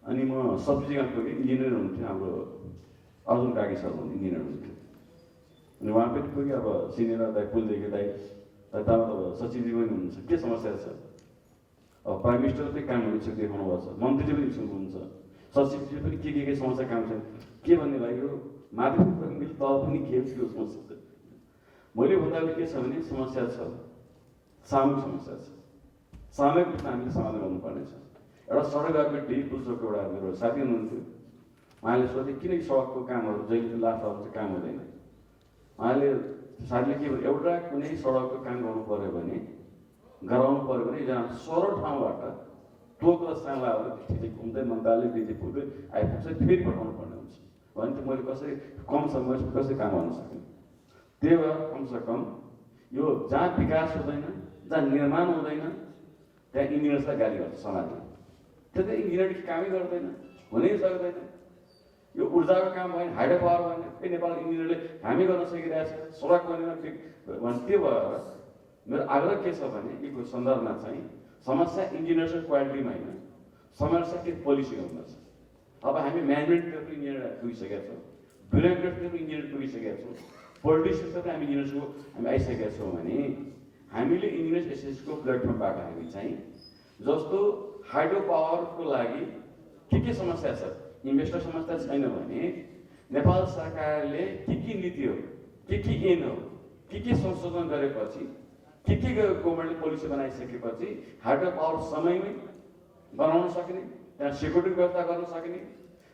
अनि म सब्जीमा पुगेँ, इन्जिनियर हुन्थ्यो हाम्रो अर्जुन काकी सर भन्ने इन्जिनियर हुन्थ्यो। अनि उहाँ पनि पुगेँ, अब सिनियर दाइ पुलदेखि दाइ तब सचिवजी पनि हुनुहुन्छ, के समस्या छ? अब प्राइम मिनिस्टर पनि काम गर्नु इच्छुक देखाउनु भएको छ, मन्त्रीजी पनि इच्छुक हुनुहुन्छ, सचिवजी पनि के समस्या काम छ के भन्ने लागि यो माध्यमिक मिल तल पनि के थियो समस्या छ। मैले भन्दा के छ भने समस्या छ, सामूहिक समस्या छ, सामूहिक रूपमा हामीले समाधान गर्नुपर्ने छ। एउटा सडक गभर्मेन्टले पुल्चोकको एउटा मेरो साथी हुनुहुन्थ्यो, उहाँले सोधे किन सडकको कामहरू जहिले लास्ट आउँछ काम हुँदैन। उहाँले साथीले के भन्यो, एउटा कुनै सडकको काम गर्नु पऱ्यो भने गराउनु पऱ्यो भने एकजना सरल ठाउँबाट टोक र साङ्लाहरू घुम्दै मन्त्रालय बिजी पुग्दै आइपुग्छ, फेरि पठाउनु पर्ने हुन्छ भने त मैले कसरी कम समयमा कसरी काम गर्न सकेँ। त्यही भएर कमसेकम यो जहाँ विकास हुँदैन, जहाँ निर्माण हुँदैन, त्यहाँ इन्जिनियर्सलाई गाली गर्छ समाजले। त्यो त इन्जिनियर कामै गर्दैन, हुनै सक्दैन। यो ऊर्जाको काम भएन, हाइड्रो पावर भएन, फेरि नेपाल इन्जिनियरले हामी गर्न सकिरहेछ, सडक बनेन भने। त्यो भएर मेरो आग्रह के छ भने यो सन्दर्भमा चाहिँ समस्या इन्जिनियरको क्वालिटीमा होइन, समस्या के पोलिसीको हुँदछ। अब हामी म्यानेजमेन्टतिर पनि इन्जिनियर पुगिसकेका छौँ, ब्युरोक्रेटतिर पनि इन्जिनियर पुगिसकेका छौँ, पोलिटिसियन्सतिर पनि हामी इन्जिनियर्सको हामी आइसकेका छौँ भने हामीले इन्जिनियर्स एसोसिएसनको प्लेटफर्मबाट हामी चाहिँ जस्तो हाइड्रो पावरको लागि के समस्या छ, इन्भेस्टर समस्या छैन भने नेपाल सरकारले के नीति हो, के ऐन हो, के संशोधन गरेपछि के गभर्मेन्टले पोलिसी बनाइसकेपछि हाइड्रो पावर समयमै बनाउन सक्ने, त्यहाँ सेक्युरिटी व्यवस्था गर्न सक्ने,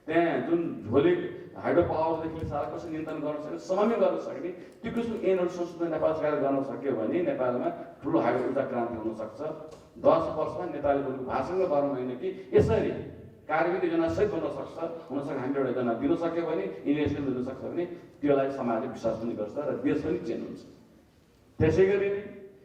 त्यहाँ जुन झोले हाइड्रो पावरदेखि सारा कसरी नियन्त्रण गर्न सक्ने, समयमै गर्न सक्ने त्यो किसिमको ऐनहरू संशोधन नेपाल सरकारले गर्न सक्यो भने नेपालमा ठुलो हाइड्रो ऊर्जा क्रान्ति हुन सक्छ। 10 वर्षमा नेपाली बोलेको भाषणमा गरौँ होइन कि यसरी कार्यान्वित योजना सहित हुनसक्छ। हामीले एउटा योजना दिन सक्यो भने, इन्भेस्टमेन्ट दिन सक्छ भने त्यसलाई समाजले विश्वास पनि गर्छ र देश पनि चेन्ज हुन्छ। त्यसै गरी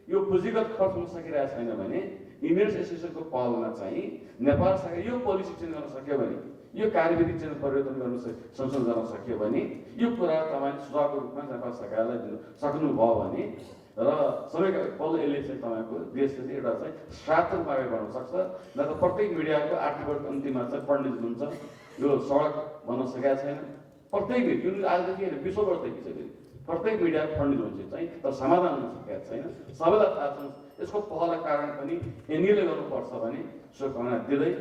यो पुँजीगत खर्च हुन सकिरहेको छैन भने इन्जिनियर्स एसोसिएसनको पहलमा चाहिँ नेपाल सरकार यो पोलिसी चेन्ज गर्न सक्यो भने, यो कार्यविधि चेन्ज परिवर्तन गर्न संशोधन गर्न सक्यो भने यो कुरा तपाईँले सुझावको रूपमा नेपाल सरकारलाई दिन सक्नुभयो भने र सबैको पहिलो यसले चाहिँ तपाईँको देशले एउटा चाहिँ सार्थक माग गर्न सक्छ। न त प्रत्येक मिडियाको आर्थिक वर्ष अन्तिममा चाहिँ पण्डित हुन्छ यो सडक बन्न सकेका छैन, प्रत्येक जुन आजदेखि होइन 20 वर्षदेखि चाहिँ प्रत्येक मिडिया पण्डित हुन्छ चाहिँ, तर समाधान हुन सकेका छैन। सबैलाई थाहा छ यसको पहलका कारण पनि एनइएले गर्नुपर्छ भने शुभकामना दिँदै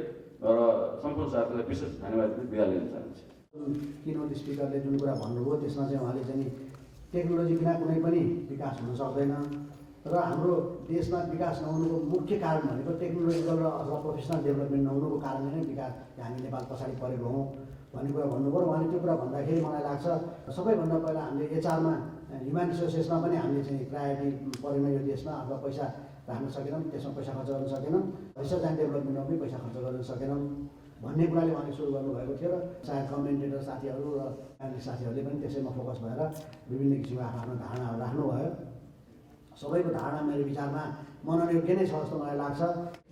र सम्पूर्ण साथीलाई विशेष धन्यवाद दिँदै बिदा लिन चाहन्छु। किनोट स्पिकरले जुन कुरा भन्नुभयो त्यसमा चाहिँ उहाँले चाहिँ टेक्नोलोजी बिना कुनै पनि विकास हुन सक्दैन र हाम्रो देशमा विकास नहुनुको मुख्य कारण भनेको टेक्नोलोजिकल र अथवा प्रोफेसनल डेभलपमेन्ट नहुनुको कारणले नै विकास हामी नेपाल पछाडि परेको हौँ भन्ने कुरा भन्नुभयो। उहाँले त्यो कुरा भन्दाखेरि मलाई लाग्छ सबैभन्दा पहिला हामीले एचआरमा ह्युमन रिसोर्सेसमा पनि हामीले चाहिँ प्रायोरिटी परेन यो देशमा, अथवा पैसा राख्न सकेनौँ, त्यसमा पैसा खर्च गर्न सकेनौँ, रिसर्च एन्ड डेभलपमेन्टमा पनि पैसा खर्च गर्न सकेनौँ भन्ने कुराले उहाँले सुरु गर्नुभएको थियो र सायद कमेन्टेटर साथीहरू र एनालिस्ट साथीहरूले पनि त्यसैमा फोकस भएर विभिन्न किसिमको आफ्नो धारणाहरू राख्नुभयो। सबैको धारणा मेरो विचारमा मननयोग्य नै छ जस्तो मलाई लाग्छ।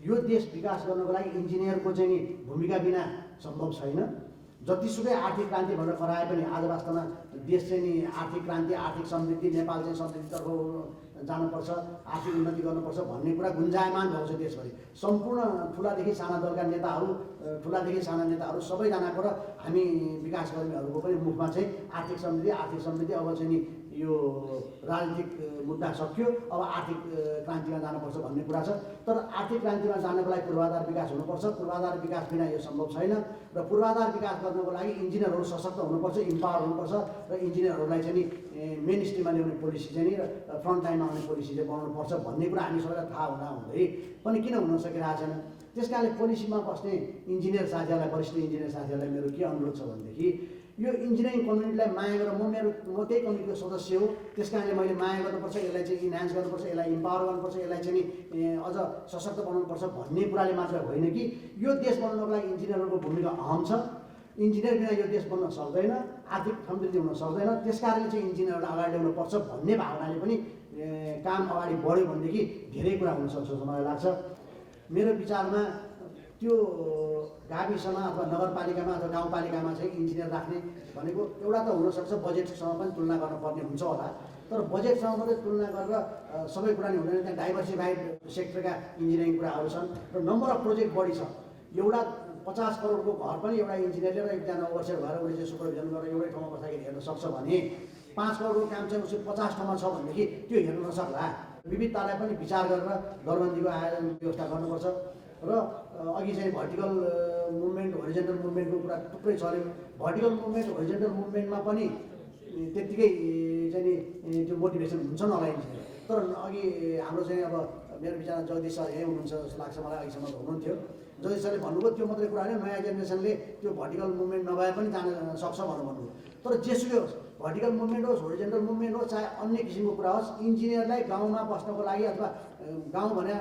यो देश विकास गर्नको लागि इन्जिनियरको चाहिँ नि भूमिका बिना सम्भव छैन। जतिसुकै आर्थिक क्रान्ति भनेर कराए पनि आज वास्तवमा देश चाहिँ नि आर्थिक क्रान्ति, आर्थिक समृद्धि, नेपाल चाहिँ समृद्धितर्फ जानुपर्छ, आर्थिक उन्नति गर्नुपर्छ भन्ने कुरा गुन्जायमान भएको छ देशभरि। सम्पूर्ण ठुलादेखि साना दलका नेताहरू, ठुलादेखि साना नेताहरू सबैजनाको र हामी विकास कर्मीहरूको पनि मुखमा चाहिँ आर्थिक समृद्धि अब चाहिँ नि यो राजनीतिक मुद्दा सक्यो, अब आर्थिक क्रान्तिमा जानुपर्छ भन्ने कुरा छ। तर आर्थिक क्रान्तिमा जानको लागि पूर्वाधार विकास हुनुपर्छ। पूर्वाधार विकास बिना यो सम्भव छैन र पूर्वाधार विकास गर्नको लागि इन्जिनियरहरू सशक्त हुनुपर्छ, इम्पावर हुनुपर्छ र इन्जिनियरहरूलाई चाहिँ नि मेन स्ट्रिममा ल्याउने पोलिसी चाहिँ नि र फ्रन्ट लाइनमा आउने पोलिसी चाहिँ बनाउनुपर्छ भन्ने कुरा हामी सबैलाई थाहा हुँदै पनि किन हुन सकिरहेको छैन। त्यस कारणले पोलिसीमा बस्ने इन्जिनियर साथीहरूलाई, वरिष्ठ इन्जिनियर साथीहरूलाई मेरो के अनुरोध छ भनेदेखि यो इन्जिनियरिङ कम्युनिटीलाई माया गरेर म त्यही कम्युनिटीको सदस्य हो, त्यस कारणले मैले माया गर्नुपर्छ, यसलाई चाहिँ इन्हान्स गर्नुपर्छ, यसलाई इम्पावर गर्नुपर्छ, यसलाई चाहिँ नि अझ सशक्त बनाउनुपर्छ भन्ने कुराले मात्र होइन कि यो देश बनाउनको लागि इन्जिनियरहरूको भूमिका अहम छ। इन्जिनियर बिना यो देश बन्न सक्दैन, आर्थिक समृद्धि हुन सक्दैन। त्यस कारणले चाहिँ इन्जिनियरलाई अगाडि ल्याउनुपर्छ भन्ने भावनाले पनि काम अगाडि बढ्यो भनेदेखि धेरै कुरा हुनसक्छ जस्तो मलाई लाग्छ। मेरो विचारमा त्यो गाविसमा अथवा नगरपालिकामा अथवा गाउँपालिकामा चाहिँ इन्जिनियर राख्ने भनेको एउटा त हुनसक्छ बजेटसँग पनि तुलना गर्नुपर्ने हुन्छ होला, तर बजेटसँग मात्रै तुलना गरेर सबै कुरा नै हुँदैन। त्यहाँ डाइभर्सिफाइड सेक्टरका इन्जिनियरिङ कुराहरू छन् र नम्बर अफ प्रोजेक्ट बढी छ। एउटा 50 करोडको घर पनि एउटा इन्जिनियरले र एकजना ओभरसियर भएर उसले चाहिँ सुपरभिजन गरेर एउटै ठाउँमा बस्दाखेरि हेर्न सक्छ भने 5 करोडको काम चाहिँ उसले 50 ठाउँमा छ भनेदेखि त्यो हेर्न नसक्ला। विविधतालाई पनि विचार गरेर दरबन्दीको आयोजन व्यवस्था गर्नुपर्छ र अघि चाहिँ भर्टिकल मुभमेन्ट होरिजेन्टल मुभमेन्टको कुरा थुप्रै चल्यो। भर्टिकल मुभमेन्ट होरिजेन्टल मुभमेन्टमा पनि त्यत्तिकै चाहिँ नि त्यो मोटिभेसन हुन्छ नलागिन्छ। तर अघि हाम्रो चाहिँ अब मेरो विचारमा जगदीश सर यही हुनुहुन्छ जस्तो लाग्छ मलाई, अहिलेसम्म हुनुहुन्थ्यो। जगदीश सरले भन्नुभयो त्यो मात्रै कुरा होइन, नयाँ जेनेरेसनले त्यो भर्टिकल मुभमेन्ट नभए पनि जान सक्छ भनेर भन्नुभयो। तर जेसुकै होस्, भर्टिकल मुभमेन्ट होस्, होरिजेन्टल मुभमेन्ट होस्, चाहे अन्य किसिमको कुरा होस्, इन्जिनियरलाई गाउँमा बस्नको लागि अथवा गाउँ भने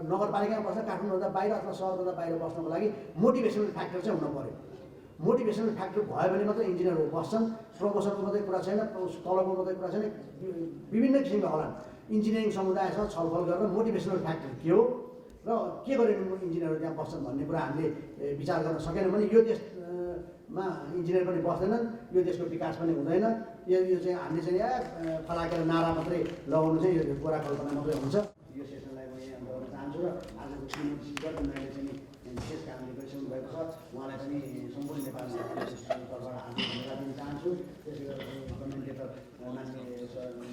नगरपालिकामा बस्न, काठमाडौँभन्दा बाहिर अथवा सहरभन्दा बाहिर बस्नको लागि मोटिभेसनल फ्याक्टर चाहिँ हुन पऱ्यो। मोटिभेसनल फ्याक्टर भयो भने मात्रै इन्जिनियरहरू बस्छन्। प्रमोसनको मात्रै कुरा छैन, तलबको मात्रै कुरा छैन, विभिन्न किसिमका होला। इन्जिनियरिङ समुदायसँग छलफल गरेर मोटिभेसनल फ्याक्टर के हो र के गरेर इन्जिनियरहरू त्यहाँ बस्छन् भन्ने कुरा हामीले विचार गर्न सकेनौँ भने यो देशमा इन्जिनियर पनि बस्दैनन्, यो देशको विकास पनि हुँदैन। यो चाहिँ हामीले चाहिँ फलाकेर नारा मात्रै लगाउनु चाहिँ यो कुरा कल्पना मात्रै हुन्छ। यो सेसनलाई म यहाँ गर्न चाहन्छु र आजको स्पिकर उनीहरूले चाहिँ विशेष कामले गरिसक्नु भएको छ। उहाँलाई पनि सम्पूर्ण नेपाली तर्फबाट हार्दिक धन्यवाद दिन चाहन्छु। त्यसै गरेर कमेन्टेटर मान्य सरलाई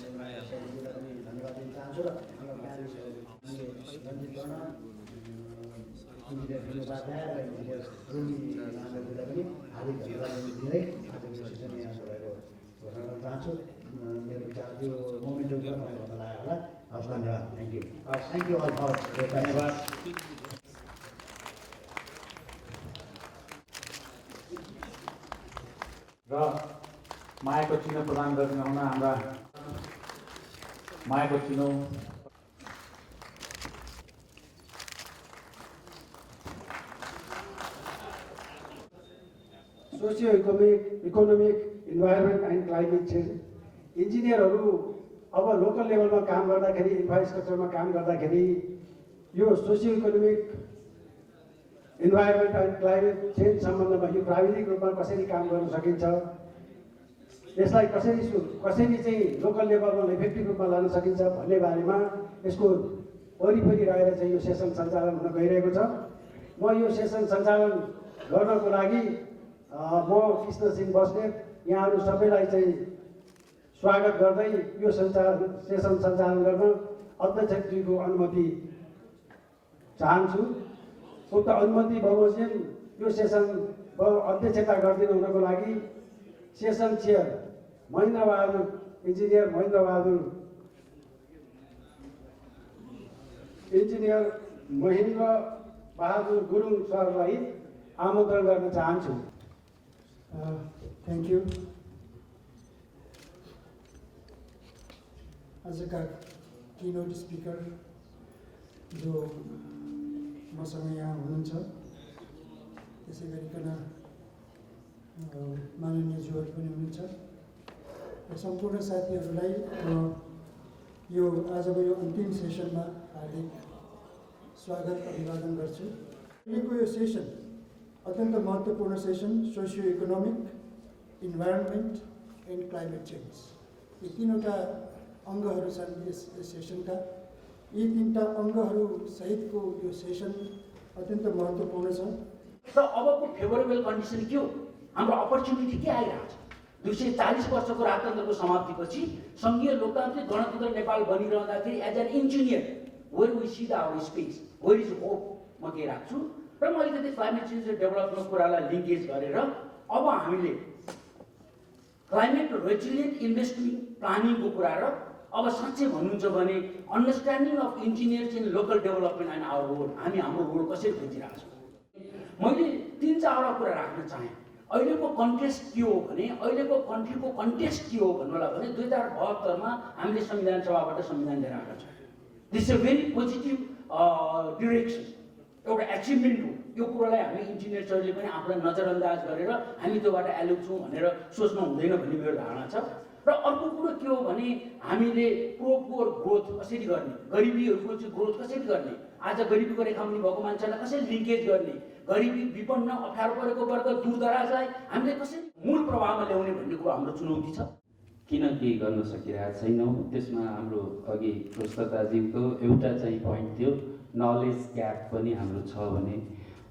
पनि धन्यवाद दिन चाहन्छु र रञ्जित गर्न इन्जिनियर उपाध्याय र इन्जिनियर रुमी माधवजीलाई पनि हार्दिक धन्यवाद दिँदै आजको सेसन यहाँ भएको घोषणा गर्न चाहन्छु। मेरो विचार त्यो मोमेन्टम गर्न भन्नु लाग्यो होला। हस्, धन्यवाद। Thank you. Thank you all for धन्यवाद। र मायाको चिनो प्रदान गर्ने हुन हाम्रा मायाको चिनो socio economic environment and climate change. इन्जिनियरहरू अब लोकल लेभलमा काम गर्दाखेरि, इन्फ्रास्ट्रक्चरमा काम गर्दाखेरि यो socio economic environment and climate change सम्बन्धमा यो प्राविधिक रूपमा कसरी काम गर्न सकिन्छ, यसलाई कसरी चाहिँ लोकल लेभलमा इफेक्टिभ रूपमा लान सकिन्छ भन्ने बारेमा यसको वरिपरि रहेर चाहिँ यो सेसन सञ्चालन हुन गइरहेको छ। म यो सेसन सञ्चालन गर्नको लागि म कृष्ण सिंह बस्नेत यहाँहरू सबैलाई चाहिँ स्वागत गर्दै यो सेसन सञ्चालन गर्न अध्यक्षज्यूको अनुमति चाहन्छु। उक्त अनुमति बमोजिम यो सेसन अध्यक्षता गरिदिनु हुनको लागि session chair engineer Mahendra Bahadur Gurung सरलाई आमन्त्रण गर्न चाहन्छु। Thank you. आजका किनोट स्पिकर जो मसँग यहाँ हुनुहुन्छ, त्यसै गरिकन माननीय ज्यूहरू पनि हुनुहुन्छ र सम्पूर्ण साथीहरूलाई यो आजको यो अन्तिम सेसनमा हार्दिक स्वागत अभिवादन गर्छु। अहिलेको यो सेसन अत्यन्त महत्त्वपूर्ण session, socio economic environment and climate change, यी तीनवटा अङ्गहरू छन् यस सेसनका। यी तीनवटा अङ्गहरू सहितको यो सेसन अत्यन्त महत्त्वपूर्ण छ। र अबको फेभरेबल कन्डिसन के हो, हाम्रो अपर्च्युनिटी के आइरहेको छ? 240 वर्षको राजतन्त्रको समाप्तिपछि सङ्घीय लोकतान्त्रिक गणतन्त्र नेपाल बनिरहँदाखेरि as an engineer where we see the our space, where is hope, म के राख्छु। र म अलिकति क्लाइमेट चेन्ज र डेभलपमेन्टको कुरालाई लिङ्केज गरेर अब हामीले क्लाइमेट रेजिलिएन्ट इन्भेस्टमेन्ट प्लानिङको कुरा र अब साँच्चै भन्नुहुन्छ भने understanding of engineers in local development and our role, हामी हाम्रो रोल कसरी खोजिरहेको छौँ। मैले 3-4वटा कुरा राख्न चाहेँ। अहिलेको कन्टेक्स्ट के हो भने, अहिलेको कन्ट्रीको कन्टेक्स्ट के हो भन्नुलाई भने 2072मा हामीले संविधान सभाबाट संविधान लिएर आएका छौँ। This a very positive direction, एउटा एचिभमेन्ट हो। यो कुरालाई हामी इन्जिनियर्सहरूले पनि आफूलाई नजरअन्दाज गरेर हामी त्योबाट एलुक छौँ भनेर सोच्नु हुँदैन भन्ने मेरो धारणा छ। र अर्को कुरो के हो भने हामीले पुअर ग्रोथ कसरी गर्ने, गरिबीहरूको चाहिँ ग्रोथ कसरी गर्ने, आज गरिबीको रेखामुनि भएको मान्छेलाई कसरी लिङ्केज गर्ने, गरिबी विपन्न अप्ठ्यारो परेको वर्ग दूरदराजलाई हामीले कसरी मूल प्रभावमा ल्याउने भन्ने कुरो हाम्रो चुनौती छ। किन केही गर्न सकिरहेको छैनौँ, त्यसमा हाम्रो अघि प्रस्तोताजीको एउटा चाहिँ पोइन्ट थियो, नलेज ग्याप पनि हाम्रो छ भने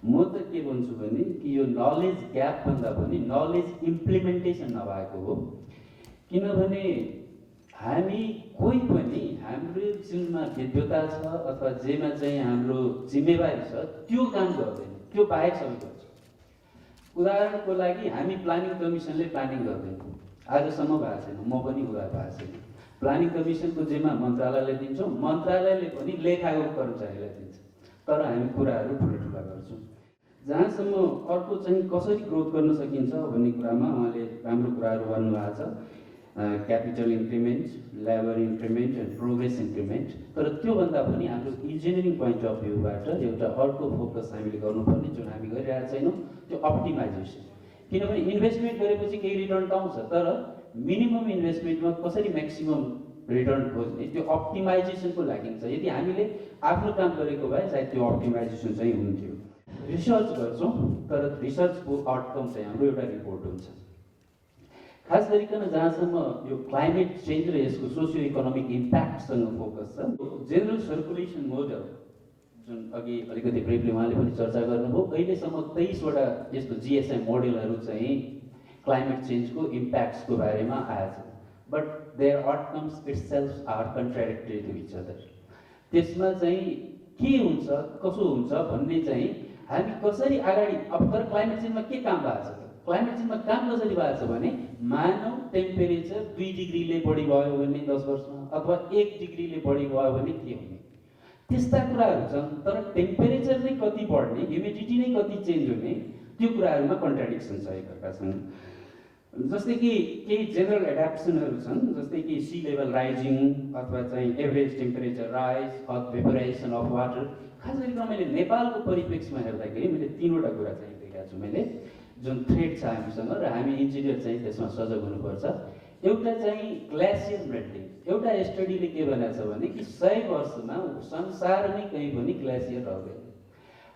म त के भन्छु भने कि यो नलेज ग्याप भन्दा पनि नलेज इम्प्लिमेन्टेसन नभएको हो। किनभने हामी कोही पनि हाम्रो जुनमा विद्वता छ अथवा जेमा चाहिँ हाम्रो जिम्मेवारी छ त्यो काम गर्दैन, त्यो बाहेक सबै गर्छ। उदाहरणको लागि हामी प्लानिङ कमिसनले प्लानिङ गर्दैन, आजसम्म भएको छैन, म पनि भएको छैन। प्लानिङ कमिसनको जिम्मा मन्त्रालयले दिन्छौँ, मन्त्रालयले पनि लेखाको कर्मचारीलाई दिन्छ, तर हामी कुराहरू ठुला गर्छौँ। जहाँसम्म अर्को चाहिँ कसरी ग्रोथ गर्न सकिन्छ भन्ने कुरामा उहाँले राम्रो कुराहरू भन्नुभएको छ, capital increment, labour increment and progress increment. तर त्योभन्दा पनि हाम्रो इन्जिनियरिङ पोइन्ट अफ भ्यूबाट एउटा अर्को फोकस हामीले गर्नुपर्ने जुन हामी गरिरहेका छैनौँ त्यो अप्टिमाइजेसन। किनभने इन्भेस्टमेन्ट गरेपछि केही रिटर्न त आउँछ, तर मिनिमम इन्भेस्टमेन्टमा कसरी म्याक्सिमम रिटर्न खोज्ने त्यो अप्टिमाइजेसनको लागि छ। यदि हामीले आफ्नो काम गरेको भए सायद त्यो अप्टिमाइजेसन चाहिँ हुन्थ्यो। रिसर्च गर्छौँ तर रिसर्चको आउटकम चाहिँ हाम्रो एउटा रिपोर्ट हुन्छ। खास गरिकन जहाँसम्म यो क्लाइमेट चेन्ज र यसको सोसियो इकोनोमिक इम्प्याक्टसँग फोकस छ, जेनरल सर्कुलेसन मोडल जुन अघि अलिकति ब्रिफली उहाँले पनि चर्चा गर्नुभयो, अहिलेसम्म 23वटा यस्तो जिएसएम मोडेलहरू चाहिँ क्लाइमेट चेन्जको इम्प्याक्ट्सको बारेमा आएछ। But their outcomes itself are contradictory to each other. त्यसमा चाहिँ के हुन्छ कसो हुन्छ भन्ने चाहिँ हामी कसरी अगाडि, अब तर क्लाइमेट चेन्जमा के काम भएको छ? क्लाइमेट चेन्जमा काम कसरी भएको छ भने मानव टेम्परेचर 2 डिग्रीले बढी भयो भने 10 वर्षमा अथवा 1 डिग्रीले बढी भयो भने के हुने, त्यस्ता कुराहरू छन्। तर टेम्परेचर नै कति बढ्ने, ह्युमिडिटी नै कति चेन्ज हुने, त्यो कुराहरूमा कन्ट्राडिक्सन छ एकअर्कासँग। जस्तै कि केही जेनरल एडाप्सनहरू छन्, जस्तै कि सी लेभल राइजिङ अथवा चाहिँ एभरेज टेम्परेचर राइज अथवा भेपोराइजेसन अफ वाटर। खास गरेर मैले नेपालको परिप्रेक्ष्यमा हेर्दाखेरि मैले 3वटा कुरा चाहिँ देखेको छु मैले, जुन थ्रेड छ हामीसँग र हामी इन्जिनियर चाहिँ त्यसमा सजग हुनुपर्छ। एउटा चाहिँ ग्लेसियर मेल्टिङ। एउटा स्टडीले के भनेको छ भने कि 100 वर्षमा संसारमै कहीँ पनि ग्लेसियर रहँदैन।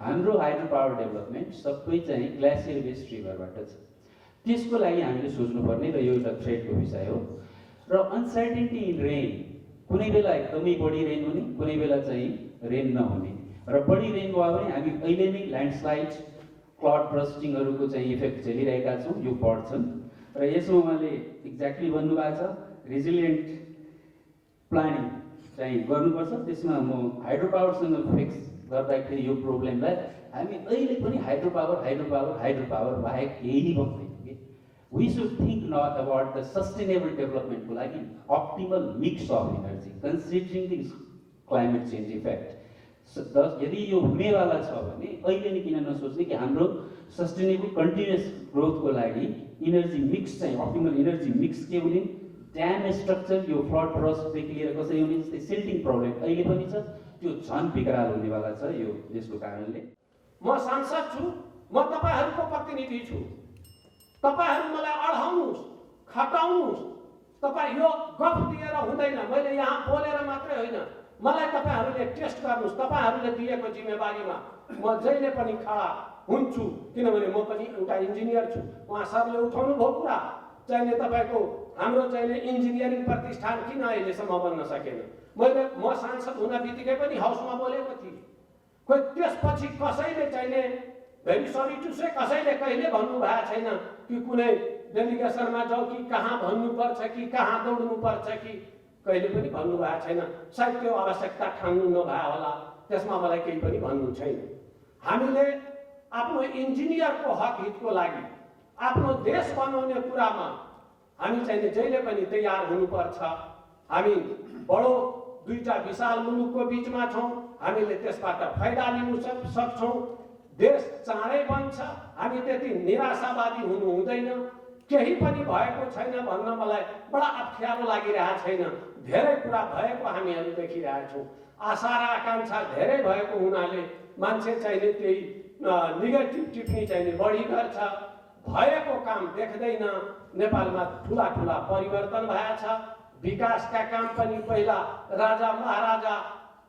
हाम्रो हाइड्रो पावर डेभलपमेन्ट सबै चाहिँ ग्लेसियर बेस्ड रिभरबाट छ। त्यसको लागि हामीले सोच्नुपर्ने र यो एउटा थ्रेडको विषय हो। र अनसर्टेनिटी इन रेन, कुनै बेला एकदमै बढी रेन हुने, कुनै बेला चाहिँ रेन नहुने, र बढी रेन भयो भने हामी अहिले नै ल्यान्डस्लाइड क्लाउड ब्रस्टिङहरूको चाहिँ इफेक्ट झेलिरहेका छौँ, यो बढ्छन्। र यसमा उहाँले एक्ज्याक्टली भन्नुभएको छ रेजिलियन्ट प्लानिङ चाहिँ गर्नुपर्छ। त्यसमा म हाइड्रो पावरसँग फिक्स गर्दाखेरि यो प्रब्लमलाई हामी अहिले पनि हाइड्रो पावर बाहेक केही भन्दैनौँ। We should think not about the sustainable development को लागि optimal mix of energy considering the climate change effect. यदि यो हुनेवाला छ भने अहिले नै किन नसोच्ने कि हाम्रो सस्टेनेबल कन्टिन्युअस ग्रोथको लागि इनर्जी मिक्स चाहिँ अप्टिमल इनर्जी मिक्स के हुने, ड्याम स्ट्रक्चर यो फ्लड ब्रस्टदेखि लिएर कसरी हुने, जस्तै सिल्टिङ प्रब्लम अहिले पनि छ, त्यो झन् विकराल हुनेवाला छ यो यसको कारणले। म सांसद छु, म तपाईहरूको प्रतिनिधि छु, तपाईहरू मलाई अड्हाउनुहोस्, खटाउनुहोस्। तपाईँ यो गफ दिएर हुँदैन, मैले यहाँ बोलेर मात्रै होइन, मलाई तपाईहरूले टेस्ट गर्नुहोस्। तपाईहरूले दिएको जिम्मेवारीमा म जहिले पनि खडा हुन्छु, किनभने म पनि एउटा इन्जिनियर छु। उहाँ सरले उठाउनु भयो कुरा, चाहिने तपाईँको हाम्रो चाहिने इन्जिनियरिङ प्रतिष्ठान किन अहिलेसम्म बन्न सकेन। म सांसद हुन बित्तिकै पनि हाउसमा बोलेको थिएँ। खोइ त्यसपछि कसैले चाहिने भेरी सरी टु से कसैले कहिले भन्नुभएको छैन कि कुनै डेलिगेसनमा जाऊ कि कहाँ भन्नुपर्छ कि कहाँ दौड्नुपर्छ कि कहिले पनि भन्नुभएको छैन। सायद त्यो आवश्यकता ठान्नु नभए होला, त्यसमा मलाई केही पनि भन्नु छैन। हामीले आफ्नो इन्जिनियरको हक हितको लागि आफ्नो देश बनाउने कुरामा हामी चाहिँ जहिले पनि तयार हुनुपर्छ। हामी बडो दुईटा विशाल मुलुकको बिचमा छौँ, हामीले त्यसबाट फाइदा लिनु सक्छौँ। देश चाँडै बन्छ, हामी त्यति निराशावादी हुनु हुँदैन। केही पनि भएको छैन भन्न मलाई बडा अप्ठ्यारो लागिरहेको छैन। धेरै कुरा भएको हामीहरू देखिरहेछौँ। आशा र आकाङ्क्षा धेरै भएको हुनाले मान्छे चाहिने त्यही नेगेटिभ टिप्पणी चाहिने बढी गर्छ। भएको काम देख्दैन। नेपालमा ठुला ठुला परिवर्तन भएछ। विकासका काम पनि पहिला राजा महाराजा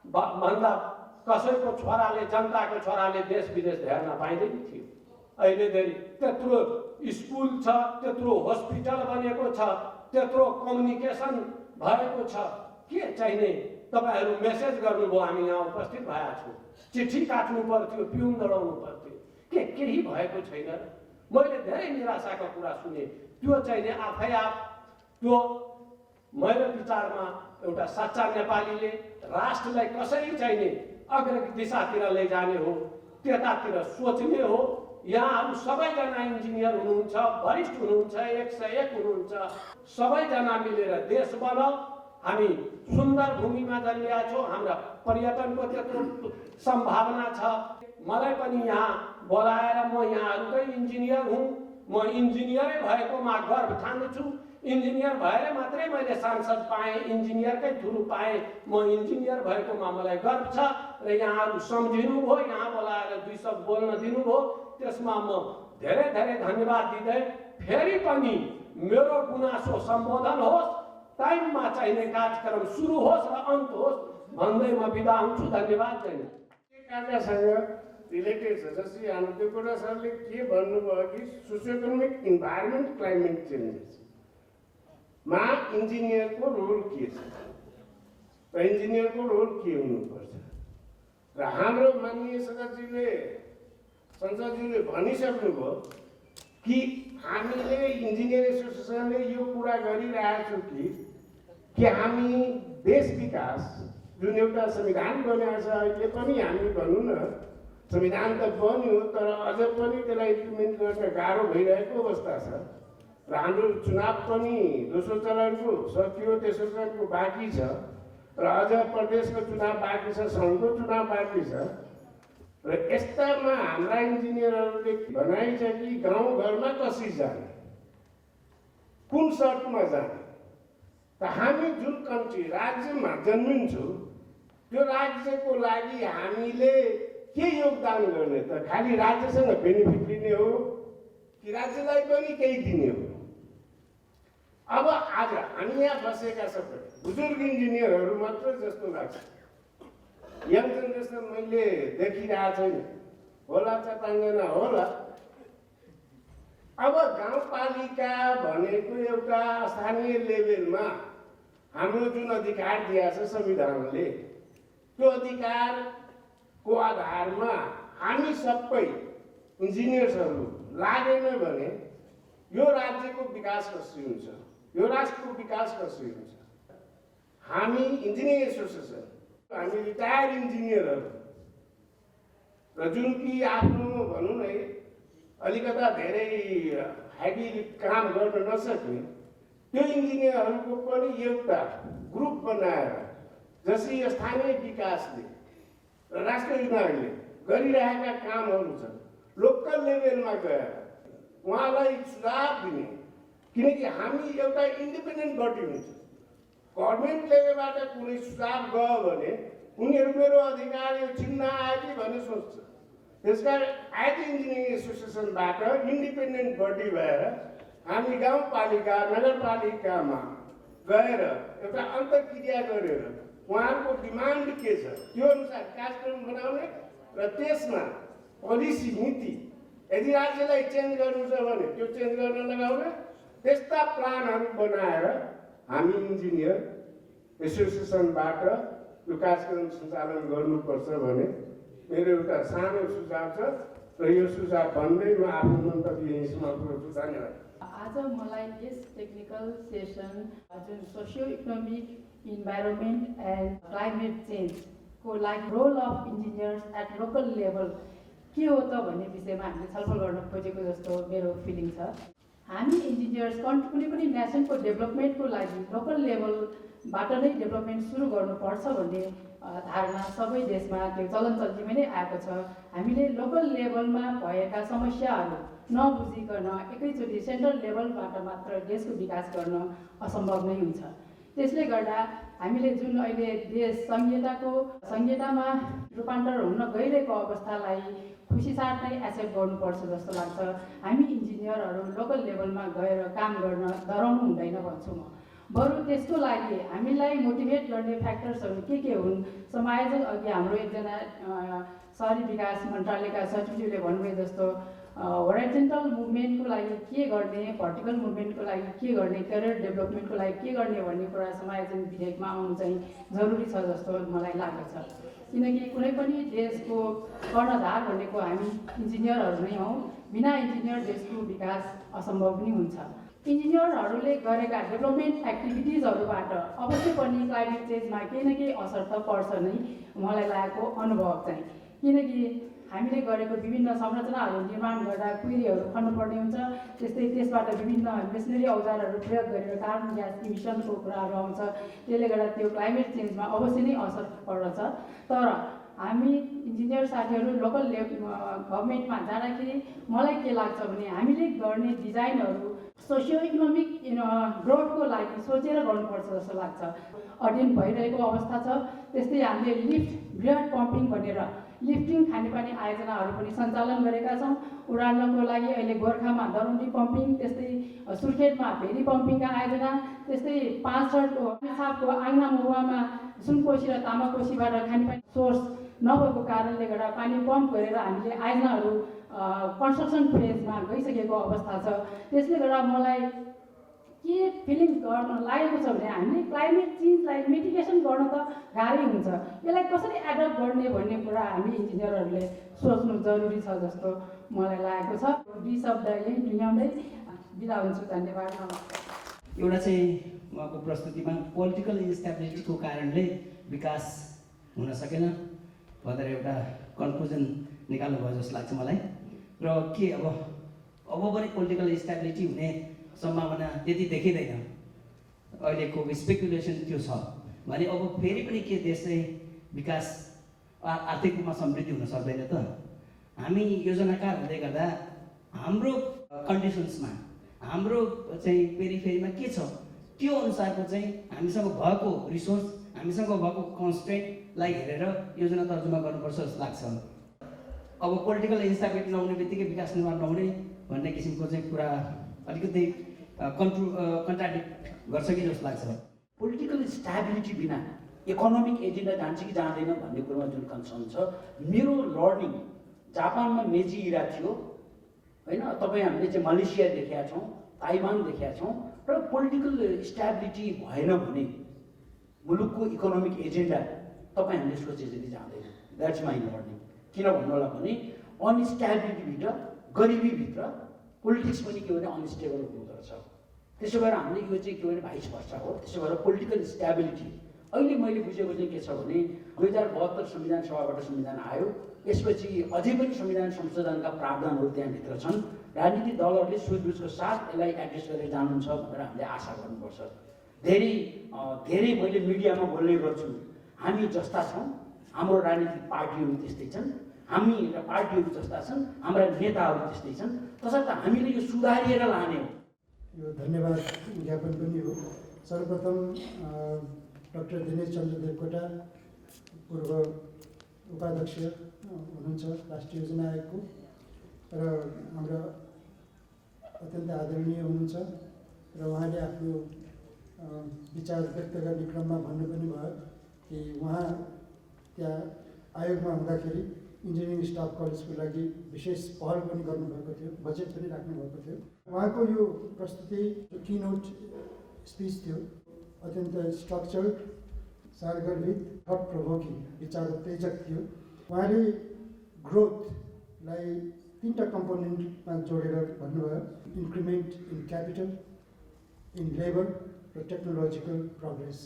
भन्दा कसैको छोराले, जनताको छोराले देश विदेश हेर्न पाइँदैन थियो। अहिले धेरै त्यत्रो स्कुल छ, त्यत्रो हस्पिटल बनेको छ, त्यत्रो कम्युनिकेसन भएको छ। के चाहिने तपाईँहरू मेसेज गर्नुभयो, हामी यहाँ उपस्थित भएका छौँ। चिठी काट्नु पर्थ्यो, पिउन दौडाउनु पर्थ्यो। केही भएको छैन। मैले धेरै निराशाको कुरा सुने। त्यो चाहिँ आफै आफ त्यो मेरो विचारमा एउटा सच्चा नेपालीले राष्ट्रलाई कसरी चाहिँ अग्रणी दिशातिर लैजाने हो त्यतातिर सोच्ने हो। यहाँहरू सबैजना इन्जिनियर हुनुहुन्छ, वरिष्ठ हुनुहुन्छ, 101 हुनुहुन्छ। सबैजना मिलेर देश बनाऊ। हामी सुन्दर भूमिमा जन्मिया छौँ। हाम्रा पर्यटनको त्यत्रो सम्भावना छ। मलाई पनि यहाँ बोलाएर म यहाँहरूकै इन्जिनियर हुँ, म इन्जिनियरै भएकोमा गर्व ठान्दछु। इन्जिनियर भएर मात्रै मैले सांसद पाएँ, इन्जिनियरकै थ्रु पाएँ। म इन्जिनियर भएकोमा मलाई गर्व छ र यहाँहरू सम्झिनु भयो, यहाँ बोलाएर 2 शब्द बोल्न दिनुभयो, त्यसमा म धेरै धेरै धन्यवाद दिँदै फेरि पनि मेरो गुनासो सम्बोधन होस्, टाइममा चाहिने कार्यक्रम सुरु होस् र अन्त होस् भन्दै म बिदा हुन्छु। धन्यवाद। कार्यसँग रिलेटेड छ। जस्तै हाम्रो देवकोटा सरले के भन्नुभयो कि सोसियो इकोनोमिक इन्भाइरोमेन्ट क्लाइमेट चेन्जेसमा इन्जिनियरको रोल के छ र इन्जिनियरको रोल के हुनुपर्छ र हाम्रो माननीय संसदज्यूले भनिसक्नुभयो कि हामीले इन्जिनियर एसोसिएसनले यो कुरा गरिरहेको छौँ कि हामी देश विकास जुन एउटा संविधान बनाएको छ, अहिले पनि हामी भनौँ न संविधान त बन्यो तर अझ पनि त्यसलाई इम्प्लिमेन्ट गर्न गाह्रो भइरहेको अवस्था छ र हाम्रो चुनाव पनि दोस्रो चरणको सकियो, तेस्रो चरणको बाँकी छ र अझ प्रदेशको चुनाव बाँकी छ, सङ्घको चुनाव बाँकी छ र यस्तामा हाम्रा इन्जिनियरहरूले भनाइ छ कि गाउँघरमा कसरी जाने, कुन सर्टमा जाने। त हामी जुन कन्ट्री राज्यमा जन्मिन्छौँ त्यो राज्यको लागि हामीले के योगदान गर्ने त? खालि राज्यसँग बेनिफिट लिने हो कि राज्यलाई पनि केही दिने हो? अब आज हामी यहाँ बसेका सबै बुजुर्ग इन्जिनियरहरू मात्र जस्तो लाग्छ। यङ जेनेरेसन मैले देखिरहेको छैन, होला 4-5 जना होला। अब गाउँपालिका भनेको एउटा स्थानीय लेभलमा हाम्रो जुन अधिकार दिएको छ संविधानले, त्यो अधिकारको आधारमा हामी सबै इन्जिनियर्सहरू लागेन भने यो राज्यको विकास कसरी हुन्छ, यो राष्ट्रको विकास कसरी हुन्छ? हामी इन्जिनियर एसोसिएसन, हामी रिटायर्ड इन्जिनियरहरू र जुन कि आफ्नो भनौँ न अलिकता धेरै हेभी काम गर्न नसक्ने त्यो इन्जिनियरहरूको पनि एउटा ग्रुप बनाएर जसरी स्थानीय विकासले र राष्ट्र विभागले गरिरहेका कामहरू छन् लोकल लेभलमा गएर उहाँलाई सुझाव दिने, किनकि हामी एउटा इन्डिपेन्डेन्ट बडी हुन्छ। गभर्मेन्ट लेभलबाट कुनै सुझाव गयो भने उनीहरू मेरो अधिकार यो छिन्न आयो कि भन्ने सोच्छ। त्यसकारण एज इन्जिनियरिङ एसोसिएसनबाट इन्डिपेन्डेन्ट बडी भएर हामी गाउँपालिका नगरपालिकामा गएर एउटा अन्तर्क्रिया गरेर उहाँहरूको डिमान्ड के छ त्यो अनुसार कार्यक्रम बनाउने र त्यसमा पोलिसी नीति यदि राज्यलाई चेन्ज गर्नु छ भने त्यो चेन्ज गर्न लगाउने, त्यस्ता प्लानहरू बनाएर हामी इन्जिनियर एसोसिएसनबाट यो कार्यक्रम सञ्चालन गर्नुपर्छ भने मेरो एउटा सानो सुझाव छ र यो सुझाव भन्दै म आफ्नो मन्तव्य यहीँ समाप्त गर्छु। धन्यवाद। आज मलाई यस टेक्निकल सेसन जुन socio economic environment and climate चेन्जको लागि role of engineers at local level के हो त भन्ने विषयमा हामीले छलफल गर्न खोजेको जस्तो मेरो फिलिङ छ। हामी इन्जिनियर्स कुनै पनि नेसनको डेभलपमेन्टको लागि लोकल लेभलबाट नै डेभलपमेन्ट सुरु गर्नुपर्छ भन्ने धारणा सबै देशमा त्यो चलन चल्तीमा नै आएको छ। हामीले लोकल लेभलमा भएका समस्याहरू नबुझिकन एकैचोटि सेन्ट्रल लेभलबाट मात्र देशको विकास गर्न असम्भव नै हुन्छ। त्यसले गर्दा हामीले जुन अहिले देश संहितामा रूपान्तर हुन गइरहेको अवस्थालाई खुसी साथ नै एक्सेप्ट गर्नुपर्छ जस्तो लाग्छ। हामी इन्जिनियरहरू लोकल लेभलमा गएर काम गर्न डराउनु हुँदैन भन्छु म। बरु त्यसको लागि हामीलाई मोटिभेट गर्ने फ्याक्टर्सहरू के हुन्? समायोजन अघि हाम्रो एकजना सहरी विकास मन्त्रालयका सचिवज्यूले भन्नुभयो जस्तो होराइजन्टल मुभमेन्टको लागि के गर्ने, भर्टिकल मुभमेन्टको लागि के गर्ने, करियर डेभलपमेन्टको लागि के गर्ने भन्ने कुरा समायोजन विधेयकमा आउनु चाहिँ जरुरी छ जस्तो मलाई लाग्दछ। किनकि कुनै पनि देशको कर्णधार भनेको हामी इन्जिनियरहरू नै हौँ। बिना इन्जिनियर देशको विकास असम्भव पनि हुन्छ। इन्जिनियरहरूले गरेका डेभलपमेन्ट एक्टिभिटिजहरूबाट अवश्य पनि क्लाइमेट चेन्जमा केही न केही असर त पर्छ नै मलाई लागेको अनुभव चाहिँ। किनकि हामीले गरेको विभिन्न संरचनाहरू निर्माण गर्दा कुइरीहरू खन्नुपर्ने हुन्छ। त्यस्तै त्यसबाट विभिन्न मेसिनरी औजारहरू प्रयोग गरेर कार्बन ग्यास इमिसनको कुराहरू आउँछ। त्यसले गर्दा त्यो क्लाइमेट चेन्जमा अवश्य नै असर पर्दछ। तर हामी इन्जिनियर साथीहरू लोकल गभर्मेन्टमा जाँदाखेरि मलाई के लाग्छ भने हामीले गर्ने डिजाइनहरू सोसियो इकोनोमिक ग्रोथको लागि सोचेर गर्नुपर्छ जस्तो लाग्छ। अध्ययन भइरहेको अवस्था छ। त्यस्तै हामीले लिफ्ट ब्रियड पम्पिङ भनेर लिफ्टिङ खानेपानी आयोजनाहरू पनि सञ्चालन गरेका छौँ। उडानको लागि अहिले गोर्खामा दरुन्डी पम्पिङ, त्यस्तै सुर्खेतमा भेरी पम्पिङका आयोजना, त्यस्तै 65 आङ्ना महुवामा सुनकोशी र तामाकोशीबाट खानेपानी सोर्स नभएको कारणले गर्दा पानी पम्प गरेर हामीले आयोजनाहरू कन्स्ट्रक्सन फेजमा गइसकेको अवस्था छ। त्यसले गर्दा मलाई के फिलिङ गर्न लागेको छ भने हामीले क्लाइमेट चेन्जलाई मिटिगेसन गर्न त गाह्रै हुन्छ। यसलाई कसरी एडप्ट गर्ने भन्ने कुरा हामी इन्जिनियरहरूले सोच्नु जरुरी छ जस्तो मलाई लागेको छ। दुई शब्द यही टुङ्ग्याउँदै बिदा हुन्छु। धन्यवाद। नमस्कार। एउटा चाहिँ उहाँको प्रस्तुतिमा पोलिटिकल इन्स्टेबिलिटीको कारणले विकास हुन सकेन भनेर एउटा कन्क्लुजन निकाल्नु भयो जस्तो लाग्छ मलाई। र के अब पनि पोलिटिकल इन्स्टेबिलिटी हुने सम्भावना त्यति देखिँदैन। अहिलेको स्पेकुलेसन त्यो छ भने अब फेरि पनि के देश चाहिँ विकास आर्थिक रूपमा समृद्धि हुन सक्दैन त? हामी योजनाकार हुँदै गर्दा हाम्रो कन्डिसन्समा हाम्रो चाहिँ पेरिफेरीमा के छ त्यो अनुसारको चाहिँ हामीसँग भएको रिसोर्स, हामीसँग भएको कन्स्ट्रेन्टलाई हेरेर योजना तर्जुमा गर्नुपर्छ जस्तो लाग्छ। अब पोलिटिकल इन्स्टेबिलिटी नहुने बित्तिकै विकास निर्माण नहुने भन्ने किसिमको चाहिँ कुरा अलिकति कन्ट्राडिक्ट गर्छ कि जस्तो लाग्छ। पोलिटिकल स्टेबिलिटी बिना इकोनोमिक एजेन्डा जान्छ कि जाँदैन भन्ने कुरोमा जुन कन्सर्न छ। मेरो लर्निङ जापानमा मेजी इरा थियो होइन, तपाईँ हामीले चाहिँ मलेसिया देखेका छौँ, ताइवान देखेका छौँ। र पोलिटिकल स्टेबिलिटी भएन भने मुलुकको इकोनोमिक एजेन्डा तपाईँ हामीले सोचे जति जाँदैन। That's my learning. किन भन्नु होला भने अनस्टेबिलिटीभित्र, गरिबीभित्र पोलिटिक्स पनि के भने अनस्टेबल हुँदो रहेछ। त्यसो भएर हामीले यो चाहिँ के भने भाइस भर्सा हो। त्यसो भएर पोलिटिकल स्टेबिलिटी अहिले मैले बुझेको चाहिँ के छ भने 2072 संविधान सभाबाट संविधान आयो। यसपछि अझै पनि संविधान संशोधनका प्रावधानहरू त्यहाँभित्र छन्। राजनीतिक दलहरूले सुझबुझको साथ यसलाई एड्रेस गरेर जानुहुन्छ भनेर हामीले आशा गर्नुपर्छ। धेरै मैले मिडियामा बोल्ने गर्छु, हामी जस्ता छौँ, हाम्रो राजनीतिक पार्टीहरू त्यस्तै छन्, हामी पार्टीहरू जस्ता छन्, हाम्रा नेताहरू त्यस्तै छन्। तसर्थ हामीले यो सुधारिएर लाने हो। यो धन्यवाद ज्ञापन पनि हो। सर्वप्रथम डाक्टर दिनेश चन्द्र देवकोटा पूर्व उपाध्यक्ष हुनुहुन्छ राष्ट्रिय योजना आयोगको र हाम्रो अत्यन्त आदरणीय हुनुहुन्छ र उहाँले आफ्नो विचार व्यक्त गर्ने क्रममा भन्नु पनि भयो कि उहाँ त्यहाँ आयोगमा हुँदाखेरि इन्जिनियरिङ स्टाफ कलेजको लागि विशेष पहल पनि गर्नुभएको थियो, बजेट पनि राख्नुभएको थियो। उहाँको यो प्रस्तुति जो किनोट स्पिच थियो अत्यन्त स्ट्रक्चर्ड, सारगर्भित, थट प्रोभोकिङ, विचार उत्तेजक थियो। उहाँले ग्रोथलाई 3टा कम्पोनेन्टमा जोडेर भन्नुभयो, increment in capital, in labour र टेक्नोलोजिकल प्रोग्रेस।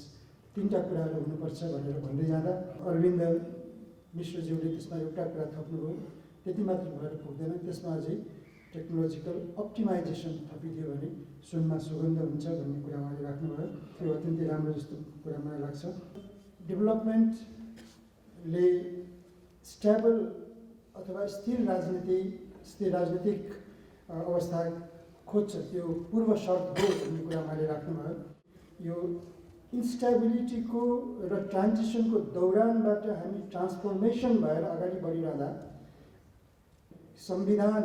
3टा कुराहरू हुनुपर्छ भनेर भन्दै जाँदा अरविन्द मिश्रज्यूले त्यसमा एउटा कुरा थप्नुभयो। त्यति मात्र भएर पुग्दैन, त्यसमा अझै टेक्नोलोजिकल अप्टिमाइजेसन थपिदियो भने सुनमा सुगन्ध हुन्छ भन्ने कुरा उहाँले राख्नुभयो। त्यो अत्यन्तै राम्रो जस्तो कुरा मलाई लाग्छ। डेभलपमेन्टले स्टेबल अथवा स्थिर राजनीतिक अवस्था खोज्छ, त्यो पूर्व शर्त हो भन्ने कुरा उहाँले राख्नुभयो। यो इन्स्टेबिलिटीको र ट्रान्जिसनको दौरानबाट हामी ट्रान्सफर्मेसन भएर अगाडि बढिरहँदा संविधान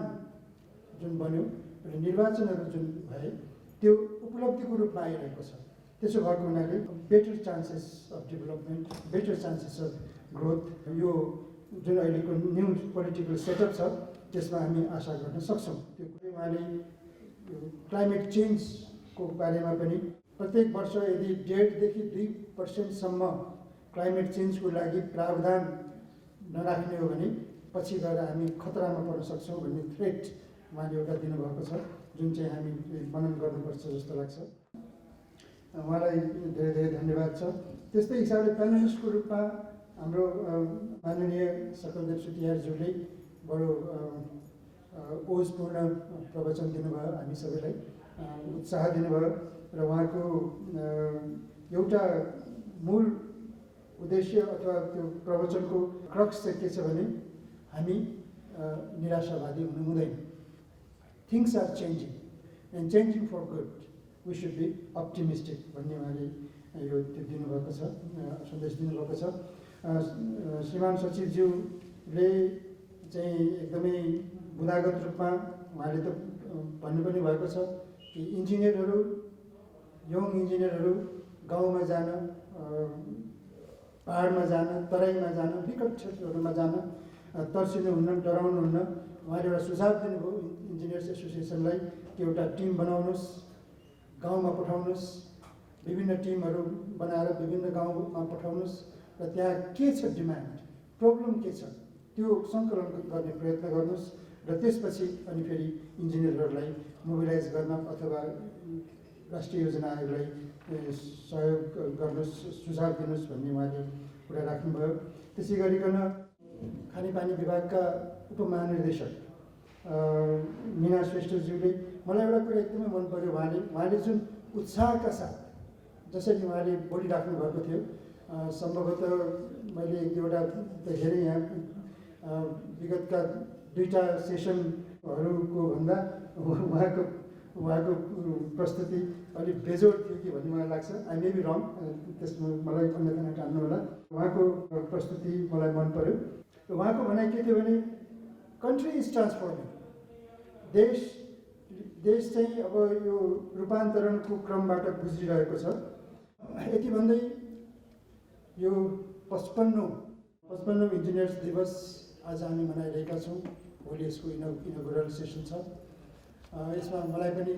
जुन बन्यो र निर्वाचनहरू जुन भए त्यो उपलब्धिको रूपमा आइरहेको छ। त्यसो भएको हुनाले better chances of development, better chances of growth, यो जुन अहिलेको न्यू पोलिटिकल सेटअप छ त्यसमा हामी आशा गर्न सक्छौँ। त्यो कुरै उहाँले क्लाइमेट चेन्जको बारेमा पनि प्रत्येक वर्ष यदि 1.5 देखि 2% सम्म क्लाइमेट चेन्जको लागि प्रावधान नराख्ने हो भने पछि गएर हामी खतरामा पर्न सक्छौँ भन्ने थ्रेट उहाँले एउटा दिनुभएको छ, जुन चाहिँ हामी मनन गर्नुपर्छ जस्तो लाग्छ। उहाँलाई धेरै धेरै धन्यवाद छ। त्यस्तै हिसाबले प्यानलिस्टको रूपमा हाम्रो माननीय सकलदेव सुतियारज्यूले बडो ओजपूर्ण प्रवचन दिनुभयो, हामी सबैलाई उत्साह दिनुभयो र उहाँको एउटा मूल उद्देश्य अथवा त्यो प्रवचनको क्रक्स चाहिँ के छ भने हामी निराशावादी हुनु हुँदैन। Things are changing and changing for good, we should be optimistic भन्ने उहाँले यो त्यो दिनुभएको छ, सन्देश दिनुभएको छ। श्रीमान सचिवज्यूले चाहिँ एकदमै बुदागत रूपमा उहाँले त भन्नु पनि भएको छ कि इन्जिनियरहरू, यङ इन्जिनियरहरू गाउँमा जान, पहाडमा जान, तराईमा जान, विकट क्षेत्रहरूमा जान तर्सिनुहुन्न, डराउनुहुन्न। उहाँले एउटा सुझाव दिनुभयो इन्जिनियर्स एसोसिएसनलाई कि एउटा टिम बनाउनुहोस्, गाउँमा पठाउनुहोस्, विभिन्न टिमहरू बनाएर विभिन्न गाउँमा पठाउनुहोस् र त्यहाँ के छ डिमान्ड, प्रब्लम के छ त्यो सङ्कलन गर्ने प्रयत्न गर्नुहोस् र त्यसपछि अनि फेरि इन्जिनियरहरूलाई मोबिलाइज गर्न अथवा राष्ट्रिय योजना आयोगलाई सहयोग गर्नुहोस्, सुझाव दिनुहोस् भन्ने उहाँले कुरा राख्नुभयो। त्यसै गरिकन खानेपानी विभागका उपमहानिर्देशक मीना श्रेष्ठज्यूले मलाई एउटा कुरा एकदमै मन पर्यो, उहाँले जुन उत्साहका साथ जसरी उहाँले बोलिराख्नु भएको थियो, सम्भवतः मैले एक दुईवटा हेरेँ यहाँ विगतका 2टा सेसनहरूको भन्दा उहाँको प्रस्तुति अलिक बेजोड थियो कि भन्ने मलाई लाग्छ। आई मे बी रङ, त्यसमा मलाई अन्यथा नटान्नु होला। उहाँको प्रस्तुति मलाई मन पर्यो र उहाँको भनाइ के थियो भने कन्ट्री इज ट्रान्सफर्मिङ, देश चाहिँ अब यो रूपान्तरणको क्रमबाट गुज्रिरहेको छ। यति भन्दै यो 55औं इन्जिनियर्स दिवस आज हामी मनाइरहेका छौँ। भोलि यसको इनोगुरल सेसन छ। यसमा मलाई पनि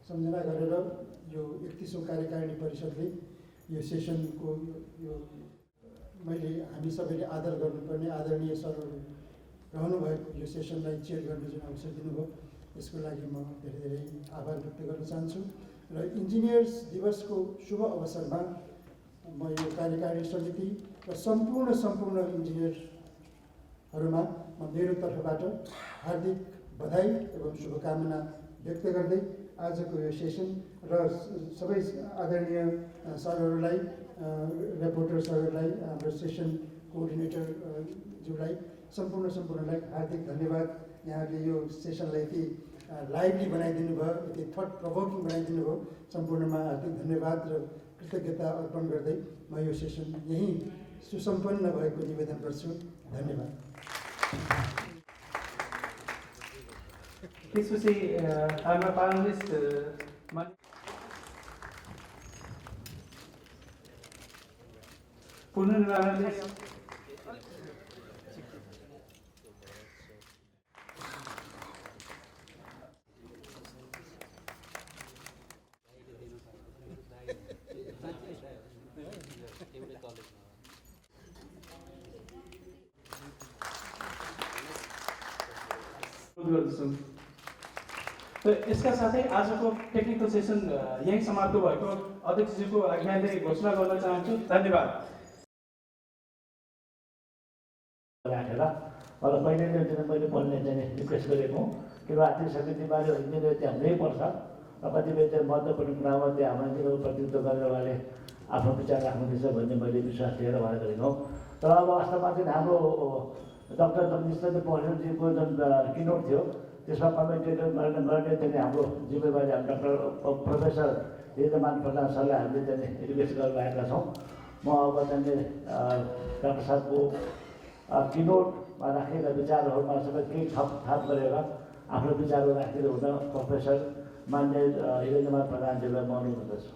सम्झना गरेर यो 31औं कार्यकारिणी परिषदले यो सेसनको यो मैले हामी सबैले आदर गर्नुपर्ने आदरणीय सरहरू रहनुभएको यो सेसनलाई चेयर गर्ने जुन अवसर दिनुभयो, यसको लागि म धेरै धेरै आभार व्यक्त गर्न चाहन्छु। र इन्जिनियर्स दिवसको शुभ अवसरमा म यो कार्यकारिणी समिति र सम्पूर्ण इन्जिनियरहरूमा म मेरो तर्फबाट हार्दिक बधाई एवं शुभकामना व्यक्त गर्दै आजको यो सेसन र सबै आदरणीय सरहरूलाई, रिपोर्टर सरहरूलाई, हाम्रो सेसन कोअर्डिनेटर ज्यूलाई, सम्पूर्णलाई हार्दिक धन्यवाद। यहाँले यो सेसनलाई यति लाइभली बनाइदिनु भयो, यति थट प्रोभोकिङ बनाइदिनु भयो, सम्पूर्णमा हार्दिक धन्यवाद र कृतज्ञता अर्पण गर्दै म यो सेसन यहीँ सुसम्पन्न भएको निवेदन गर्छु। धन्यवाद। त्यसपछि हाम्रा प्यानलिस्ट पुनर्निर्माणले गर्दछौँ। र यसका साथै आजको टेक्निकल सेसन यहीँ समाप्त भएको अध्यक्षज्यूको आज्ञाले घोषणा गर्न चाहन्छु। धन्यवाद। राखेर मलाई पहिले मैले बोल्ने चाहिँ रिक्वेस्ट गरेको हुँ कि राष्ट्रिय समितिबारे इन्जिनियर चाहिँ हाम्रै पर्छ र कतिपय चाहिँ महत्त्वपूर्ण कुरामा चाहिँ हाम्रो इन्जिनियरको प्रतिनिधित्व गरेर उहाँले आफ्नो विचार राख्नुहुनेछ भन्ने मैले विश्वास लिएर उहाँले गरेको हौँ। तर अब वास्तवमा चाहिँ हाम्रो डाक्टर जगदीश पौडेलजीको जुन किनोट थियो त्यसमा कमेन्टेटर गर्ने चाहिँ हाम्रो जिम्मेवारी हामी डाक्टर प्रोफेसर हृदयमान प्रधान सरलाई हामीले चाहिँ रिक्वेस्ट गरेर आएका छौँ। म अब चाहिँ डाक्टर साहबको किनोटमा राखेका विचारहरूमा सबै केही थप गरेर आफ्नो विचारहरू राखेर हुँदा प्रोफेसर मान्य हृदयमान प्रधानजीलाई म अनुरोध गर्दछु।